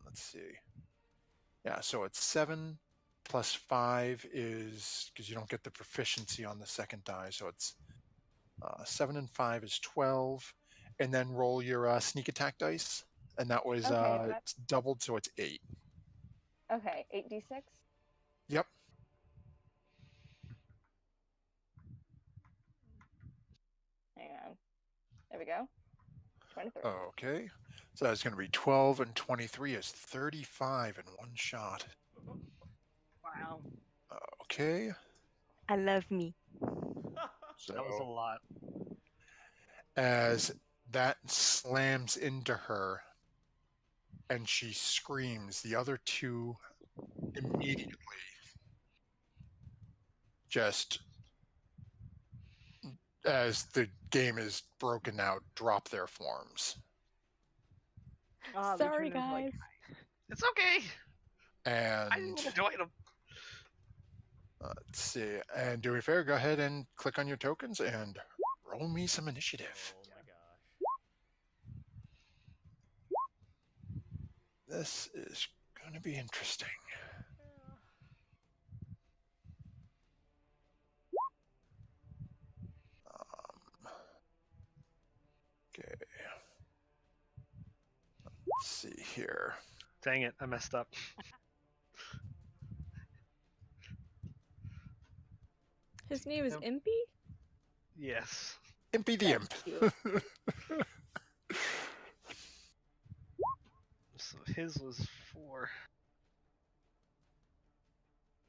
Let's see. Yeah, so it's 7 plus 5 is because you don't get the proficiency on the second die, so it's 7 and 5 is 12, and then roll your sneak attack dice, and that was Okay, it's doubled, so it's 8. okay, 8d6. Yep. Hang on. There we go. 23. Okay. So that's going to be 12 and 23 is 35 in one shot. Wow. Okay. I love me. So That was a lot. as that slams into her and she screams, the other two immediately just, as the game is broken out, drop their forms. Ah, they Sorry, turn into, like, guys. It's okay. I And enjoyed them. let's see. And do me a favor, go ahead and click on your tokens and roll me some initiative. Oh my gosh. This is going to be interesting. Okay. Let's see here. Dang it, I messed up. His name is Yep. Impy? Yes. Impy the Imp. That's cute. So his was 4.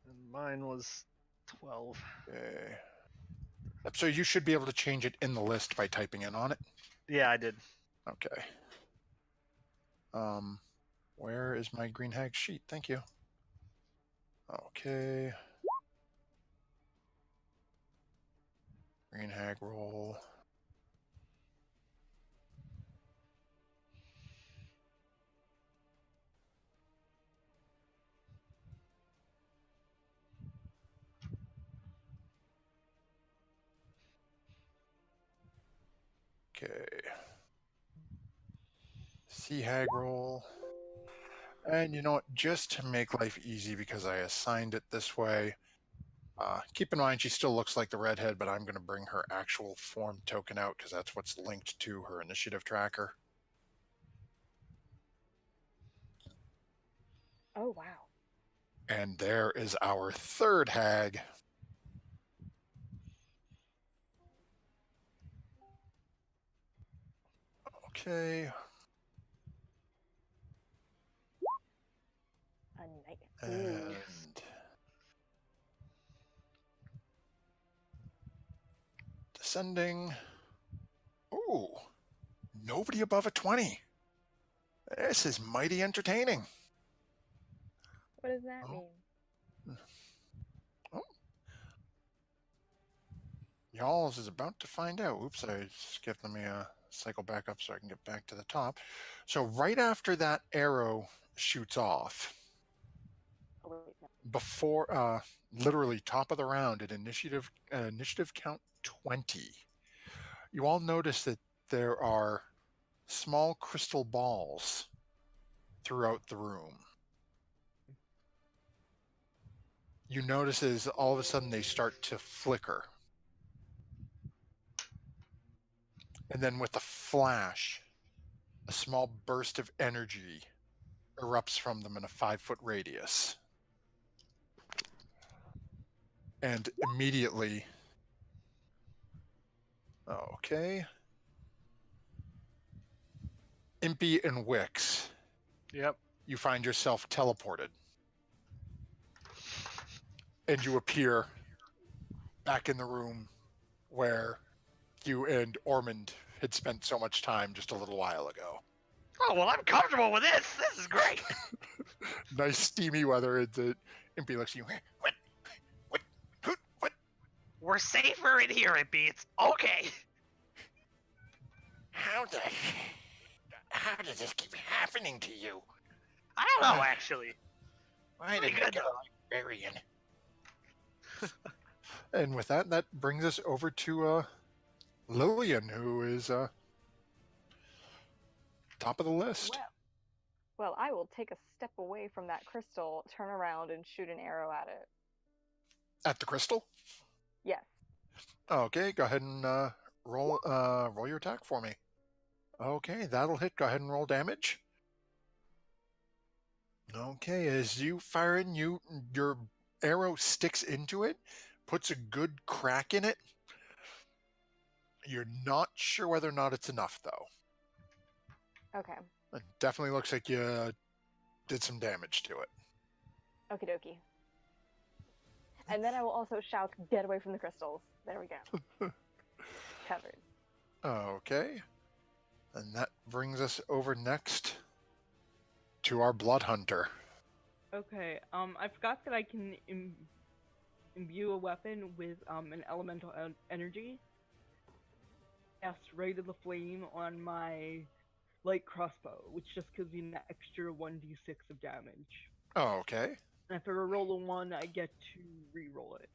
And mine was 12. Okay. So you should be able to change it in the list by typing in on it. Yeah, I did. Okay. Where is my green hag sheet? Thank you. Okay. Green hag roll. Okay. Sea hag roll. And you know what? Just to make life easy, because I assigned it this way, keep in mind she still looks like the redhead, but I'm going to bring her actual form token out because that's what's linked to her initiative tracker. Oh, wow. And there is our third hag. Okay. A night. Ooh. And descending. Ooh. Nobody above a 20. This is mighty entertaining. What does that Oh. mean? Oh. Y'all is about to find out. Oops, I skipped. Let me cycle back up so I can get back to the top. So right after that arrow shoots off, Oh, wait, no. before literally top of the round at initiative count 20, you all notice that there are small crystal balls throughout the room. You notice as all of a sudden they start to flicker. And then with a flash, a small burst of energy erupts from them in a 5-foot radius. And immediately, okay, Impy and Wix, Yep. you find yourself teleported. And you appear back in the room where you and Ormond had spent so much time just a little while ago. Oh, well, I'm comfortable with this. This is great. Nice steamy weather. And the Impy looks at you. What? We're safer in here, Impy. It's okay. How does this keep happening to you? I don't know, actually. Why Pretty did good, I get a though. librarian? And with that, that brings us over to Lillian, who is top of the list. Well, I will take a step away from that crystal, turn around, and shoot an arrow at it. At the crystal? Yes. Okay, go ahead and roll your attack for me. Okay, that'll hit. Go ahead and roll damage. Okay, as you fire in, your arrow sticks into it, puts a good crack in it. You're not sure whether or not it's enough, though. Okay. It definitely looks like you did some damage to it. Okie dokie. And then I will also shout, "Get away from the crystals." There we go. Covered. Okay. And that brings us over next to our Blood Hunter. Okay, I forgot that I can imbue a weapon with an elemental energy. Cast Ray of the Flame on my light crossbow, which just gives me an extra 1d6 of damage. Okay. And if I roll a 1, I get to re-roll it.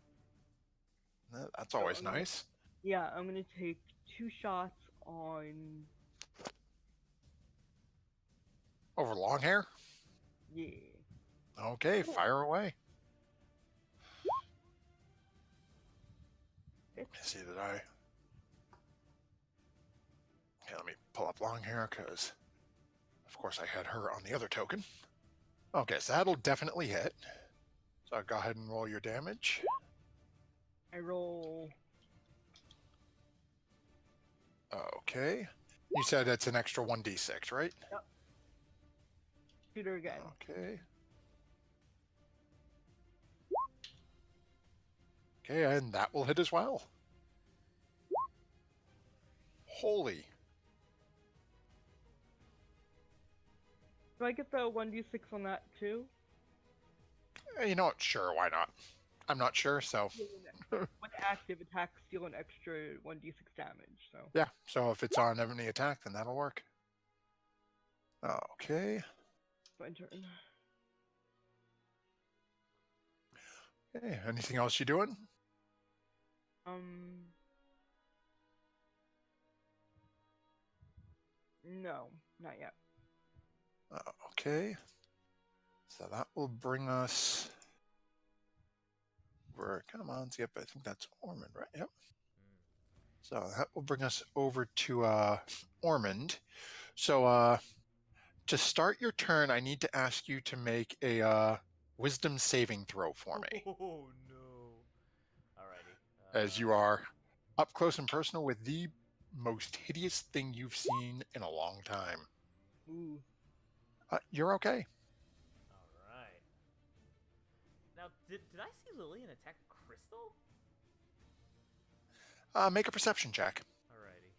That's always I'm nice. Yeah, I'm gonna take 2 shots on... Over long hair? Yeah. Okay, fire away. Let me see that I... Okay, let me pull up long hair because, of course, I had her on the other token. Okay, so that'll definitely hit. So go ahead and roll your damage. I roll... Okay. You said it's an extra 1d6, right? Yep. Shoot her again. Okay. Okay, and that will hit as well. Holy. Do I get the 1d6 on that too? You know what? Sure, why not? I'm not sure, so... With active attacks, deal an extra 1d6 damage, so... Yeah, so if it's on any attack, then that'll work. Okay. My turn. Okay, anything else you doing? No, not yet. Okay. So that will bring us. Come on, yep, I think that's Ormond, right? Yep. So that will bring us over to Ormond. So to start your turn, I need to ask you to make a wisdom saving throw for me, Oh no! Alrighty. as you are up close and personal with the most hideous thing you've seen in a long time. Ooh. You're okay. All right. Now, did I see Lillian attack Crystal? Make a perception check. Alrighty.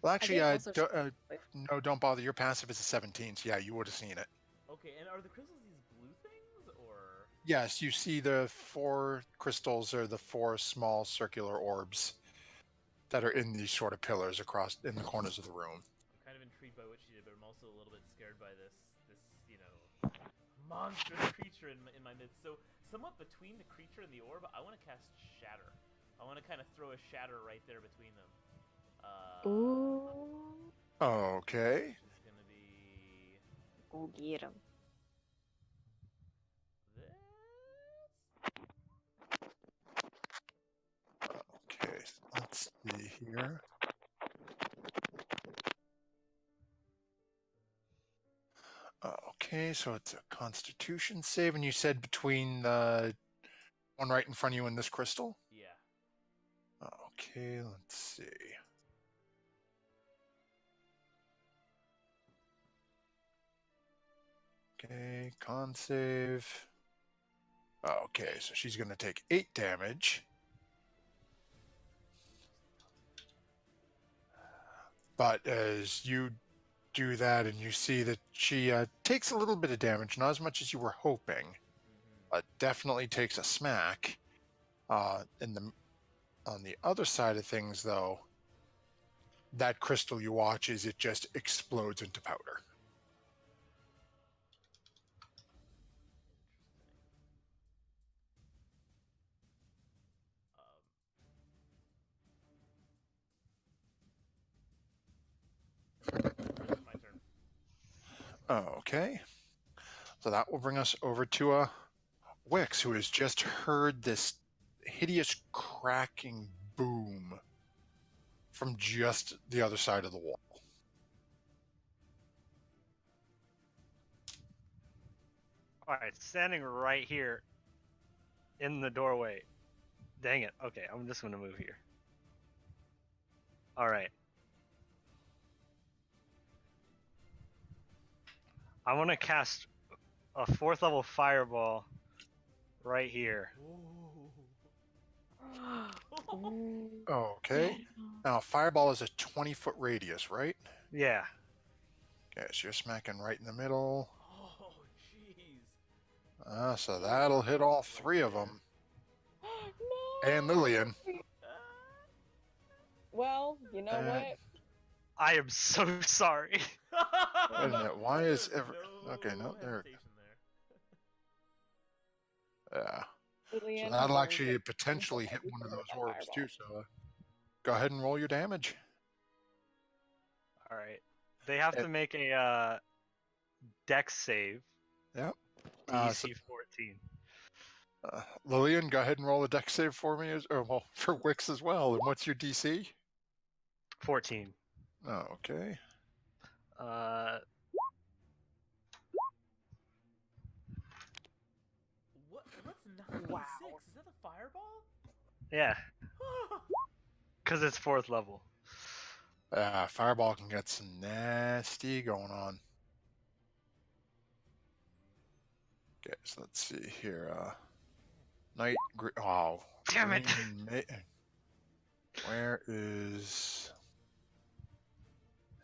Well, I actually, did also no, don't bother. Your passive is a 17, so yeah, you would have seen it. Okay, and are the crystals these blue things, or? Yes, you see the 4 crystals are the 4 small circular orbs that are in these sort of pillars across in the corners of the room. I'm kind of intrigued by what she did, but I'm also a little bit scared by this monstrous creature in my midst. So, somewhat between the creature and the orb, I want to cast Shatter. I want to kind of throw a shatter right there between them. Ooh. Okay. Which is gonna be Go get him. this. Okay, so let's see here. Okay, so it's a Constitution save, and you said between the one right in front of you and this crystal? Yeah. Okay, let's see. Okay, con save. Okay, so she's going to take 8 damage. But as you do that and you see that she takes a little bit of damage, not as much as you were hoping, but definitely takes a smack. On the other side of things, though, that crystal you watch as it just explodes into powder. Interesting. My turn. Okay. So that will bring us over to Wix, who has just heard this hideous cracking boom from just the other side of the wall. All right, standing right here in the doorway. Dang it. Okay, I'm just going to move here. All right. I want to cast a 4th level fireball right here. Okay. Now, fireball is a 20-foot radius, right? Yeah. Okay, so you're smacking right in the middle. Oh, jeez. So that'll hit all 3 of them. No. And Lillian. Well, you know what? I am so sorry. Wait a minute, why is There's ever... Okay, no, there... hesitation there. Yeah. Lillian So that'll will actually get potentially hit every one of single those orbs, fireball. too, so go ahead and roll your damage. All right. They have to make a dex save. Yep. DC 14. Lillian, go ahead and roll a dex save for me, for Wix as well. And what's your DC? 14. Oh, okay. What's 96? Wow. Is that a fireball? Yeah, because it's 4th level. Fireball can get some nasty going on. Okay, so let's see here. Oh, Damn it. Where is...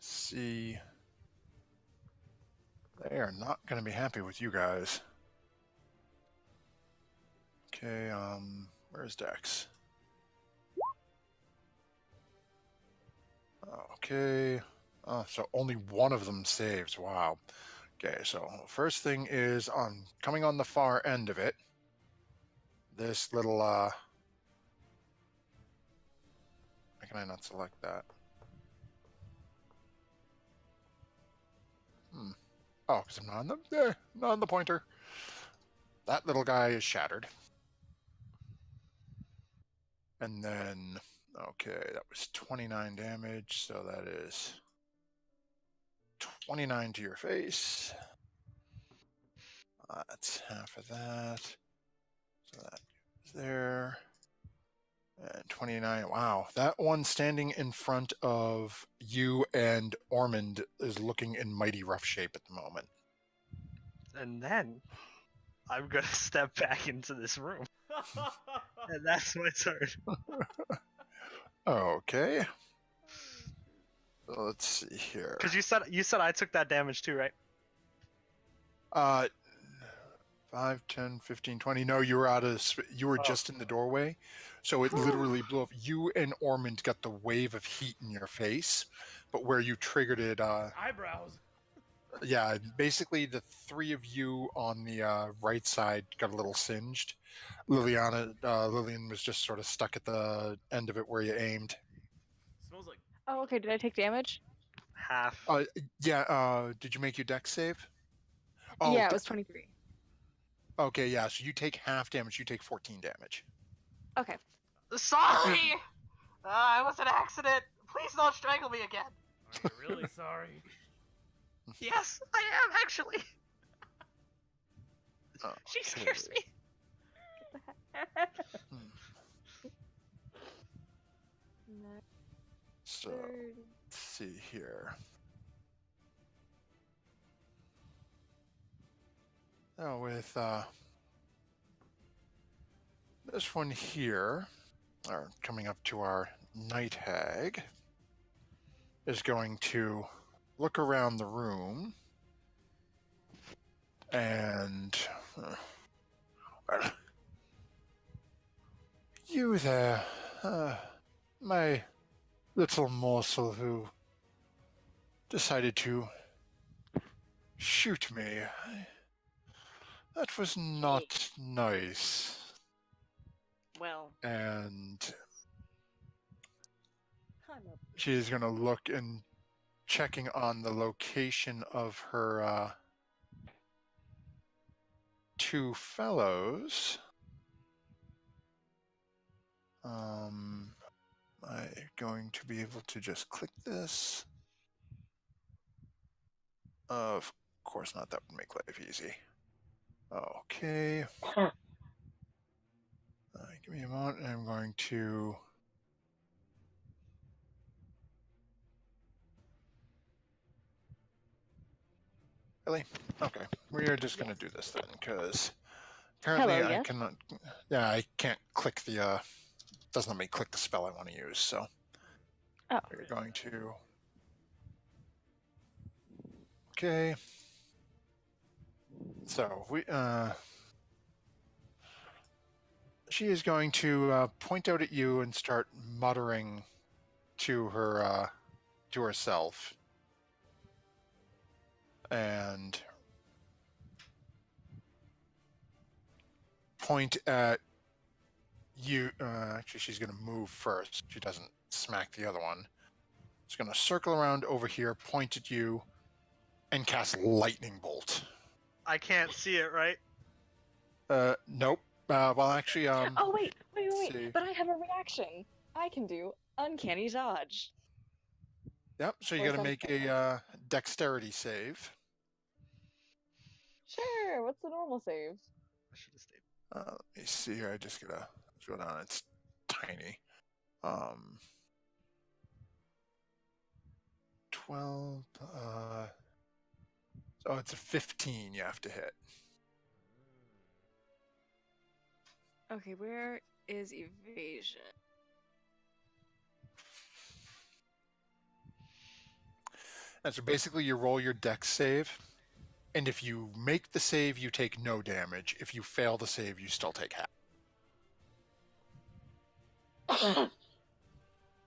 See... They are not going to be happy with you guys. Okay, where's Dex? Okay. Oh, so only one of them saves. Wow. Okay, so first thing is coming on the far end of it. This little why can I not select that? Oh, because I'm not on not on the pointer. That little guy is shattered. And then, okay, that was 29 damage, so that is 29 to your face. That's half of that. So that goes there. And 29. Wow, that one standing in front of you and Ormond is looking in mighty rough shape at the moment. And then I'm gonna step back into this room, and that's my turn. Okay. So let's see here. Because you said I took that damage too, right? 5, 10, 15, 20. No, you were you were just in the doorway. So it literally blew up. You and Ormond got the wave of heat in your face, but where you triggered it, Eyebrows. yeah, basically the three of you on the right side got a little singed. Lillian was just sort of stuck at the end of it where you aimed. Smells like. Oh, okay. Did I take damage? Half. Yeah, did you make your dex save? Oh, Yeah, it was 23. okay, yeah, so you take half damage, you take 14 damage. Okay. Sorry! It was an accident. Please don't strangle me again. Are you really sorry? Yes, I am actually. She scares me. So, let's see here. Now with this one here, or coming up to our night hag, is going to look around the room and well, you there, my little morsel who decided to shoot me. That was not nice. Well, And I'm up. she's going to look and checking on the location of her two fellows. Am I going to be able to just click this? Of course not. That would make life easy. Okay. Give me a moment. I'm going to. Really? Okay. We are just going to do this then, because apparently Hello, I yes? cannot. Yeah, I can't click the. Doesn't let me click the spell I want to use. So Oh. we're going to. Okay. So we. She is going to point out at you and start muttering to her to herself, and point at you. Actually, she's going to move first. She doesn't smack the other one. She's going to circle around over here, point at you, and cast lightning bolt. I can't see it, right? Nope. Well, actually, Oh, wait. see. But I have a reaction. I can do uncanny dodge. Yep. So you Or got to make something. a dexterity save. Sure. What's the normal save? I should have stayed. Let me see here. I just gotta go down. It's tiny. 12. So it's a 15 you have to hit. Okay, where is evasion? And so basically you roll your dex save. And if you make the save, you take no damage. If you fail the save, you still take half.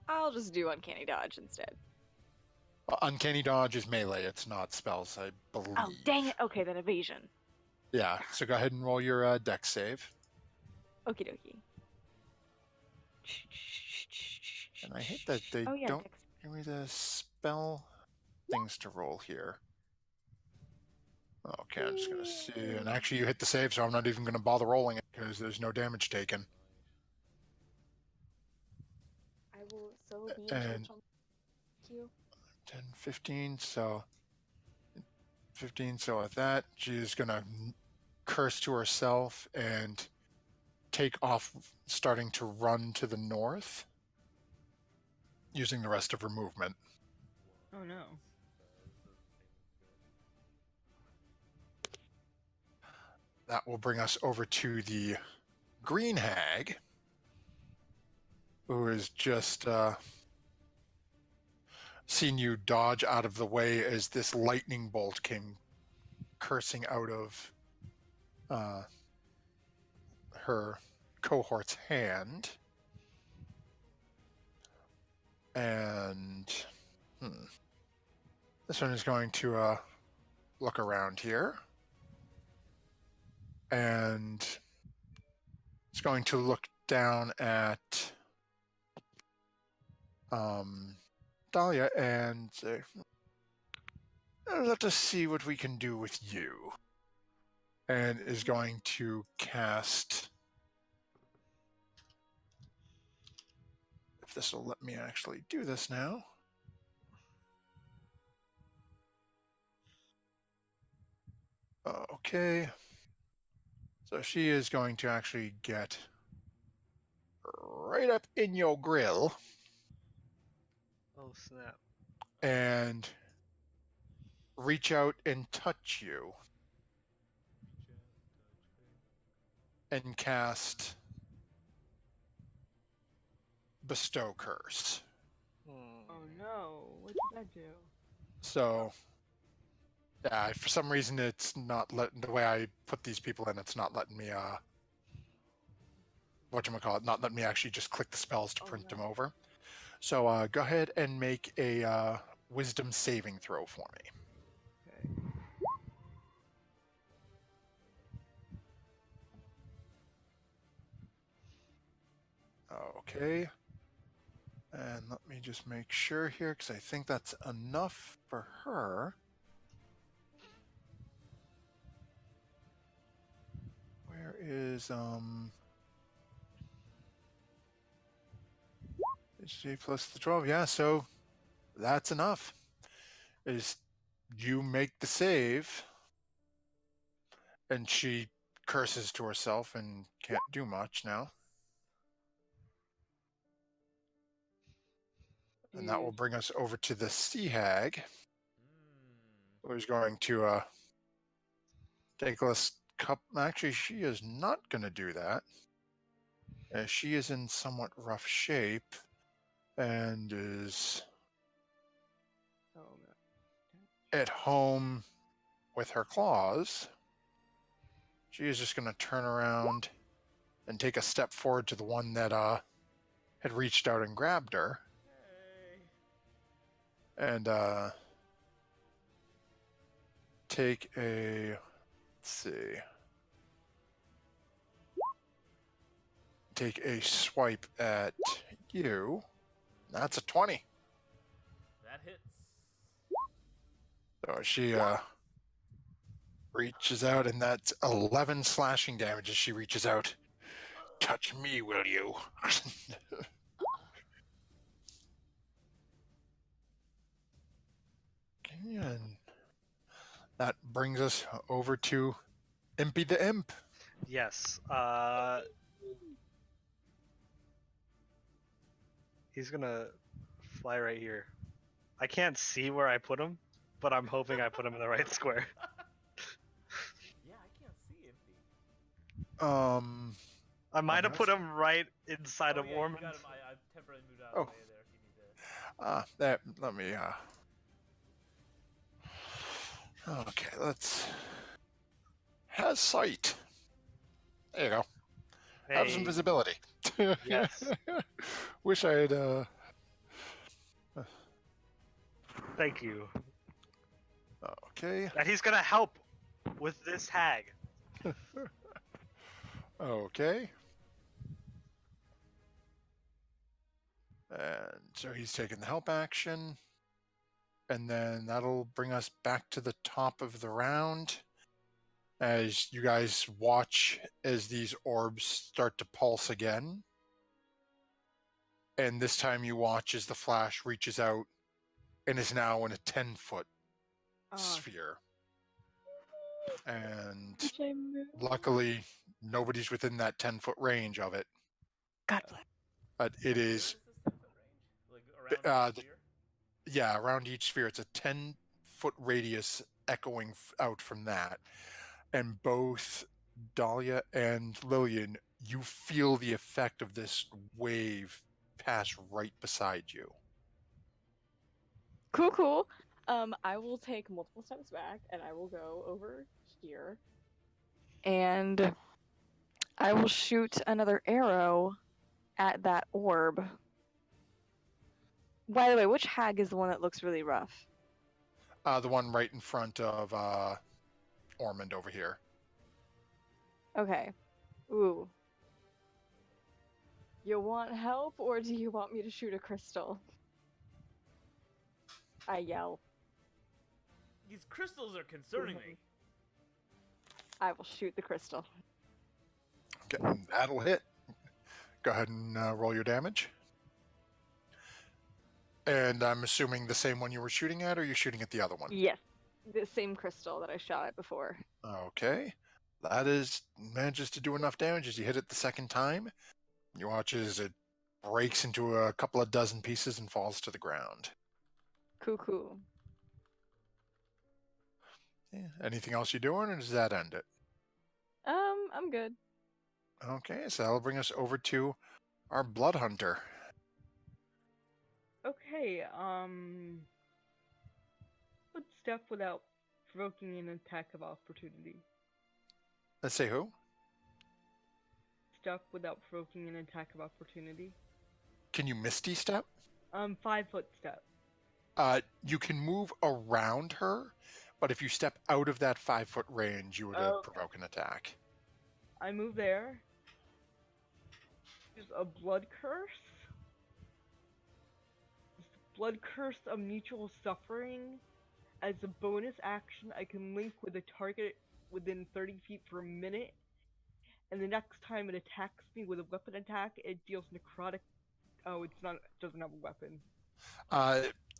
I'll just do uncanny dodge instead. Uncanny dodge is melee. It's not spells, I believe. Oh, dang it. Okay, then evasion. Yeah, so go ahead and roll your dex save. Okie dokie. And I hate that they Oh, yeah, don't dex. give me the spell things to roll here. Okay, I'm just going to see. And actually, you hit the save, so I'm not even going to bother rolling it because there's no damage taken. I will so be in And touch on you. 10, 15, so 15. So with that, she's going to curse to herself and take off, starting to run to the north, using the rest of her movement. Oh no. That will bring us over to the green hag, who has just seen you dodge out of the way as this lightning bolt came cursing out of her cohort's hand. And this one is going to look around here. And it's going to look down at Dahlia and say, let us see what we can do with you. And is going to cast, if this will let me actually do this now. Okay. So she is going to actually get right up in your grill Oh snap! and reach out and touch you and cast Bestow Curse. Oh no. What did I do? So, yeah, for some reason it's not letting, the way I put these people in, it's not letting me, whatchamacallit, not letting me actually just click the spells to print them over. So go ahead and make a wisdom saving throw for me. Okay. Okay. And let me just make sure here, because I think that's enough for her. Where is G plus the 12? Yeah, so that's enough. Is you make the save, and she curses to herself and can't do much now. And that will bring us over to the sea hag, who's going to take a cup. Actually, she is not going to do that. She is in somewhat rough shape and is Oh no. at home with her claws. She is just going to turn around and take a step forward to the one that had reached out and grabbed her. And take a, let's see, take a swipe at you. That's a 20. That hits. So she reaches out, and that's 11 slashing damage as she reaches out. Touch me, will you? Okay, and that brings us over to Impy the Imp. Yes. He's gonna fly right here. I can't see where I put him, but I'm hoping I put him in the right square. Yeah, I can't see Impy. I might have yes. put him right inside of yeah, Ormond. you got him. I temporarily moved out of the way there if you need to. That, let me, okay, let's, has sight. There you go. Have some Hey, visibility. yes. Wish I had, Thank you. okay. And he's gonna help with this hag. Okay. And so he's taking the help action. And then that'll bring us back to the top of the round. as you guys watch as these orbs start to pulse again. And this time you watch as the flash reaches out and is now in a 10-foot sphere. And luckily, nobody's within that 10-foot range of it. God bless. But it Where is, this 10-foot range? Like around the sphere? yeah, around each sphere. It's a 10-foot radius echoing out from that. And both Dahlia and Lillian, you feel the effect of this wave pass right beside you. Cool, cool. I will take multiple steps back and I will go over here. And I will shoot another arrow at that orb. By the way, which hag is the one that looks really rough? The one right in front of Ormond over here. Okay. Ooh. You want help or do you want me to shoot a crystal? I yell. These crystals are concerning me. I will shoot the crystal. Okay, that'll hit. Go ahead and roll your damage. And I'm assuming the same one you were shooting at, or you're shooting at the other one? Yes. The same crystal that I shot at before. Okay. That manages to do enough damage as you hit it the second time. You watch as it breaks into a couple of dozen pieces and falls to the ground. Cool. Yeah. Anything else you're doing, or does that end it? I'm good. Okay, so that'll bring us over to our Blood Hunter. Okay, footstep without provoking an attack of opportunity. Let's say who? Step without provoking an attack of opportunity. Can you Misty Step? 5-foot step. You can move around her, but if you step out of that 5-foot range, you would provoke an attack. I move there. Use a blood curse. Blood curse of mutual suffering. As a bonus action, I can link with a target within 30 feet for a minute. And the next time it attacks me with a weapon attack, it deals necrotic. Oh, it doesn't have a weapon.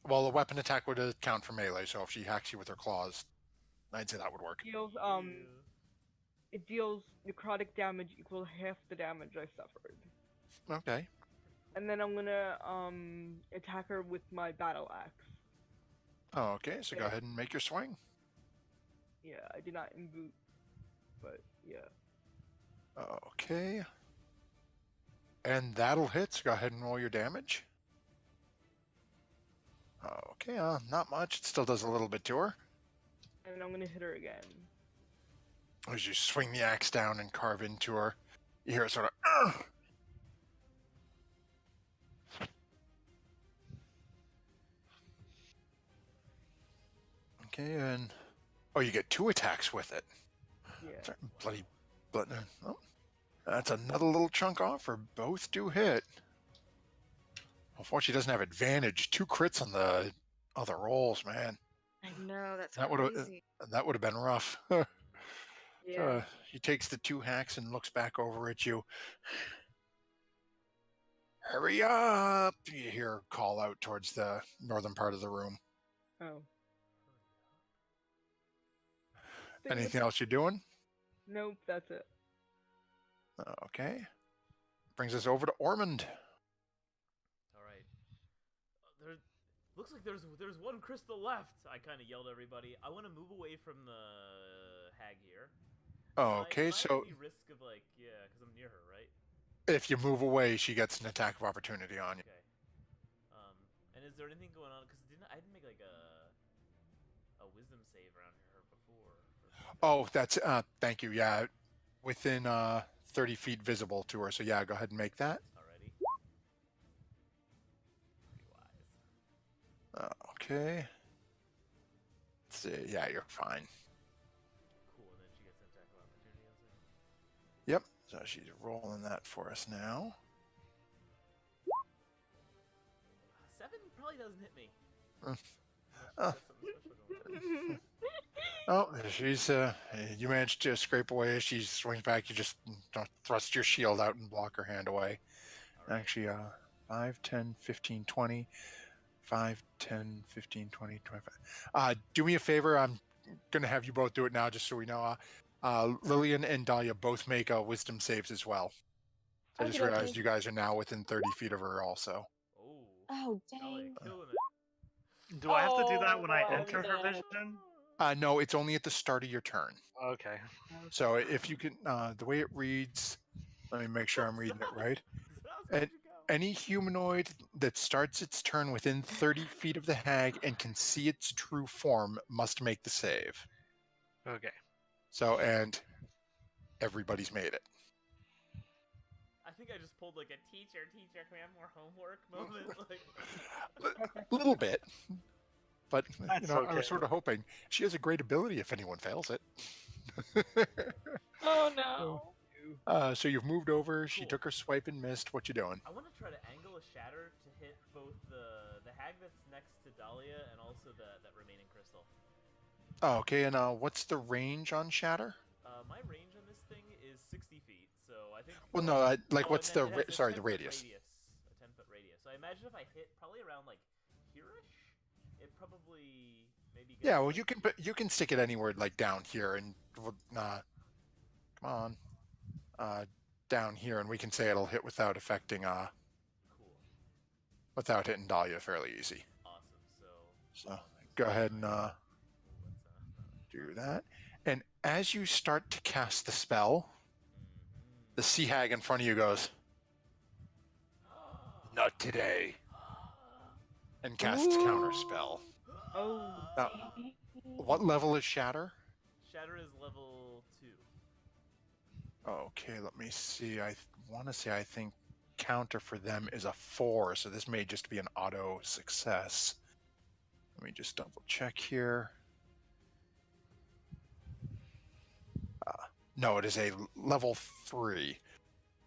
Well, a weapon attack would count for melee, so if she hacks you with her claws, I'd say that would work. It deals necrotic damage equal half the damage I suffered. Okay. And then I'm gonna attack her with my battle axe. Oh, okay, so go ahead and make your swing. Yeah, I did not imboot, but yeah. Okay. And that'll hit, so go ahead and roll your damage. Okay, not much. It still does a little bit to her. And I'm gonna hit her again. As you swing the axe down and carve into her, you hear it sort of, Ugh! Okay, and you get 2 attacks with it. Yeah. Sorry, bloody. Oh, that's another little chunk off, or both do hit. Unfortunately, she doesn't have advantage. 2 crits on the other rolls, man. I know, that's That crazy. that would have been rough. Yeah. He takes the 2 hacks and looks back over at you. Hurry up! You hear her call out towards the northern part of the room. Oh. Anything else you're doing? Nope, that's it. Okay. Brings us over to Ormond. All right. Looks like there's one crystal left. I kind of yelled at everybody. I want to move away from the hag here. Okay, so Any risk of because I'm near her, right? if you move away, she gets an attack of opportunity on you. Okay. And is there anything going on? Because I didn't make like a wisdom save around her before. Oh, that's thank you. Yeah, within 30 feet visible to her. So yeah, go ahead and make that. Alrighty. Pretty wise. Okay. Let's see. Yeah, you're fine. Cool. And then she gets an attack of opportunity. Yep. So she's rolling that for us now. 7 probably doesn't hit me. Oh. Oh, she's you managed to scrape away. She swings back. You just thrust your shield out and block her hand away. All right. Actually, 5, 10, 15, 20. 5, 10, 15, 20, 25. Do me a favor. I'm going to have you both do it now just so we know. Lillian and Dahlia both make wisdom saves as well. I just Okey-dokey. realized you guys are now within 30 feet of her also. Oh. Oh, Dahlia dang. killing it. Do I have to do that when I Oh, enter her no. vision? No, it's only at the start of your turn. Okay. So if you can, the way it reads, let me make sure I'm reading it right. Zaz, And where'd you go? any humanoid that starts its turn within 30 feet of the hag and can see its true form must make the save. Okay. So, and everybody's made it. I think I just pulled like a teacher, can we have more homework moment? Like, A little bit. But, That's I okay. was sort of hoping. She has a great ability if anyone fails it. Oh, no. So you've moved over. She Cool. took her swipe and missed. What you doing? I want to try to angle a shatter to hit both the hag that's next to Dahlia and also that remaining crystal. Oh, okay, and what's the range on shatter? My range on this thing is 60 feet, so I think. Well, no, like Oh, what's and the then it has a sorry, the 10-foot radius? A 10-foot radius. So I imagine if I hit probably around like here-ish, it probably maybe. Goes Yeah, well, like, you can stick it anywhere like down here and come on, down here, and we can say it'll hit without affecting cool. without hitting Dahlia fairly easy. Awesome. So go ahead and let's do that. And as you start to cast the spell, the sea hag in front of you goes, "Not today," and casts counter spell. Oh. Now, what level is Shatter? Shatter is level 2. Okay, let me see. I want to say I think counter for them is a 4, so this may just be an auto success. Let me just double check here. No, it is a level 3.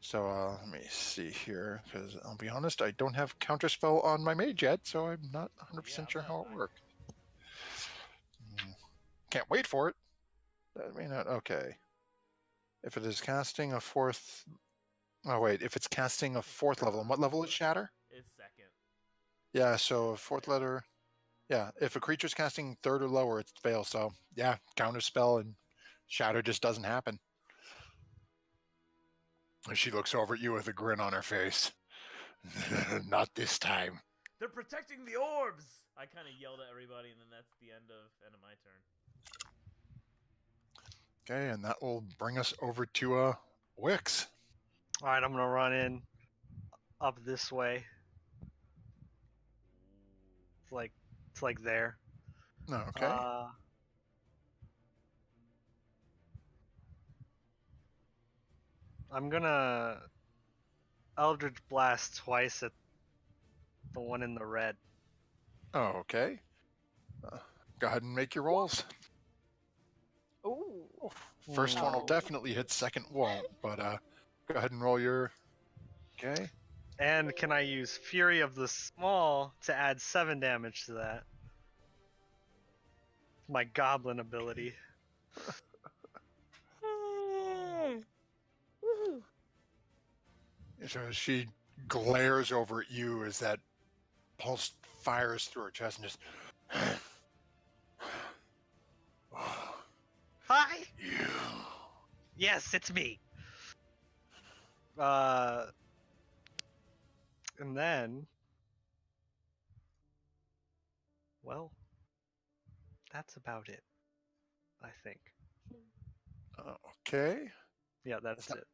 So let me see here, because I'll be honest, I don't have counterspell on my mage yet, so I'm not 100% sure how it works. Can't wait for it. That may not. Okay. If it is casting a 4th. Oh wait, if it's casting a 4th level, and what level is Shatter? It's 2nd. Yeah, so 4th letter. Yeah, if a creature's casting 3rd or lower, it fails. So yeah, counterspell and Shatter just doesn't happen. She looks over at you with a grin on her face. Not this time. They're protecting the orbs. I kind of yelled at everybody, and then that's the end of my turn. Okay, and that will bring us over to Wix. All right, I'm gonna run in up this way. It's like there. Okay. I'm gonna Eldritch Blast twice at the one in the red. Okay. Go ahead and make your rolls. Ooh. First one will Oh. definitely hit, second won't, but go ahead and roll your. Okay. And can I use Fury of the Small to add 7 damage to that? My goblin ability. Woohoo. So she glares over at you as that pulse fires through her chest and just. Hi! You. Yes, it's me. And then, well, that's about it, I think. Okay. Yeah, that's it.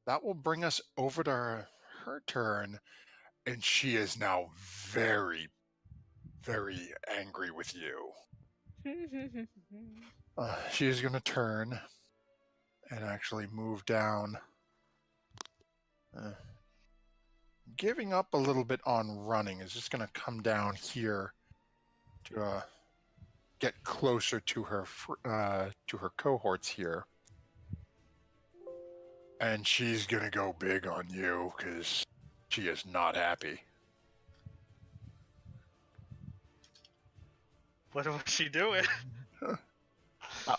That will bring us over to her turn, and she is now very, very angry with you. She is going to turn and actually move down. Giving up a little bit on running is just going to come down here to get closer to her cohorts here. And she's going to go big on you because she is not happy. What was she doing?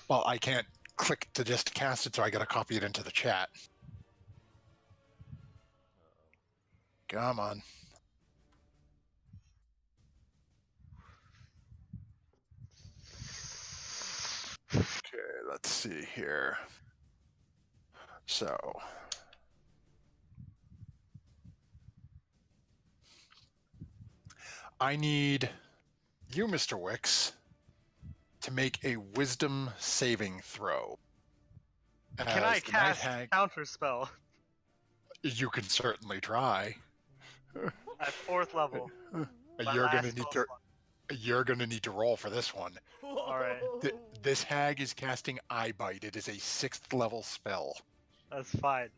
Well, I can't click to just cast it, so I got to copy it into the chat. Come on. Okay, let's see here. So, I need you, Mr. Wicks, to make a wisdom saving throw. Can I As the Night cast Hag, counterspell you can certainly try. at 4th level? My You're gonna last need spell to. You're gonna need to roll for this one. Alright. This hag is casting Eye Bite. It is a 6th level spell. That's fine.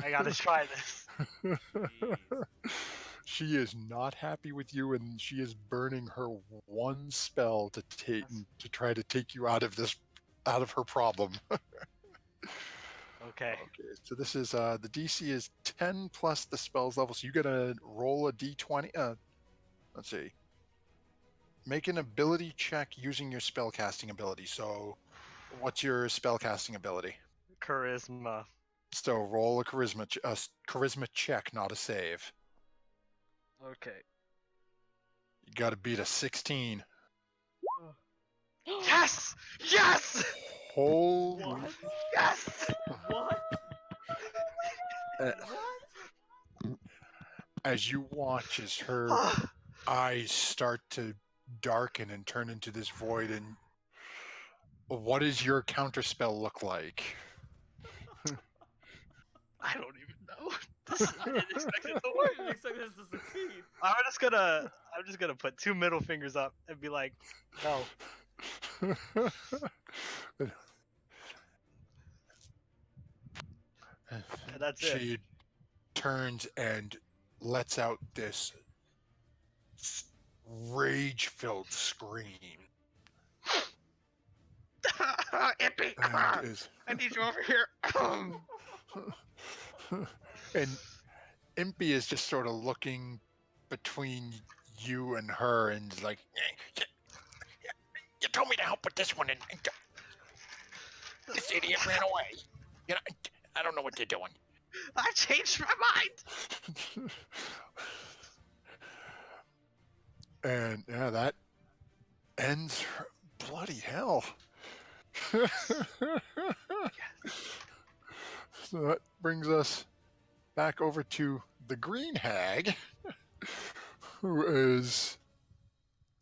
I gotta try this. She is not happy with you, and she is burning her one spell to try to take you out of her problem. Okay. Okay, so this is the DC is 10 plus the spell's level, so you gotta roll a d20. Let's see. Make an ability check using your spellcasting ability. So, what's your spellcasting ability? Charisma. So roll a charisma check, not a save. Okay. You got to beat a 16. Yes! Yes! Holy! What? Yes! What? Uh, What? As you watch as her eyes start to darken and turn into this void, and what does your counterspell look like? I don't even know. I didn't expect it to I work. didn't expect this to succeed. I'm just gonna put 2 middle fingers up and be like, no. And that's it. She turns and lets out this rage-filled scream. Ippy! And is I need you over here. and Impy is just sort of looking between you and her and like, You told me to help with this one, and this idiot ran away. You know, I don't know what they're doing. I changed my mind. and yeah, that ends her. Bloody hell. So that brings us back over to the green hag, who is.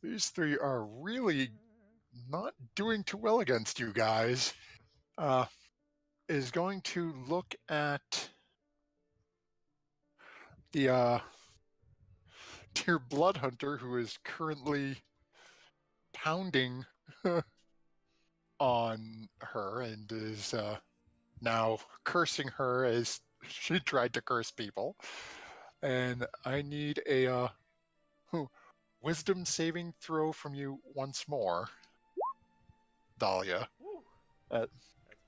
These three are really not doing too well against you guys. Is going to look at the dear blood hunter, who is currently pounding on her and is now cursing her as she tried to curse people. And I need a wisdom saving throw from you once more, Dahlia. Woo. That's pretty.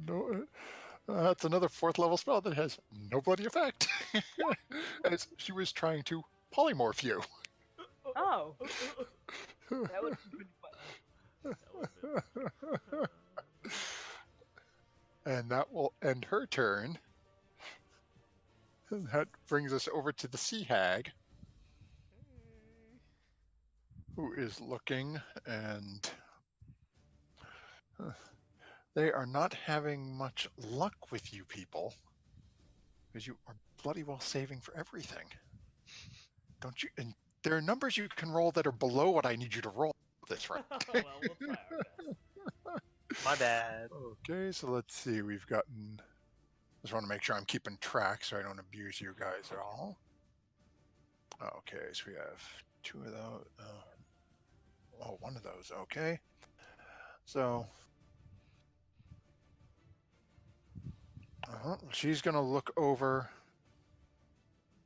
No, that's another 4th level spell that has no bloody effect. As she was trying to polymorph you. Oh, that would be pretty fun. And that will end her turn. And that brings us over to the sea hag, who is looking, and they are not having much luck with you people, because you are bloody well saving for everything. Don't you? And there are numbers you can roll that are below what I need you to roll this round. Well, we'll try our best. My bad. Okay, so let's see. We've gotten. Just want to make sure I'm keeping track so I don't abuse you guys at all. Okay, so we have 2 of those. Oh, 1 of those. Okay. So. She's going to look over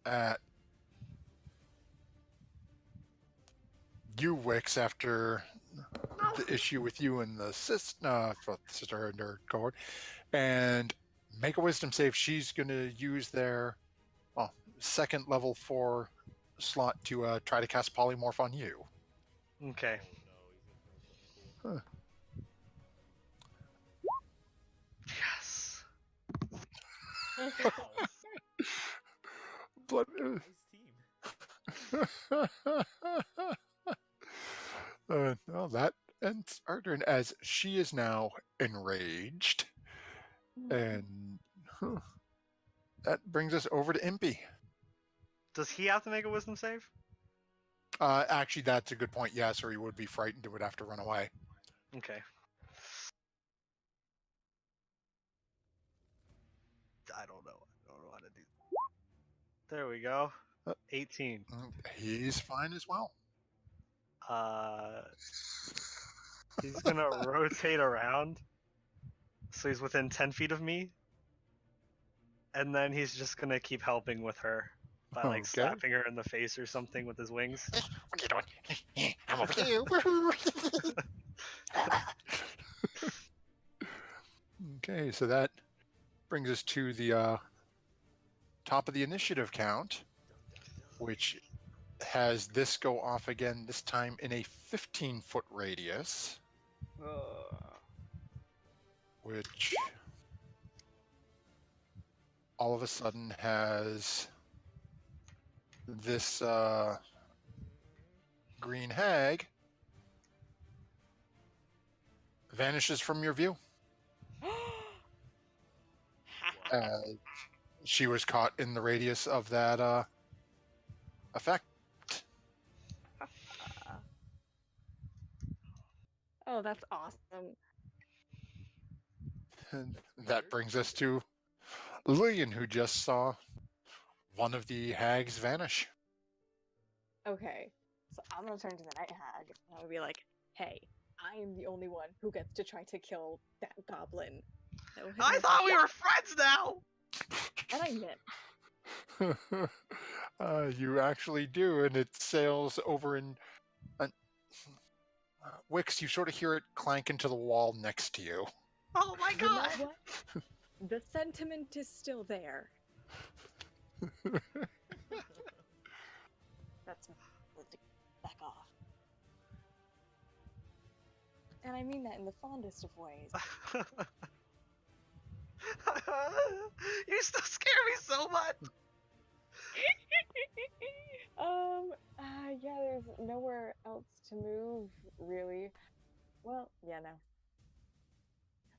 at you, Wix, after the issue with you and the sister and her cohort, and make a wisdom save. She's going to use their 2nd level 4 slot to try to cast polymorph on you. Okay. Oh no, he's gonna throw something cool. Yes. But, Nice team. well, that ends our turn as she is now enraged. And that brings us over to Impy. Does he have to make a wisdom save? Actually, that's a good point. Yes, or he would be frightened and would have to run away. Okay. I don't know how to do. There we go. Uh, 18. He's fine as well. He's gonna rotate around, so he's within 10 feet of me, and then he's just gonna keep helping with her by like Okay. slapping her in the face or something with his wings. What are you doing? I'm over here. Okay, so that brings us to the top of the initiative count, which has this go off again, this time in a 15-foot radius, which all of a sudden has this green hag vanishes from your view. She was caught in the radius of that effect. Oh, that's awesome. And that brings us to Lillian, who just saw one of the hags vanish. Okay, so I'm gonna turn to the night hag and I'm gonna be like, "Hey, I am the only one who gets to try to kill that goblin." So hit him I with thought a we shot. were friends now! And I missed. You actually do, and it sails over in. Wix, you sort of hear it clank into the wall next to you. Oh my You know god! what? The sentiment is still there. That's back off. And I mean that in the fondest of ways. You still scare me so much! Yeah, there's nowhere else to move, really. Well, yeah, no.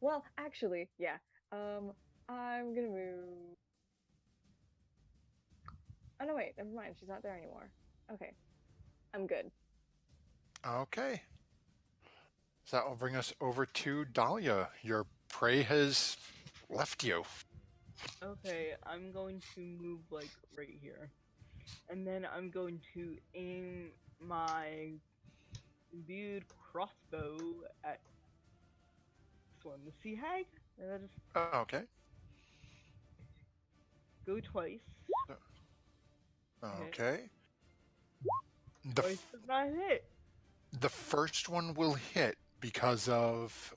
Well, actually, yeah. I'm gonna move. Oh no, wait, never mind. She's not there anymore. Okay, I'm good. Okay. So that will bring us over to Dahlia. Your prey has left you. Okay, I'm going to move like right here. And then I'm going to aim my imbued crossbow at this one, the sea hag. And I'll just Okay. go twice. Okay. The, Twice does not hit. the first one will hit because of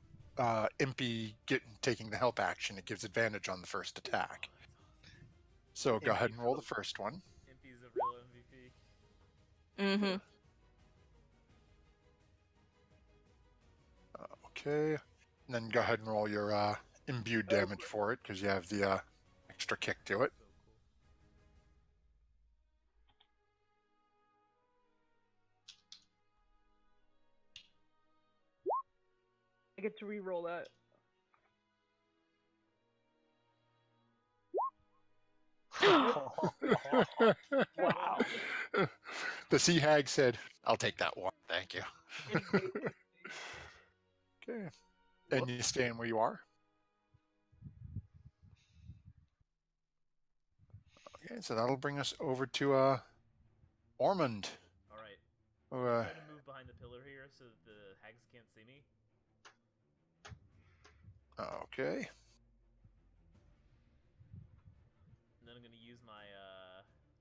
Impy taking the help action. It gives advantage on the first attack. So go ahead and roll the first one. Impy's a real MVP. Mm-hmm. Okay. And then go ahead and roll your imbued damage for it because you have the extra kick to it. So cool. I get to re-roll that. Wow. The sea hag said, "I'll take that one, thank you." Okay. And you stand where you are. Okay, so that'll bring us over to Ormond. All right. Who, I'm trying to move behind the pillar here so that the hags can't see me. okay. And then I'm gonna use my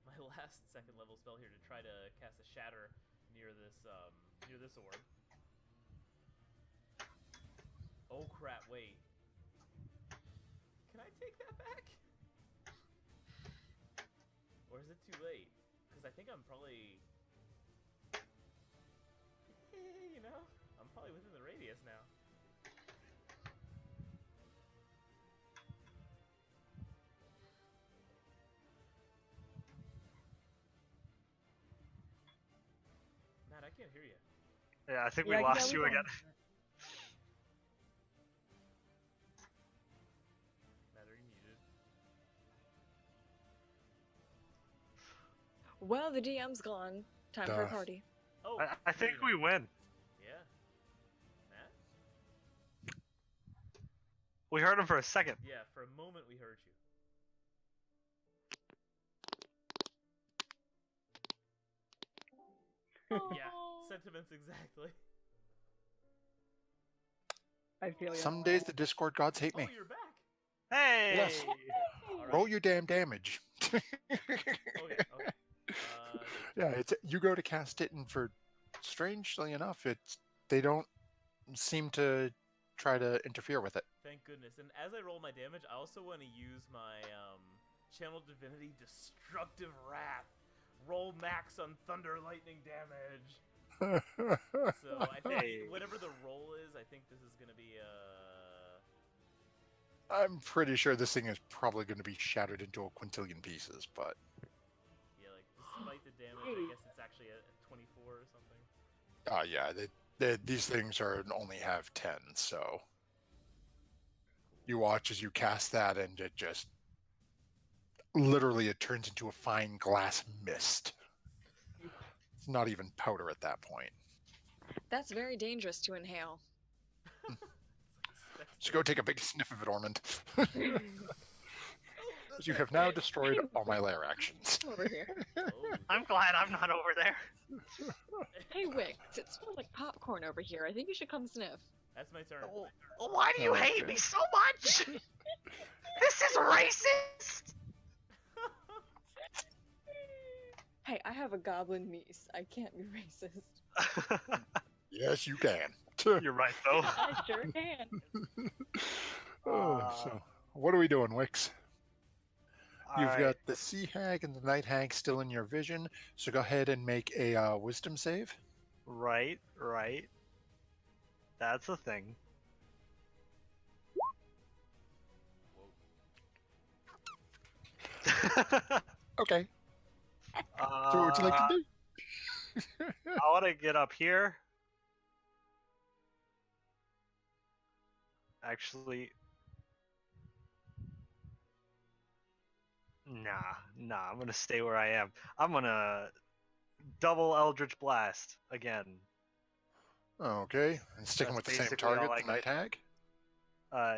my last second level spell here to try to cast a shatter near this orb. Oh crap! Wait. Can I take that back? Or is it too late? Because I think I'm probably. probably within the radius now. Matt, I can't hear you. Yeah, I think Yeah, we lost yeah, you we again. Matt, are you muted? Well, the DM's gone. Time for a Duh. party. Oh, I think maybe we not. win. Yeah. Matt? We heard him for a second. Yeah, for a moment we heard you. Yeah, sentiments exactly. I feel you. Some days the Discord gods hate Oh, me. you're back. Hey! Yes. All right. Roll your damn damage. Okay. Yeah, it's you go to cast it, and for strangely enough, they don't seem to try to interfere with it. Thank goodness. And as I roll my damage, I also want to use my Channel Divinity Destructive Wrath. Roll max on Thunder Lightning damage. So I think Hey. whatever the roll is, I think this is gonna be I'm pretty sure this thing is probably going to be shattered into a quintillion pieces, but yeah, like despite the damage, I guess it's actually a 24 or something. yeah, these things only have 10, so you watch as you cast that, and it just literally it turns into a fine glass mist. It's not even powder at that point. That's very dangerous to inhale. So go take a big sniff of it, Ormond. You have now destroyed all my lair actions. Over here. Oh, I'm glad I'm not over there. Hey, Wix, it smells like popcorn over here. I think you should come sniff. that's my turn. Why do you Okay. hate me so much? This is racist! Hey, I have a goblin niece. I can't be racist. Yes, you can. You're right, though. I sure can. So, what are we doing, Wix? You've Alright. got the Sea Hag and the Night Hag still in your vision, so go ahead and make a Wisdom save. Right. That's a thing. Okay. So what would you like to do? I want to get up here. Actually, nah, I'm gonna stay where I am. I'm gonna double Eldritch Blast again. Okay, and sticking That's with the same basically all target, I the Night Hag.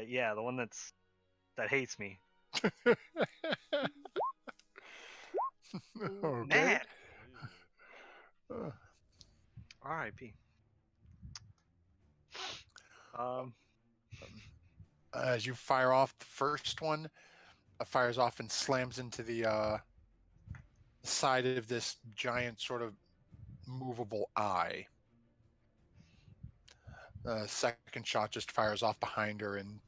Yeah, the one that hates me. Okay. Man, Ooh. R.I.P. As you fire off the first one, it fires off and slams into the side of this giant sort of movable eye. Second shot just fires off behind her, and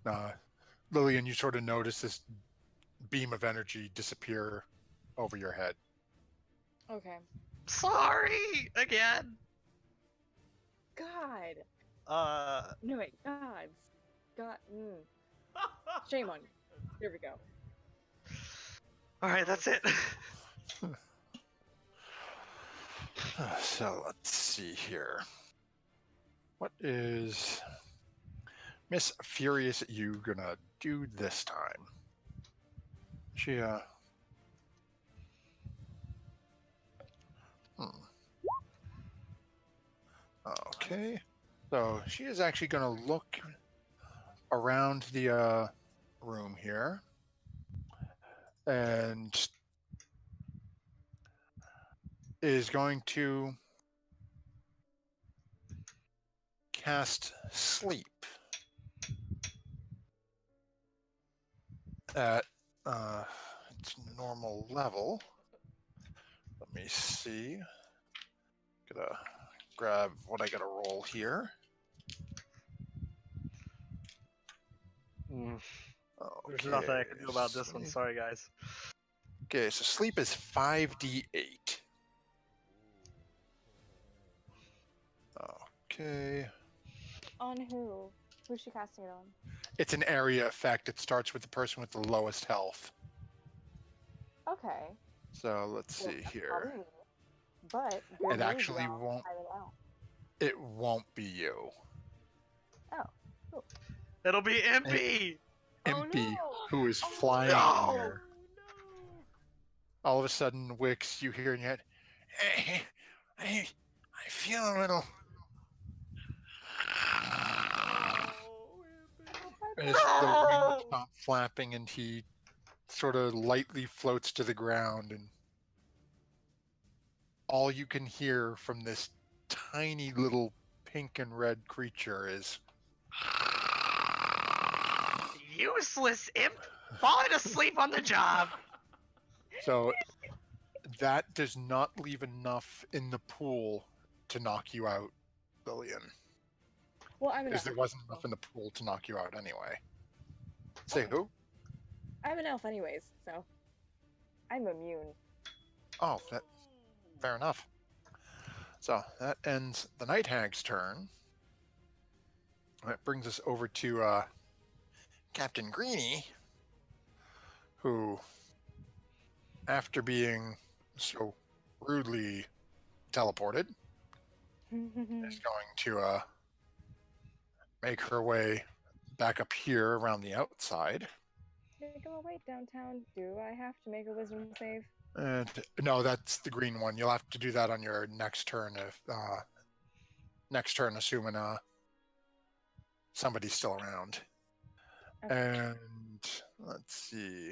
Lillian, you sort of notice this beam of energy disappear over your head. Okay. Sorry again. God. No, wait. Gods. God. Shame on you. Here we go. All right, that's it. So let's see here. What is Miss Furious at you gonna do this time? She Okay. So she is actually gonna look around the room here and is going to cast Sleep at its normal level. Let me see. Gotta grab what I gotta roll here. There's nothing I can do about this one. Sleep. Sorry, guys. Okay, so sleep is 5d8. Okay. on who? Who's she casting it on? It's an area effect. It starts with the person with the lowest health. Okay. So let's Well, see that's here. probably me. But good It news, actually y'all, won't. I'm an elf. It won't be you. Oh, cool. It'll be Impy. Oh, Impy, no! who is Oh, flying no! here. All of a sudden, Wix, you hear in your head, I feel a little. And as the wings stop flapping, and he sort of lightly floats to the ground, and all you can hear from this tiny little pink and red creature is. Useless imp falling asleep on the job. So that does not leave enough in the pool to knock you out, Lillian. Well, I'm an Because elf. there wasn't enough in the pool to knock you out anyway. Say who? I'm an elf anyways, so I'm immune. Oh, fair enough. So that ends the Night Hag's turn. That brings us over to Captain Greenie, who, after being so rudely teleported, is going to make her way back up here around the outside. Go away downtown. Do I have to make a wisdom save? And no, that's the green one. You'll have to do that on your next turn if assuming somebody's still around. Okay. And let's see.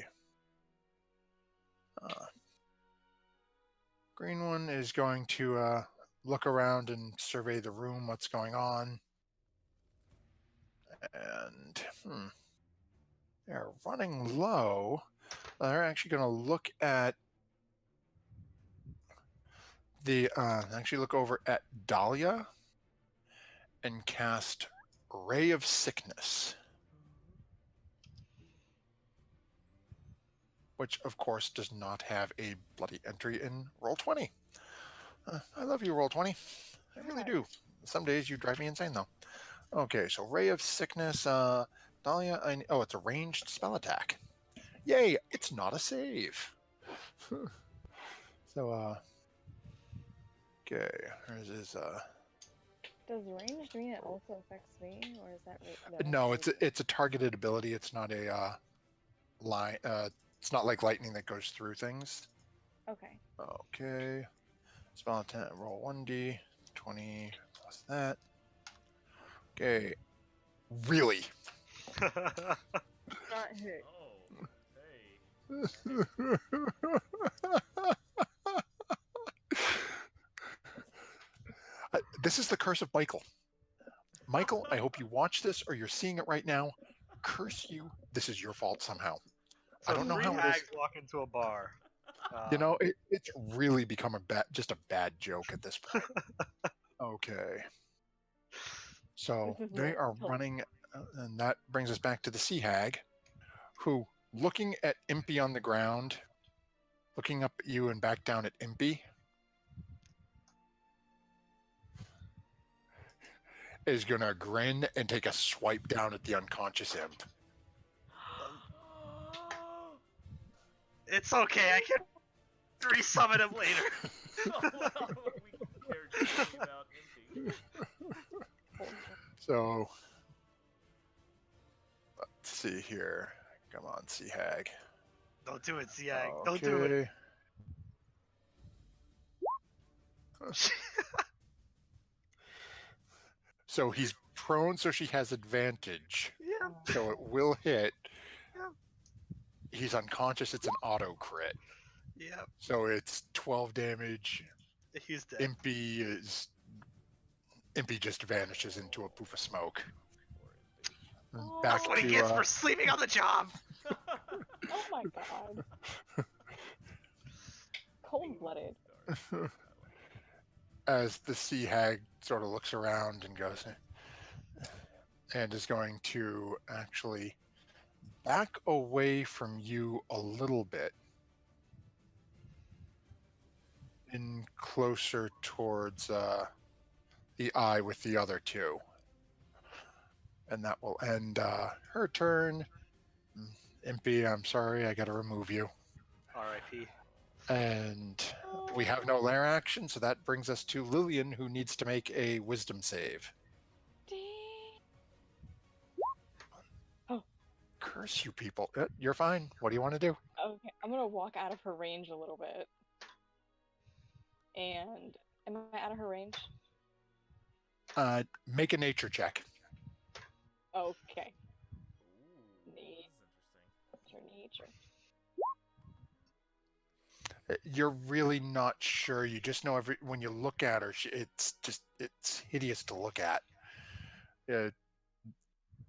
Green one is going to look around and survey the room, what's going on. And they're running low. They're actually going to look at actually look over at Dahlia and cast Ray of Sickness, which of course does not have a bloody entry in Roll20. I love you, Roll20. I really do. Some days you drive me insane, though. Okay, so Ray of Sickness, Dahlia. It's a ranged spell attack. Yay! It's not a save. So, okay, here's his. Does ranged mean it also affects me, or is that No, it's a targeted ability. It's not a line. It's not like lightning that goes through things. Okay. Okay. Spell attack. Roll 1d 20 plus that. Okay. Really? Not hit. Oh, hey. This is the curse of Michael. Michael, I hope you watch this or you're seeing it right now. Curse you. This is your fault somehow. So I don't know three how it is. hags walk into a bar. You know, it's really become just a bad joke at this point. Okay. So This is they what are told- running, and that brings us back to the Sea Hag, who, looking at Impy on the ground, looking up at you and back down at Impy, is going to grin and take a swipe down at the unconscious imp. It's okay. I can resummon him later. Well, we cared just about Impy. So, let's see here. Come on, Sea Hag. Don't do it, Ziag. Don't do it. Okay. So he's prone, so she has advantage. Yeah. So it will hit. Yeah. He's unconscious. It's an auto crit. Yeah. So it's 12 damage. He's dead. Impy just vanishes into a poof of smoke. And Oh. back That's what he to gets for sleeping on the job. Oh my god. Cold-blooded. as the Sea Hag sort of looks around and goes, and is going to actually back away from you a little bit, in closer towards the eye with the other two. And that will end her turn. Impy, I'm sorry, I gotta remove you. R.I.P. And we have no lair action, so that brings us to Lillian, who needs to make a wisdom save. Curse you people. You're fine. What do you want to do? Okay, I'm gonna walk out of her range a little bit. And am I out of her range? Make a nature check. Okay. Ooh, Neat. this is interesting. What's her nature? You're really not sure. You just know when you look at her, it's hideous to look at.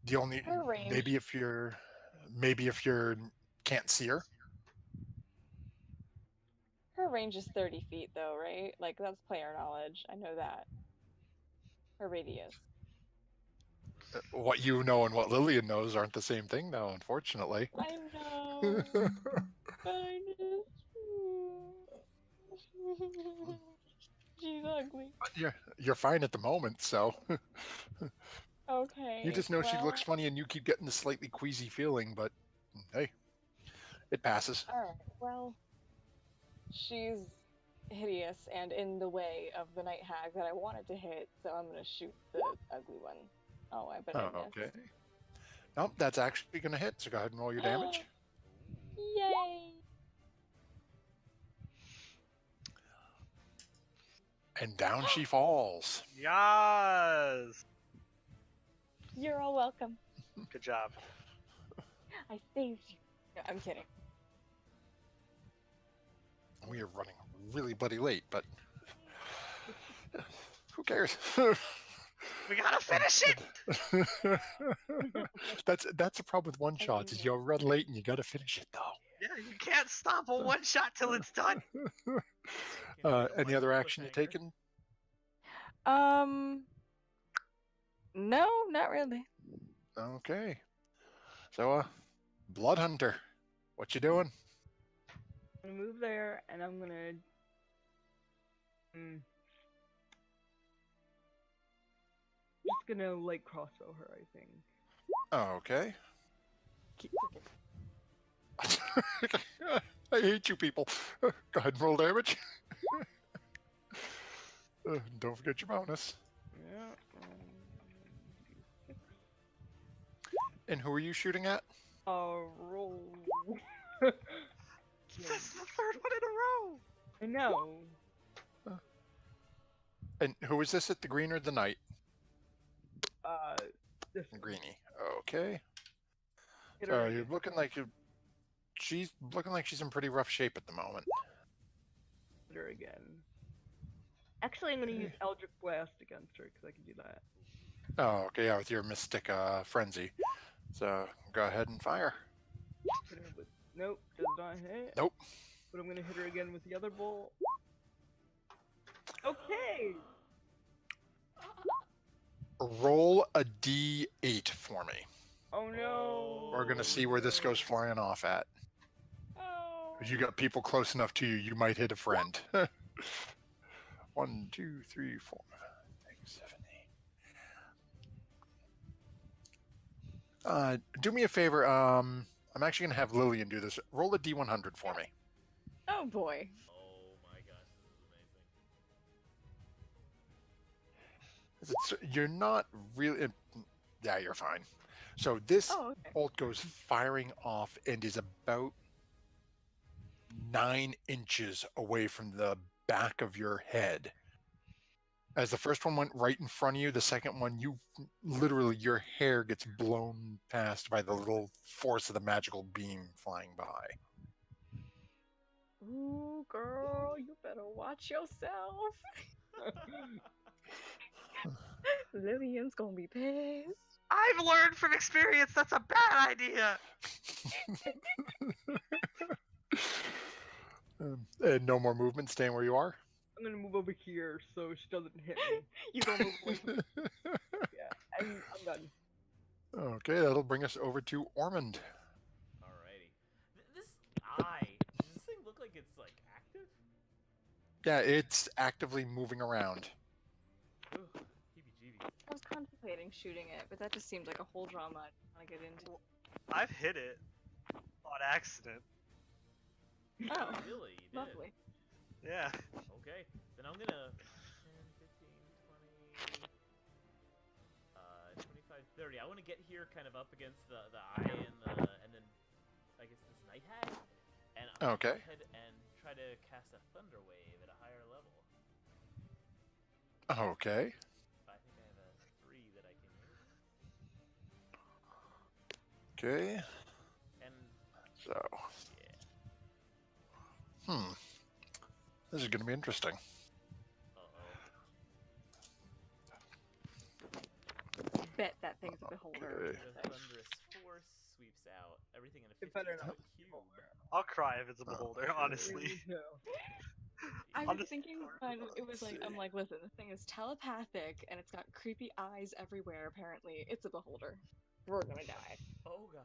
The only Her range. maybe if you're can't see her. Her range is 30 feet, though, right? Like, that's player knowledge. I know that. Her radius. What you know and what Lillian knows aren't the same thing, though, unfortunately. I know. But I just... She's ugly. You're fine at the moment, so Okay. you just know she well, looks funny, and you keep getting the slightly queasy feeling. But hey, it passes. Alright, well, she's hideous and in the way of the night hag that I wanted to hit, so I'm gonna shoot the ugly one. Oh, I bet I missed. Okay. Nope, that's actually going to hit. So go ahead and roll your damage. Yay! And down she falls. Yes. You're all welcome. Good job. I saved you. No, I'm kidding. We are running really bloody late, but who cares? We gotta finish it. That's the problem with one shots is you'll run late and you got to finish it though. Yeah, you can't stop a one shot till it's done. Any other action you taken? No, not really. Okay. So, Blood Hunter, what you doing? I'm gonna move there, and I'm gonna. Just gonna like crossbow her, I think. Okay. Keep I hate you people. Go ahead and roll damage. Don't forget your bonus. Yeah. And who are you shooting at? Roll. That's the third one in a row. I know. And who is this at the green or the knight? This Greenie. Okay. hit her So again. you're looking like she's looking like she's in pretty rough shape at the moment. Hit her again. Actually, I'm gonna use Eldritch Blast against her because I can do that. Oh, okay, yeah, with your Mystic Frenzy. So go ahead and fire. Hit her with. Nope, does not hit. Nope. But I'm gonna hit her again with the other bolt. Okay. Roll a D8 for me. Oh no. We're gonna see where this goes flying off at. Oh. If you got people close enough to you, you might hit a friend. 1, 2, 3, 4, 5, 6, 7, 8. Do me a favor. I'm actually gonna have Lillian do this. Roll a D100 for me. Oh boy. Oh my gosh, this is amazing. You're not really. Yeah, you're fine. So this Oh, okay. bolt goes firing off and is about 9 inches away from the back of your head. As the first one went right in front of you, the second one, literally your hair gets blown past by the little force of the magical beam flying by. Ooh, girl, you better watch yourself. Lillian's gonna be pissed. I've learned from experience that's a bad idea. And no more movement, staying where you are. I'm gonna move over here so she doesn't hit me. You gonna move away from Yeah, I'm done. Okay, that'll bring us over to Ormond. Alrighty. This eye. Does this thing look like it's like active? Yeah, it's actively moving around. Ooh, heebie-jeebies. I was kind contemplating shooting it, but that just seemed like a whole drama I don't want to get into. I've hit it on accident. Oh, Really? You did? lovely. Yeah. Okay. Then I'm gonna 10, 15, 20, 25, 30. I want to get here kind of up against the eye and then I guess this night hag. And I'm gonna Okay. go ahead and try to cast a thunder wave at a higher level. Okay. I think I have a 3 that I can use. Okay. And So, yeah. this is going to be interesting. Bet that thing's a beholder. Okay. The thunderous force sweeps out everything in a It better 50 not foot cube. I'll cry if it's a beholder, Okay. honestly. No. I I'll was just- thinking when it was like, see. I'm like, listen, this thing is telepathic and it's got creepy eyes everywhere. Apparently, it's a beholder. We're gonna die. Oh gosh.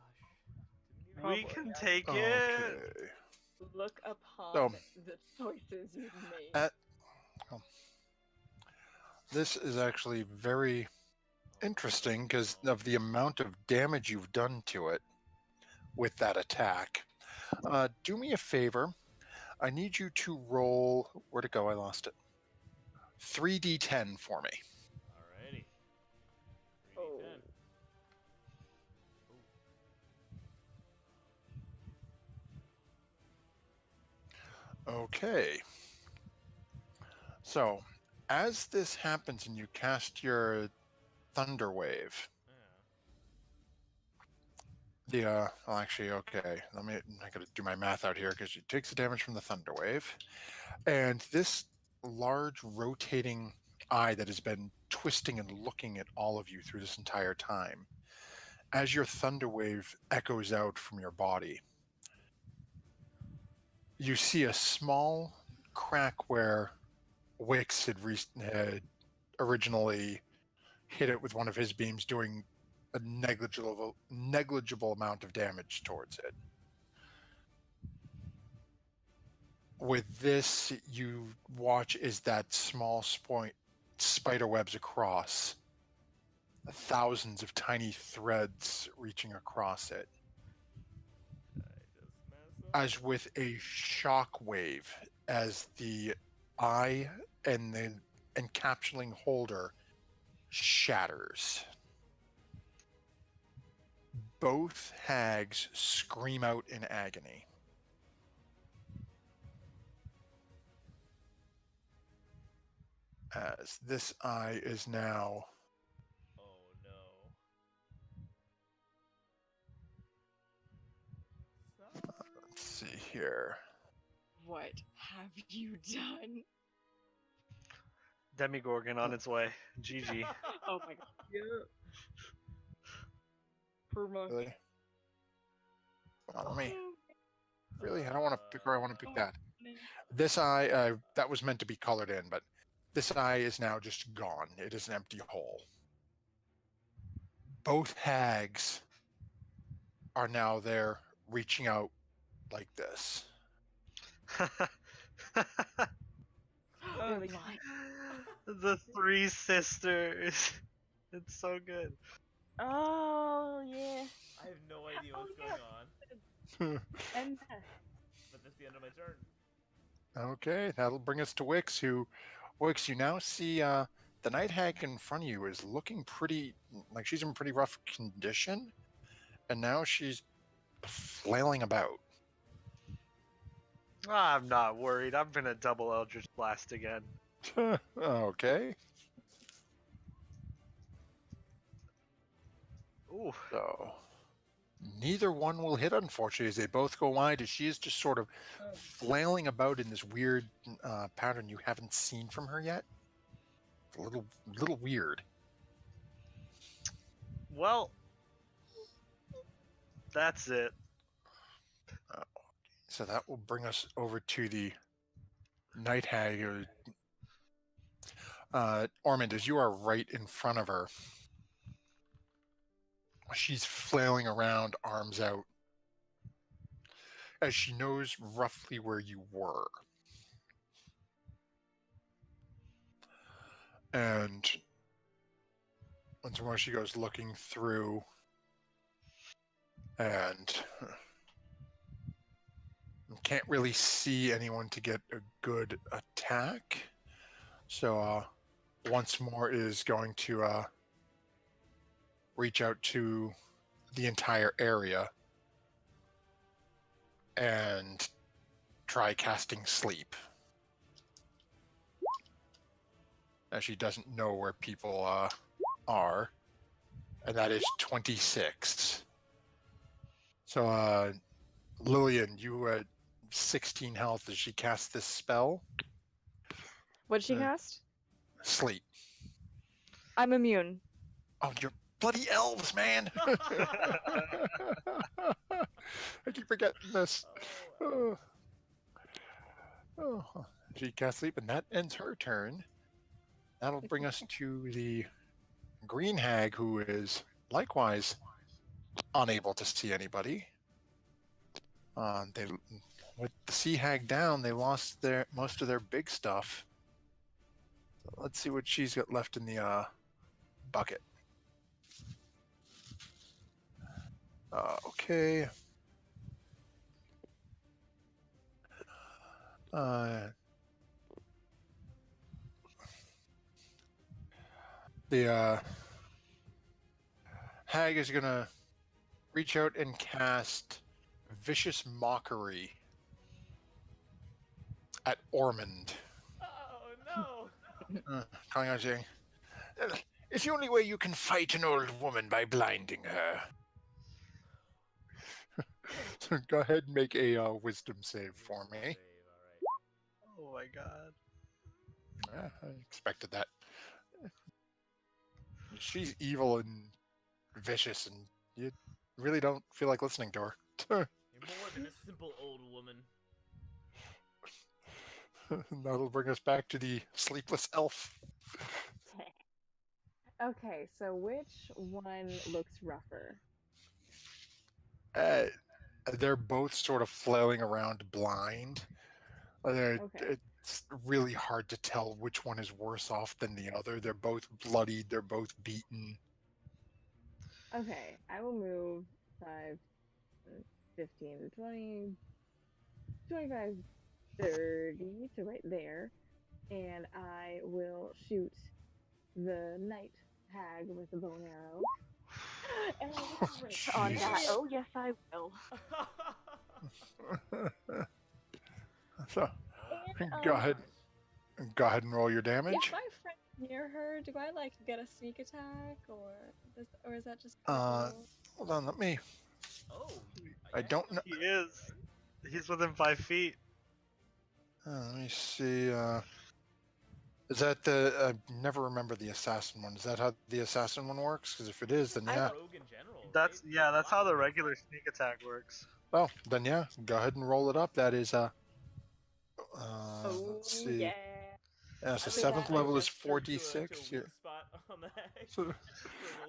Didn't even We Probably, can I- take Okay. it. Look upon So- the choices you've made. This is actually very interesting because of the amount of damage you've done to it with that attack. Do me a favor. I need you to roll. Where'd it go? I lost it. 3d10 for me. Alrighty. 3d10. Oh. Okay. So, as this happens and you cast your Thunder Wave, Yeah. well, actually, okay. I gotta do my math out here because it takes the damage from the Thunder Wave. And this large rotating eye that has been twisting and looking at all of you through this entire time, as your Thunder Wave echoes out from your body, you see a small crack where Wix had originally hit it with one of his beams, doing a negligible amount of damage towards it. With this, you watch as that small spider webs across, thousands of tiny threads reaching across it. I just mess up. As with a shock wave, as the eye and the encapsulating holder shatters. Both hags scream out in agony. As this eye is now Oh no. let's see here. What have you done? Demigorgon on its way. GG. Oh my god. Yeah. Perma. Really? Well, let me. Really? I don't want to pick where I want to pick that. This eye, that was meant to be colored in, but this eye is now just gone. It is an empty hole. Both hags are now there reaching out like this. They're like- lying. The three sisters. It's so good. Oh yeah. I have no idea what's Oh, going on, And but that's the end of my turn. Okay, that'll bring us to Wix, Wix, you now see the night hag in front of you is looking pretty, like she's in pretty rough condition, and now she's flailing about. I'm not worried. I'm gonna double Eldritch Blast again. Okay, Ooh. so neither one will hit, unfortunately, as they both go wide, as she is just sort of flailing about in this weird pattern you haven't seen from her yet. A little weird. Well, that's it. So that will bring us over to the night hag. Ormond, as you are right in front of her, she's flailing around, arms out, as she knows roughly where you were. And once more, she goes looking through, and can't really see anyone to get a good attack. So once more is going to reach out to the entire area and try casting sleep. As she doesn't know where people are, and that is 26. So Lillian, you had 16 health as she casts this spell. What'd she cast? Sleep. I'm immune. Oh, you're bloody elves, man! I keep forgetting this. Oh. She casts sleep, and that ends her turn. That'll bring us to the green hag, who is likewise unable to see anybody. With the sea hag down, they lost most of their big stuff. So let's see what she's got left in the bucket. Okay. The hag is gonna reach out and cast Vicious Mockery at Ormond. Oh no! Calling out saying, It's the only way you can fight an old woman, by blinding her. so go ahead and make a wisdom save for me. Oh my god. Yeah, I expected that. She's evil and vicious, and you really don't feel like listening to her. You're more than a simple old woman. That'll bring us back to the sleepless elf. Okay, so which one looks rougher? They're both sort of flailing around blind. Okay. It's really hard to tell which one is worse off than the other. They're both bloodied. They're both beaten. Okay, I will move 5, 15, 20, 25, 30 to right there, and I will shoot the night hag with a bow and arrow. And I will crit on that. Jesus. Oh yes, I will. So And, go ahead and roll your damage. If my friend's near her, do I like get a sneak attack, or is that just? Hold on, let me. Oh. I don't know. He is. He's within 5 feet. Let me see. Is that the? I never remember the assassin one. Is that how the assassin one works? Because if it is, then yeah. Rogue in general, That's right? yeah. That's how the regular sneak attack works. Oh, then yeah. Go ahead and roll it up. That is Oh let's see. yeah. Yeah, so I 7th think level I is just turned to a 4d6. weak Yeah. spot on the hag. So,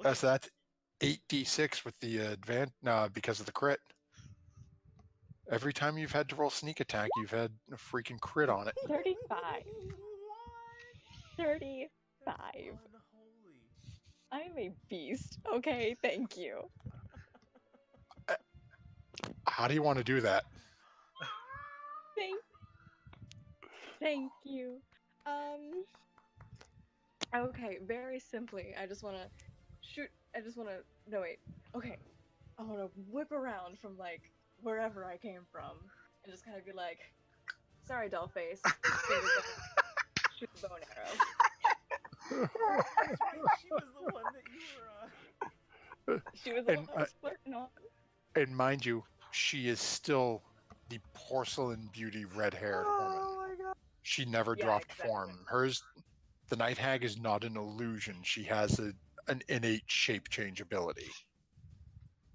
So so that's 8d6 with the because of the crit. Every time you've had to roll sneak attack, you've had a freaking crit on it. 35. 35. Unholy. I'm a beast. Okay, thank you. How do you want to do that? Thank you. Okay, very simply, I just want to shoot. No, wait. Okay. I want to whip around from, like, wherever I came from and just kind of be like, sorry, doll face. Shoot the bow and arrow. She was the one that you were. She was the And, one I was flirting on. And mind you, she is still the porcelain beauty red-haired woman. my god. She never Yeah, dropped exactly. form. Hers, the night hag, is not an illusion. She has an innate shape change ability.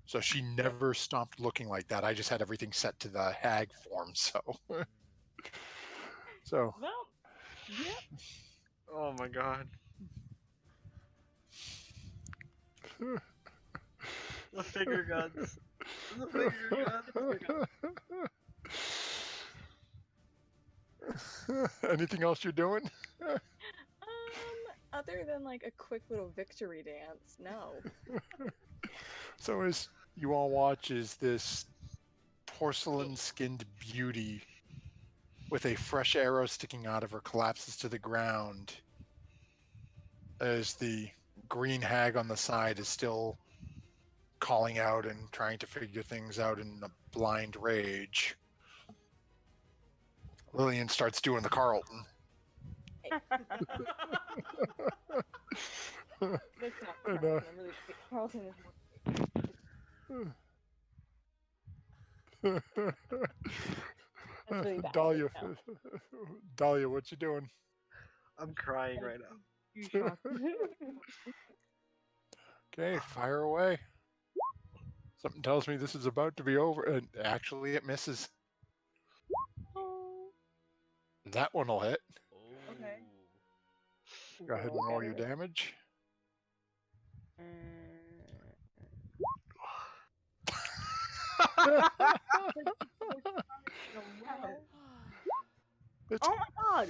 So she never stopped looking like that. I just had everything set to the hag form. So Well, yep. Oh my god. The finger guns. The finger guns. Anything else you're doing? Other than like a quick little victory dance, no. So as you all watch as this porcelain-skinned beauty with a fresh arrow sticking out of her collapses to the ground, as the green hag on the side is still calling out and trying to figure things out in a blind rage. Lillian starts doing the Carlton. That's not And, Carlton. I'm really Carlton is more. That's really bad. Dahlia, No. Dahlia, what you doing? I'm crying right now. You shocked. Okay, fire away. Something tells me this is about to be over, and actually it misses. Oh. That one will hit. Oh. Okay. Go ahead and roll your damage. It's, Oh my god!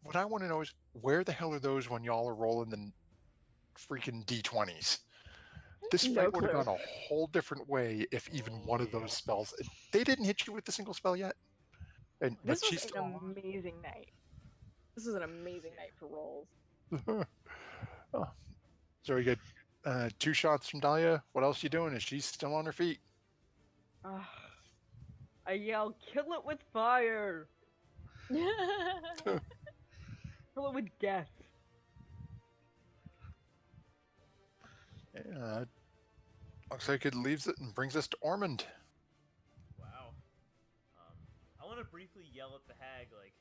what I want to know is where the hell are those when y'all are rolling the freaking D20s? This No fight would have clue. gone a whole different way if even one of those spells. They didn't hit you with the single spell yet. And This but was she's an amazing night. This is an amazing night for rolls. oh. So we get 2 shots from Dahlia. What else you doing? Is she still on her feet? I yell, kill it with fire! Kill it with death. Yeah, looks like it leaves it and brings us to Ormond. Wow. I want to briefly yell at the hag, like,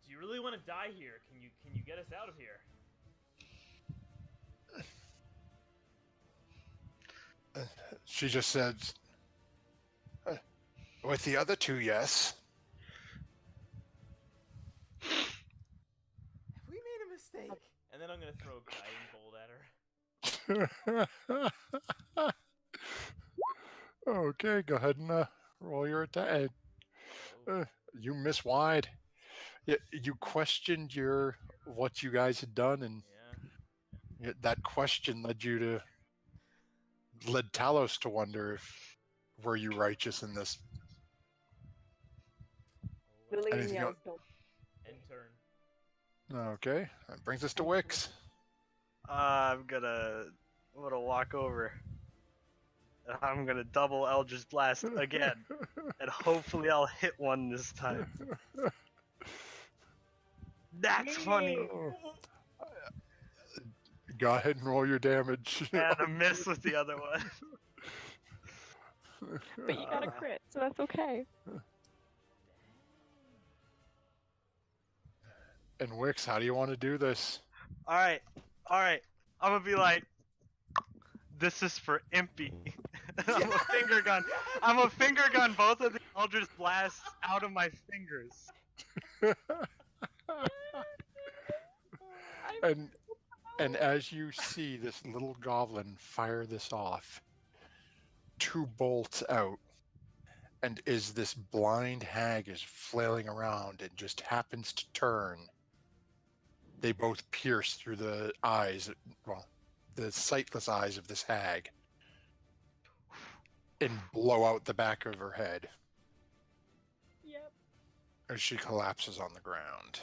do you really want to die here? Can you get us out of here? She just says, with the other 2, yes. Have we made a mistake? And then I'm gonna throw a guiding bolt at her. Okay, go ahead and roll your attack. You miss wide. You questioned what you guys had done, and that question led Talos to wonder if were you righteous in this. Lillian Anything yells, else? "Don't." End turn. Okay, that brings us to Wix. I'm gonna walk over. And I'm gonna double Eldritch Blast again, and hopefully I'll hit one this time. That's funny. Go ahead and roll your damage. And a miss with the other one. But you got a crit, so that's okay. And Wix, how do you want to do this? All right. I'm gonna be like, this is for Impy. I'm a finger gun. I'm a finger gun both of the Eldritch Blasts out of my fingers. And as you see this little goblin fire this off, 2 bolts out, and as this blind hag is flailing around and just happens to turn, they both pierce through the eyes, well, the sightless eyes of this hag, and blow out the back of her head. Yep. As she collapses on the ground.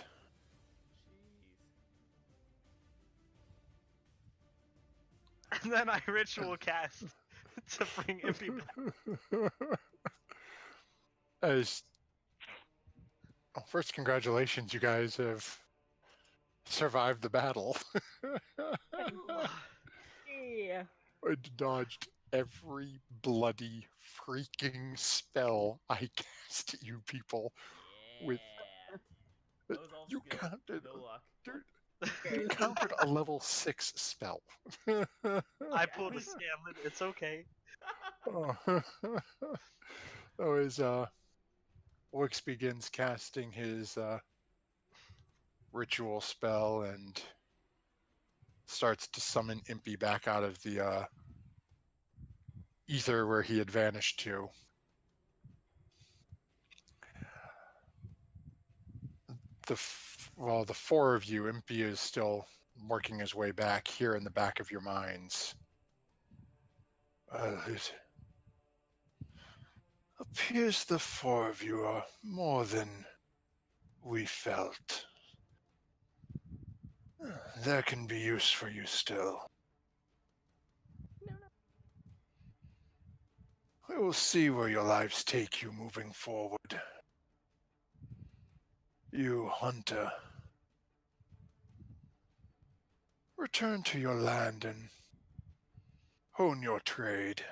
And then I ritual cast to bring Impy back. First, congratulations, you guys have survived the battle. Yeah. I dodged every bloody freaking spell I cast at you people. With That was all you skill. counted, No luck. you countered a level 6 spell. I pulled a Scanlan. It's okay. As Wix begins casting his ritual spell and starts to summon Impy back out of the ether where he had vanished to. the four of you, Impy is still working his way back here in the back of your minds. It appears the four of you are more than we felt. There can be use for you still. No. We will see where your lives take you moving forward. You, hunter, return to your land and hone your trade.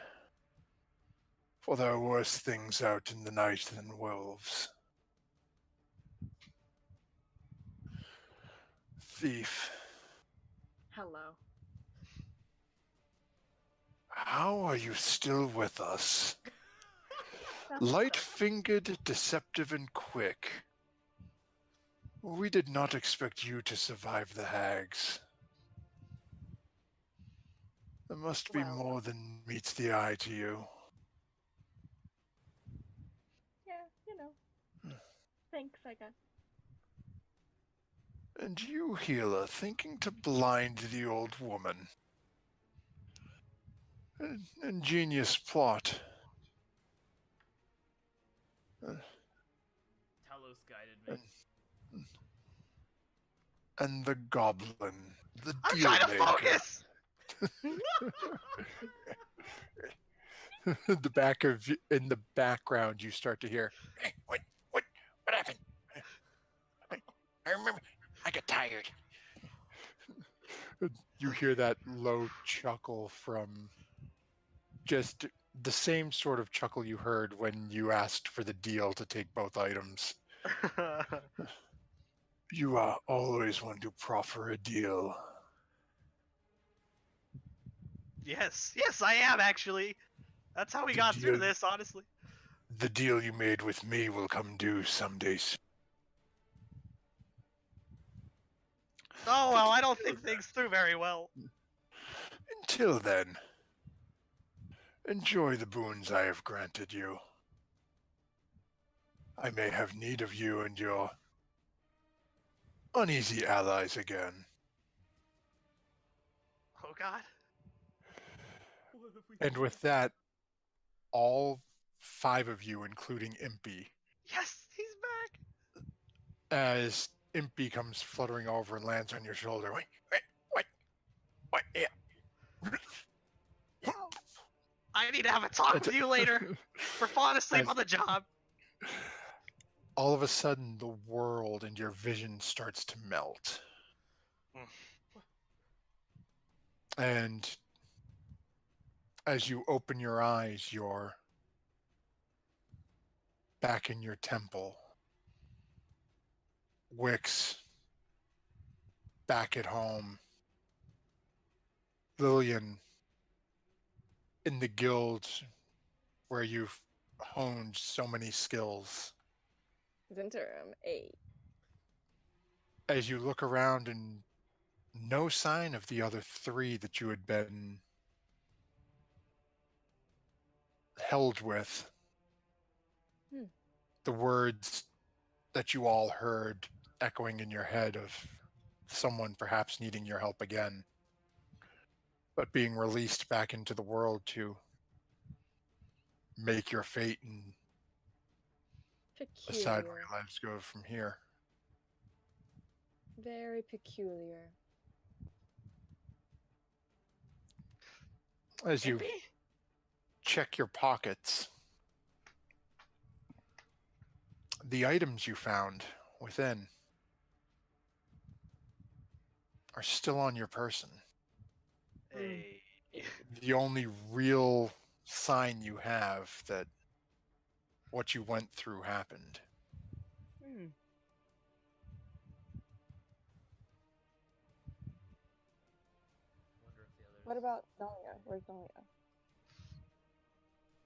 For there are worse things out in the night than wolves. Thief, Hello. how are you still with us? That's Light-fingered, deceptive, and quick. We did not expect you to survive the hags. There must be Well. more than meets the eye to you. Yeah, Thanks, I guess. And you, healer, thinking to blind the old woman. An ingenious plot. Talos guided me. And the goblin, the I'm deal trying to maker. focus. In the background, you start to hear, Hey, what happened? I remember. I got tired. you hear that low chuckle from just the same sort of chuckle you heard when you asked for the deal to take both items. You are always one to proffer a deal. Yes, I am actually. That's how we The got through deal- this, honestly. The deal you made with me will come due someday soon. Oh well, I don't think things through very well. Until then, enjoy the boons I have granted you. I may have need of you and your uneasy allies again. Oh God. And with that, all five of you, including Impy, Yes, he's back. as Impy comes fluttering over and lands on your shoulder. What? Yeah. I need to have a talk with you later. We're falling asleep As- on the job. All of a sudden, the world and your vision starts to melt. And as you open your eyes, you're back in your temple. Wix, back at home. Lillian, in the guild where you've honed so many skills. Zinterim, 8. As you look around and no sign of the other three that you had been held with. The words that you all heard echoing in your head of someone perhaps needing your help again, but being released back into the world to make your fate and decide where Peculiar. your lives go from here. Very peculiar. As you Impy? check your pockets, the items you found within are still on your person. Hey. The only real sign you have that what you went through happened. Hmm. Wonder if the others. What about Dahlia? Where's Dahlia?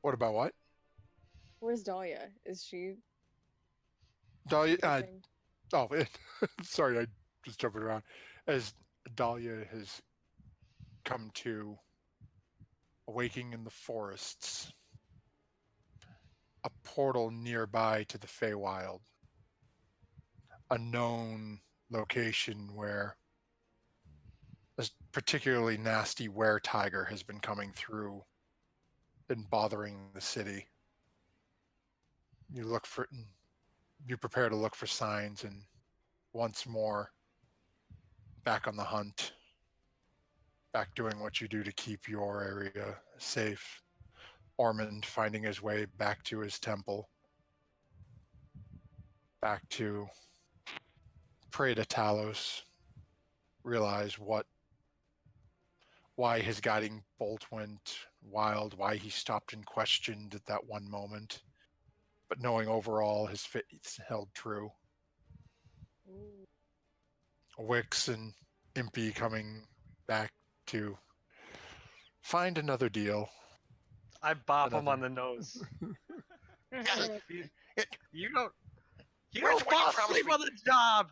What about what? Where's Dahlia? Is she Dahlia, sleeping? sorry, I just jumping around. As Dahlia has come to, awaking in the forests, a portal nearby to the Feywild a known location where a particularly nasty were-tiger has been coming through and bothering the city. You prepare to look for signs, and once more back on the hunt, back doing what you do to keep your area safe. Ormond finding his way back to his temple, back to pray to Talos, realize why his guiding bolt went wild, why he stopped and questioned at that one moment, but knowing overall his faith held true. Wix and Impy coming back to find another deal. I bop him on the nose. You don't Where's the one you fall promised asleep me? on the job.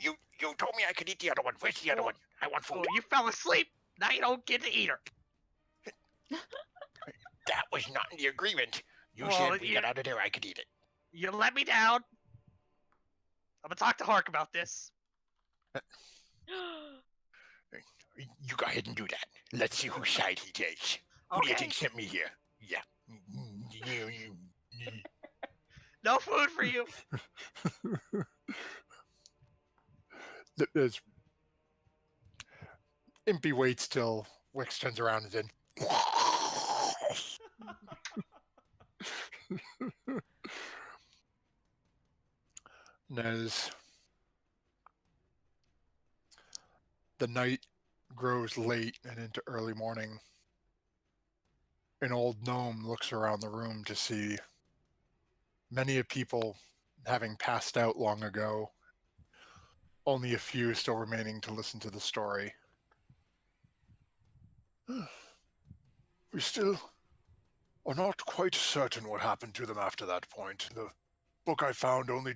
You told me I could eat the other one. Where's the other one? I want food. Oh, you fell asleep. Now you don't get to eat her. That was not in the agreement. You Well, said we you- got out of there, I could eat it. You let me down. I'm gonna talk to Hark about this. You go ahead and do that. Let's see whose side he takes. Who do you Okay. think sent me here? Yeah. No food for you. There's Impy waits till Wix turns around and then and as the night grows late and into early morning, an old gnome looks around the room to see many of people having passed out long ago, only a few still remaining to listen to the story. We still are not quite certain what happened to them after that point. The book I found only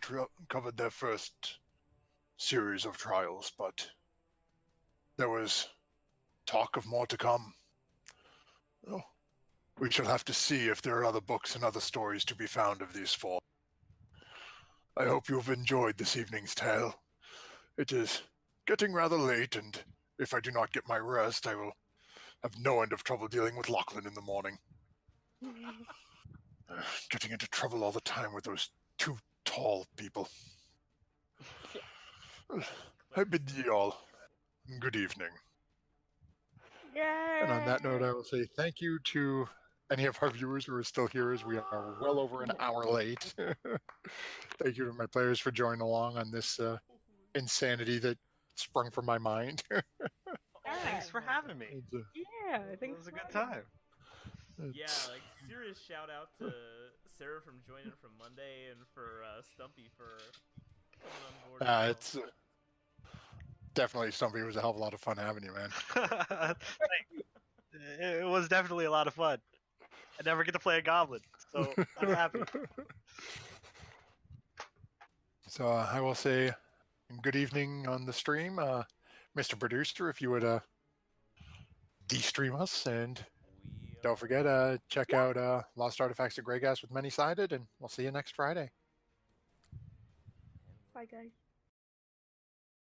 covered their first series of trials, but there was talk of more to come. Oh, we shall have to see if there are other books and other stories to be found of these four. I hope you have enjoyed this evening's tale. It is getting rather late, and if I do not get my rest, I will have no end of trouble dealing with Lachlan in the morning. Getting into trouble all the time with those two tall people. I bid ye all good evening. Yay! And on that note, I will say thank you to any of our viewers who are still here, as we are well over an hour late. Thank you to my players for joining along on this insanity that sprung from my mind. Thanks for having me. Yeah, I think It was a good time. Yeah, like serious shout out to Sarah from joining from Monday and for Stumpy for coming on board. as well. It's definitely something. It was a hell of a lot of fun having you, man. It was definitely a lot of fun. I never get to play a goblin, so I'm happy. So I will say good evening on the stream, Mr. Producer, if you would de-stream us, and We don't forget check out Lost Artifacts of Greygas with Many Sided, and we'll see you next Friday. Bye, guys.